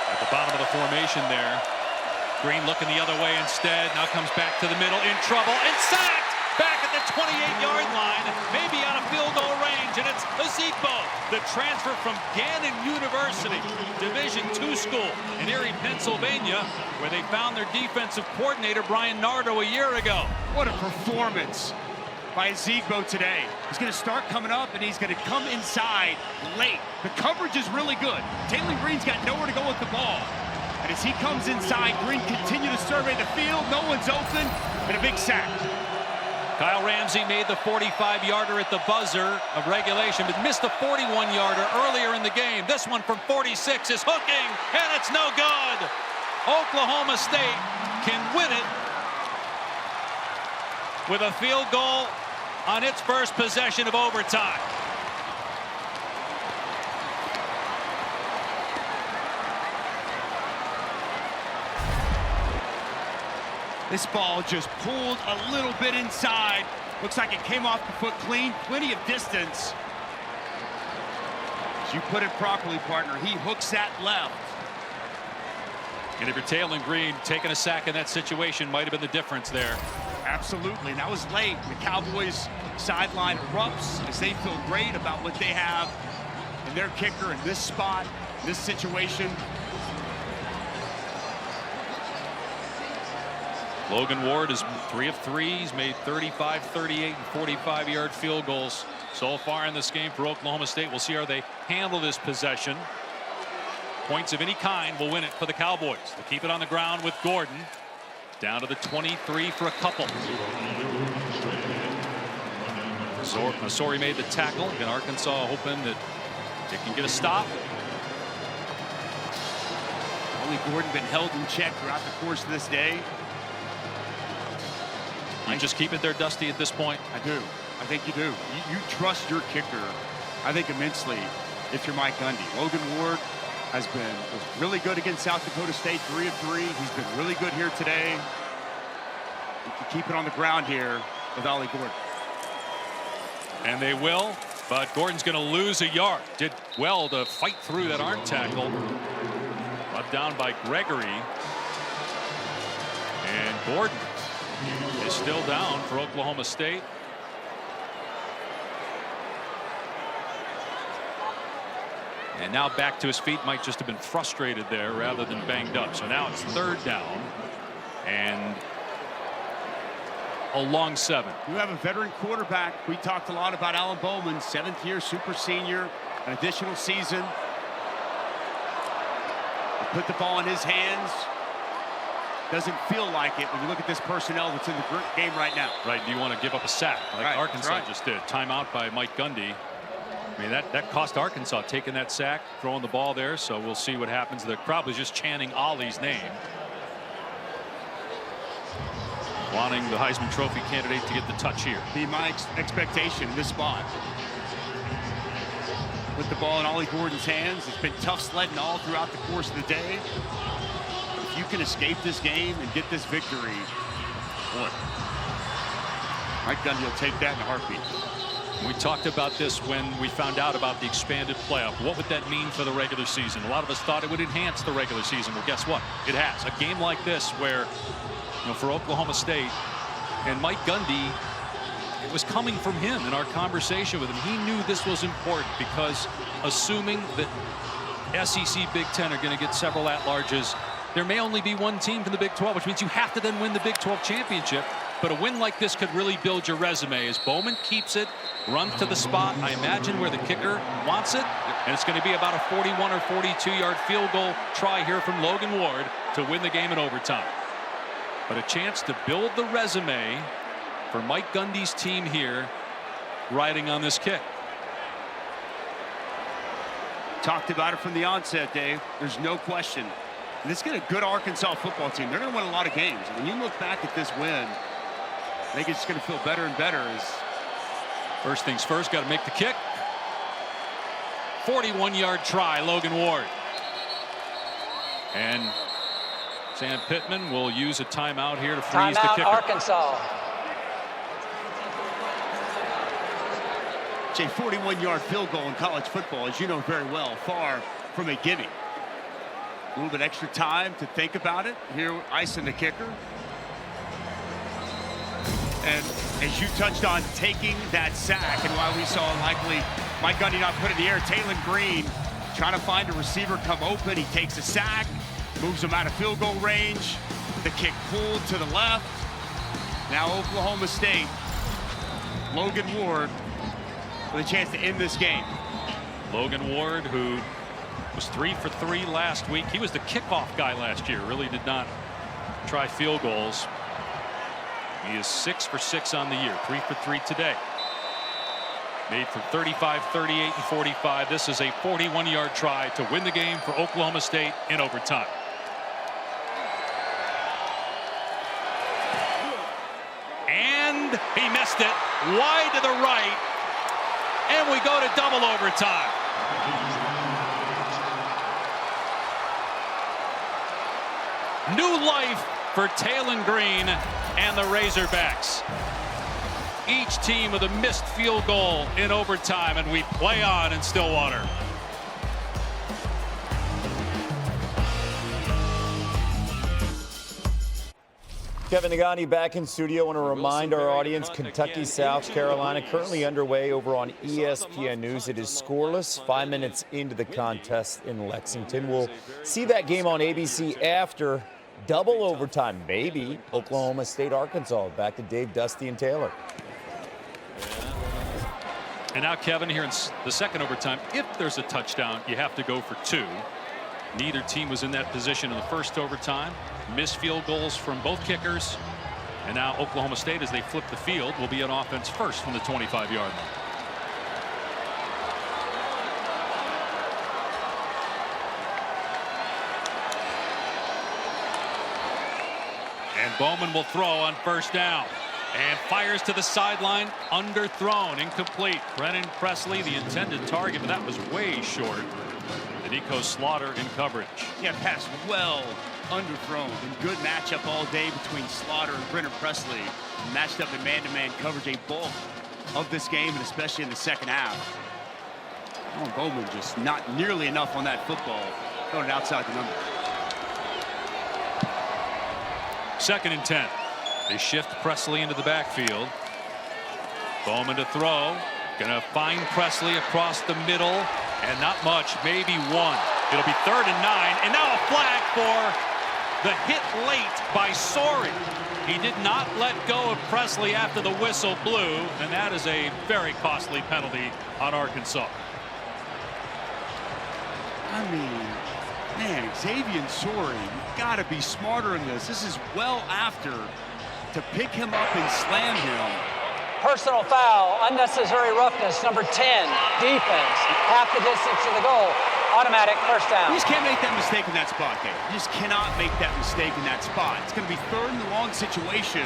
At the bottom of the formation there. Green looking the other way instead. Now comes back to the middle, in trouble, and sacked! Back at the 28-yard line, maybe out of field goal range, and it's Ezekbo, the transfer from Gannon University, Division II school in Erie, Pennsylvania, where they found their defensive coordinator, Brian Nardo, a year ago. What a performance by Ezekbo today. He's going to start coming up, and he's going to come inside late. The coverage is really good. Taylor Green's got nowhere to go with the ball. And as he comes inside, Green continue to survey the field. No one's open, and a big sack. Kyle Ramsey made the 45-yarder at the buzzer of regulation, but missed the 41-yarder earlier in the game. This one from 46 is hooking, and it's no good. Oklahoma State can win it with a field goal on its first possession of overtime. This ball just pulled a little bit inside. Looks like it came off the foot clean. Plenty of distance. As you put it properly, partner, he hooks that left. And if you're Taylor Green, taking a sack in that situation might have been the difference there. Absolutely. And that was late. The Cowboys sideline erupts as they feel great about what they have in their kicker in this spot, this situation. Logan Ward is 3 of 3. He's made 35, 38, and 45-yard field goals so far in this game for Oklahoma State. We'll see how they handle this possession. Points of any kind will win it for the Cowboys. They keep it on the ground with Gordon. Down to the 23 for a couple. Masori made the tackle. And Arkansas hoping that they can get a stop. Only Gordon been held in check throughout the course of this day. You just keep it there, Dusty, at this point? I do. I think you do. You trust your kicker, I think, immensely if you're Mike Gundy. Logan Ward was really good against South Dakota State, 3 of 3. He's been really good here today. You can keep it on the ground here with Ollie Gordon. And they will, but Gordon's going to lose a yard. Did well to fight through that arm tackle. Brought down by Gregory. And Gordon is still down for Oklahoma State. And now back to his feet. Might just have been frustrated there rather than banged up. So now it's 3rd down and a long 7. You have a veteran quarterback. We talked a lot about Alan Bowman, 7th year super senior, an additional season. You put the ball in his hands. Doesn't feel like it when you look at this personnel that's in the game right now. Right. Do you want to give up a sack like Arkansas just did? Timeout by Mike Gundy. I mean, that cost Arkansas taking that sack, throwing the ball there. So we'll see what happens. The crowd was just chanting Ollie's name, wanting the Heisman Trophy candidate to get the touch here. Be my expectation in this spot. With the ball in Ollie Gordon's hands, it's been tough sledding all throughout the course of the day. If you can escape this game and get this victory, boy, Mike Gundy will take that in a heartbeat. We talked about this when we found out about the expanded playoff. What would that mean for the regular season? A lot of us thought it would enhance the regular season. Well, guess what? It has. A game like this where, for Oklahoma State and Mike Gundy, it was coming from him in our conversation with him. He knew this was important because assuming that SEC Big Ten are going to get several at-larges, there may only be one team from the Big 12, which means you have to then win the Big 12 championship. But a win like this could really build your resume as Bowman keeps it, runs to the spot, I imagine, where the kicker wants it. And it's going to be about a 41 or 42-yard field goal try here from Logan Ward to win the game in overtime. But a chance to build the resume for Mike Gundy's team here, riding on this kick. Talked about it from the onset, Dave. There's no question. And this is a good Arkansas football team. They're going to win a lot of games. And when you look back at this win, I think it's just going to feel better and better. First things first, got to make the kick. 41-yard try, Logan Ward. And Sam Pittman will use a timeout here to freeze the kicker. Arkansas. It's a 41-yard field goal in college football, as you know very well, far from a gimme. A little bit extra time to think about it. Here, icing the kicker. And as you touched on, taking that sack, and while we saw likely Mike Gundy not put it in the air, Taylon Green trying to find a receiver come open. He takes a sack, moves him out of field goal range. The kick pulled to the left. Now Oklahoma State, Logan Ward with a chance to end this game. Logan Ward, who was 3 for 3 last week. He was the kickoff guy last year. Really did not try field goals. He is 6 for 6 on the year. 3 for 3 today. Made from 35, 38, and 45. This is a 41-yard try to win the game for Oklahoma State in overtime. And he missed it wide to the right. And we go to double overtime. New life for Taylon Green and the Razorbacks. Each team with a missed field goal in overtime, and we play on in Stillwater. Kevin Nagani back in studio. I want to remind our audience, Kentucky, South Carolina, currently underway over on ESPN News. It is scoreless 5 minutes into the contest in Lexington. We'll see that game on ABC after double overtime, maybe. Oklahoma State, Arkansas. Back to Dave, Dusty, and Taylor. And now, Kevin, here in the second overtime, if there's a touchdown, you have to go for 2. Neither team was in that position in the first overtime. Missed field goals from both kickers. And now Oklahoma State, as they flip the field, will be on offense first from the 25-yard line. And Bowman will throw on first down. And fires to the sideline, underthrown, incomplete. Brennan Presley, the intended target, but that was way short. And Nico Slaughter in coverage. Yeah, pass well underthrown. And good matchup all day between Slaughter and Brennan Presley. Matched up in man-to-man coverage, a bulk of this game, and especially in the second half. Oh, Bowman just not nearly enough on that football. Going outside the number. 2nd and 10. They shift Presley into the backfield. Bowman to throw. Gonna find Presley across the middle. And not much, maybe one. It'll be 3rd and 9, and now a flag for the hit late by Sorey. He did not let go of Presley after the whistle blew, and that is a very costly penalty on Arkansas. I mean, man, Xavier Sorey, you got to be smarter in this. This is well after to pick him up and slam him. Personal foul, unnecessary roughness, number 10, defense, half the distance to the goal, automatic first down. You just can't make that mistake in that spot, Dave. You just cannot make that mistake in that spot. It's going to be 3rd and long situation.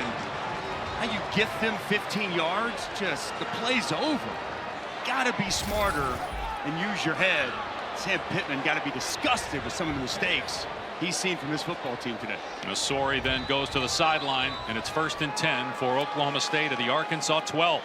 How you gift them 15 yards, just the play's over. Got to be smarter and use your head. Sam Pittman got to be disgusted with some of the mistakes he's seen from this football team today. Sorey then goes to the sideline, and it's 1st and 10 for Oklahoma State at the Arkansas 12.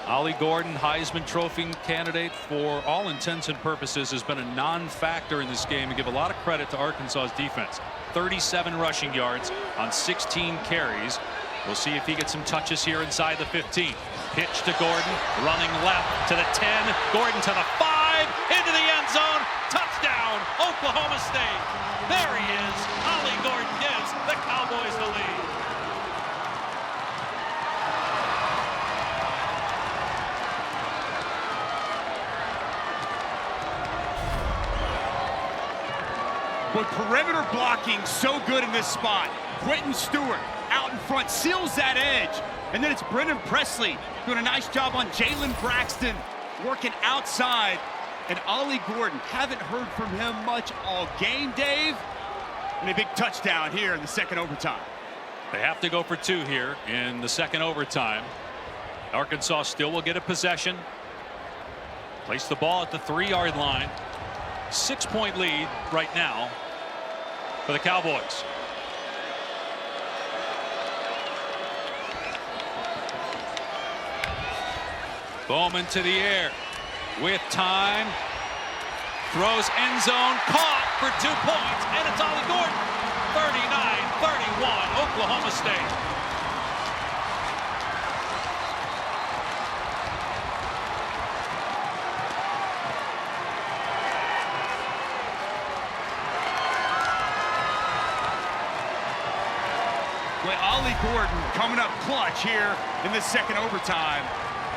Ollie Gordon, Heisman Trophy candidate for all intents and purposes, has been a non-factor in this game. And give a lot of credit to Arkansas's defense. 37 rushing yards on 16 carries. We'll see if he gets some touches here inside the 15. Pitch to Gordon, running left to the 10. Gordon to the 5, into the end zone. Touchdown, Oklahoma State. There he is. Ollie Gordon gives the Cowboys the lead. But perimeter blocking so good in this spot. Quentin Stewart out in front seals that edge. And then it's Brennan Presley doing a nice job on Jalen Braxton, working outside. And Ollie Gordon, haven't heard from him much all game, Dave. And a big touchdown here in the 2nd overtime. They have to go for 2 here in the 2nd overtime. Arkansas still will get a possession. Place the ball at the 3-yard line. 6-point lead right now for the Cowboys. Bowman to the air with time. Throws end zone, caught for 2 points, and it's Ollie Gordon. 39-31, Oklahoma State. Well, Ollie Gordon coming up clutch here in the 2nd overtime.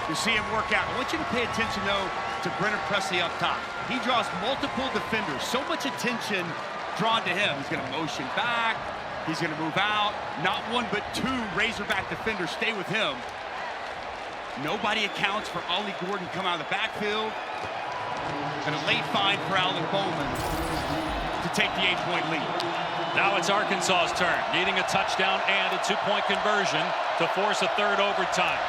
You see him work out. I want you to pay attention, though, to Brennan Presley up top. He draws multiple defenders. So much attention drawn to him. He's going to motion back. He's going to move out. Not 1 but 2 Razorback defenders stay with him. Nobody accounts for Ollie Gordon come out of the backfield. And a late find for Alan Bowman to take the 8-point lead. Now it's Arkansas's turn, needing a touchdown and a 2-point conversion to force a 3rd overtime.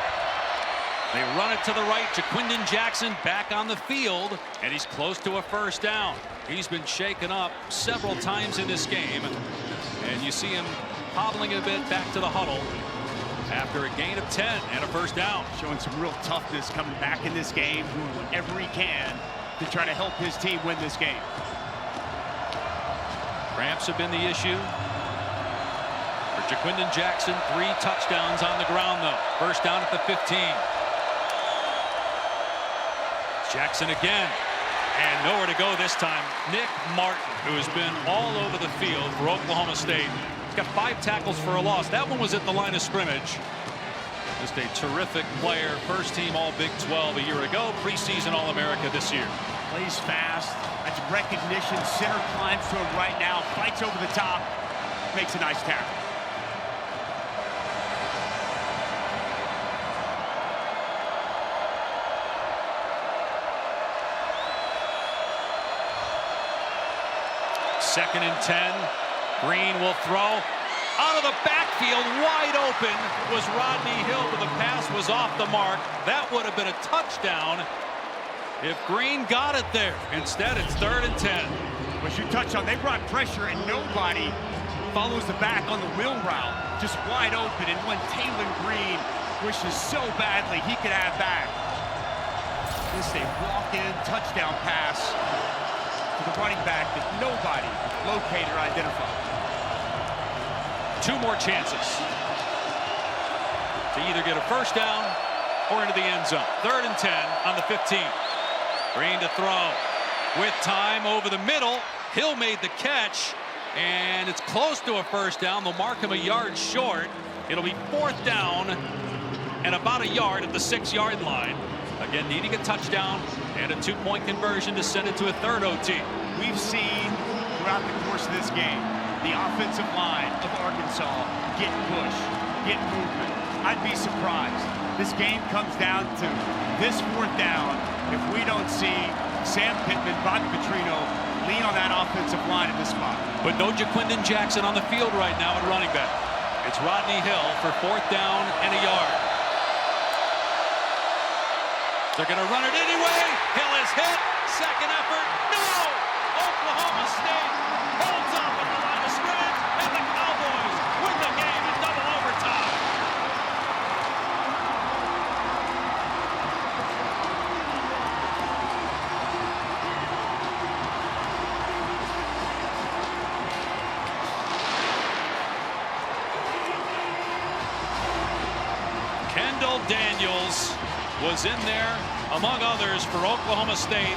They run it to the right. Jaquindon Jackson back on the field, and he's close to a 1st down. He's been shaken up several times in this game, and you see him hobbling a bit back to the huddle after a gain of 10 and a 1st down. Showing some real toughness coming back in this game, doing whatever he can to try to help his team win this game. Cramps have been the issue for Jaquindon Jackson. 3 touchdowns on the ground, though. 1st down at the 15. Jackson again, and nowhere to go this time. Nick Martin, who has been all over the field for Oklahoma State. He's got 5 tackles for a loss. That one was at the line of scrimmage. Just a terrific player. 1st team All Big 12 a year ago. Preseason All-America this year. Plays fast. That's recognition. Center climbs to him right now. Fights over the top. Makes a nice tackle. Second and 10. Green will throw. Out of the backfield, wide open, was Rodney Hill, but the pass was off the mark. That would have been a touchdown if Green got it there. Instead, it's 3rd and 10. But you touched on, they brought pressure, and nobody follows the back on the wheel route. Just wide open, and when Taylor Green wishes so badly he could have back. Just a walk-in touchdown pass to the running back that nobody located or identified. 2 more chances to either get a 1st down or into the end zone. 3rd and 10 on the 15. Green to throw. With time over the middle. Hill made the catch, and it's close to a first down. They'll mark him a yard short. It'll be 4th down and about a yard at the 6-yard line. Again, needing a touchdown and a 2-point conversion to send it to a 3rd OT. We've seen throughout the course of this game the offensive line of Arkansas get push, get movement. I'd be surprised. This game comes down to this 4th down if we don't see Sam Pittman, Bobby Petrino lean on that offensive line at this spot. But no Jaquindon Jackson on the field right now at running back. It's Rodney Hill for 4th down and a yard. They're going to run it anyway. Hill is hit. Second effort. No! Oklahoma State holds up at the line of scrimmage, and the Cowboys win the game in double overtime. Kendall Daniels was in there, among others, for Oklahoma State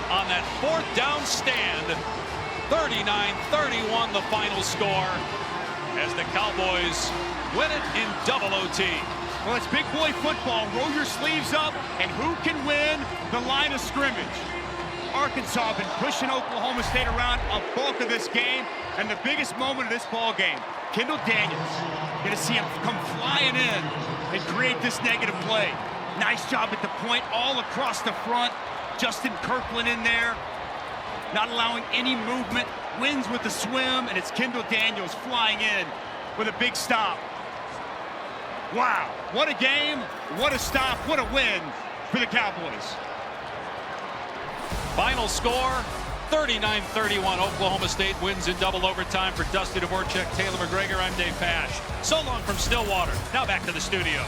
on that 4th down stand. 39-31 the final score as the Cowboys win it in double OT. Well, it's big boy football. Roll your sleeves up, and who can win the line of scrimmage? Arkansas been pushing Oklahoma State around a bulk of this game, and the biggest moment of this ball game, Kendall Daniels. Going to see him come flying in and create this negative play. Nice job at the point, all across the front. Justin Kirkland in there, not allowing any movement. Wins with the swim, and it's Kendall Daniels flying in with a big stop. Wow, what a game, what a stop, what a win for the Cowboys. Final score, 39-31. Oklahoma State wins in double overtime. For Dusty Dvorak, Taylor McGregor, I'm Dave Pasch. So long from Stillwater. Now back to the studio.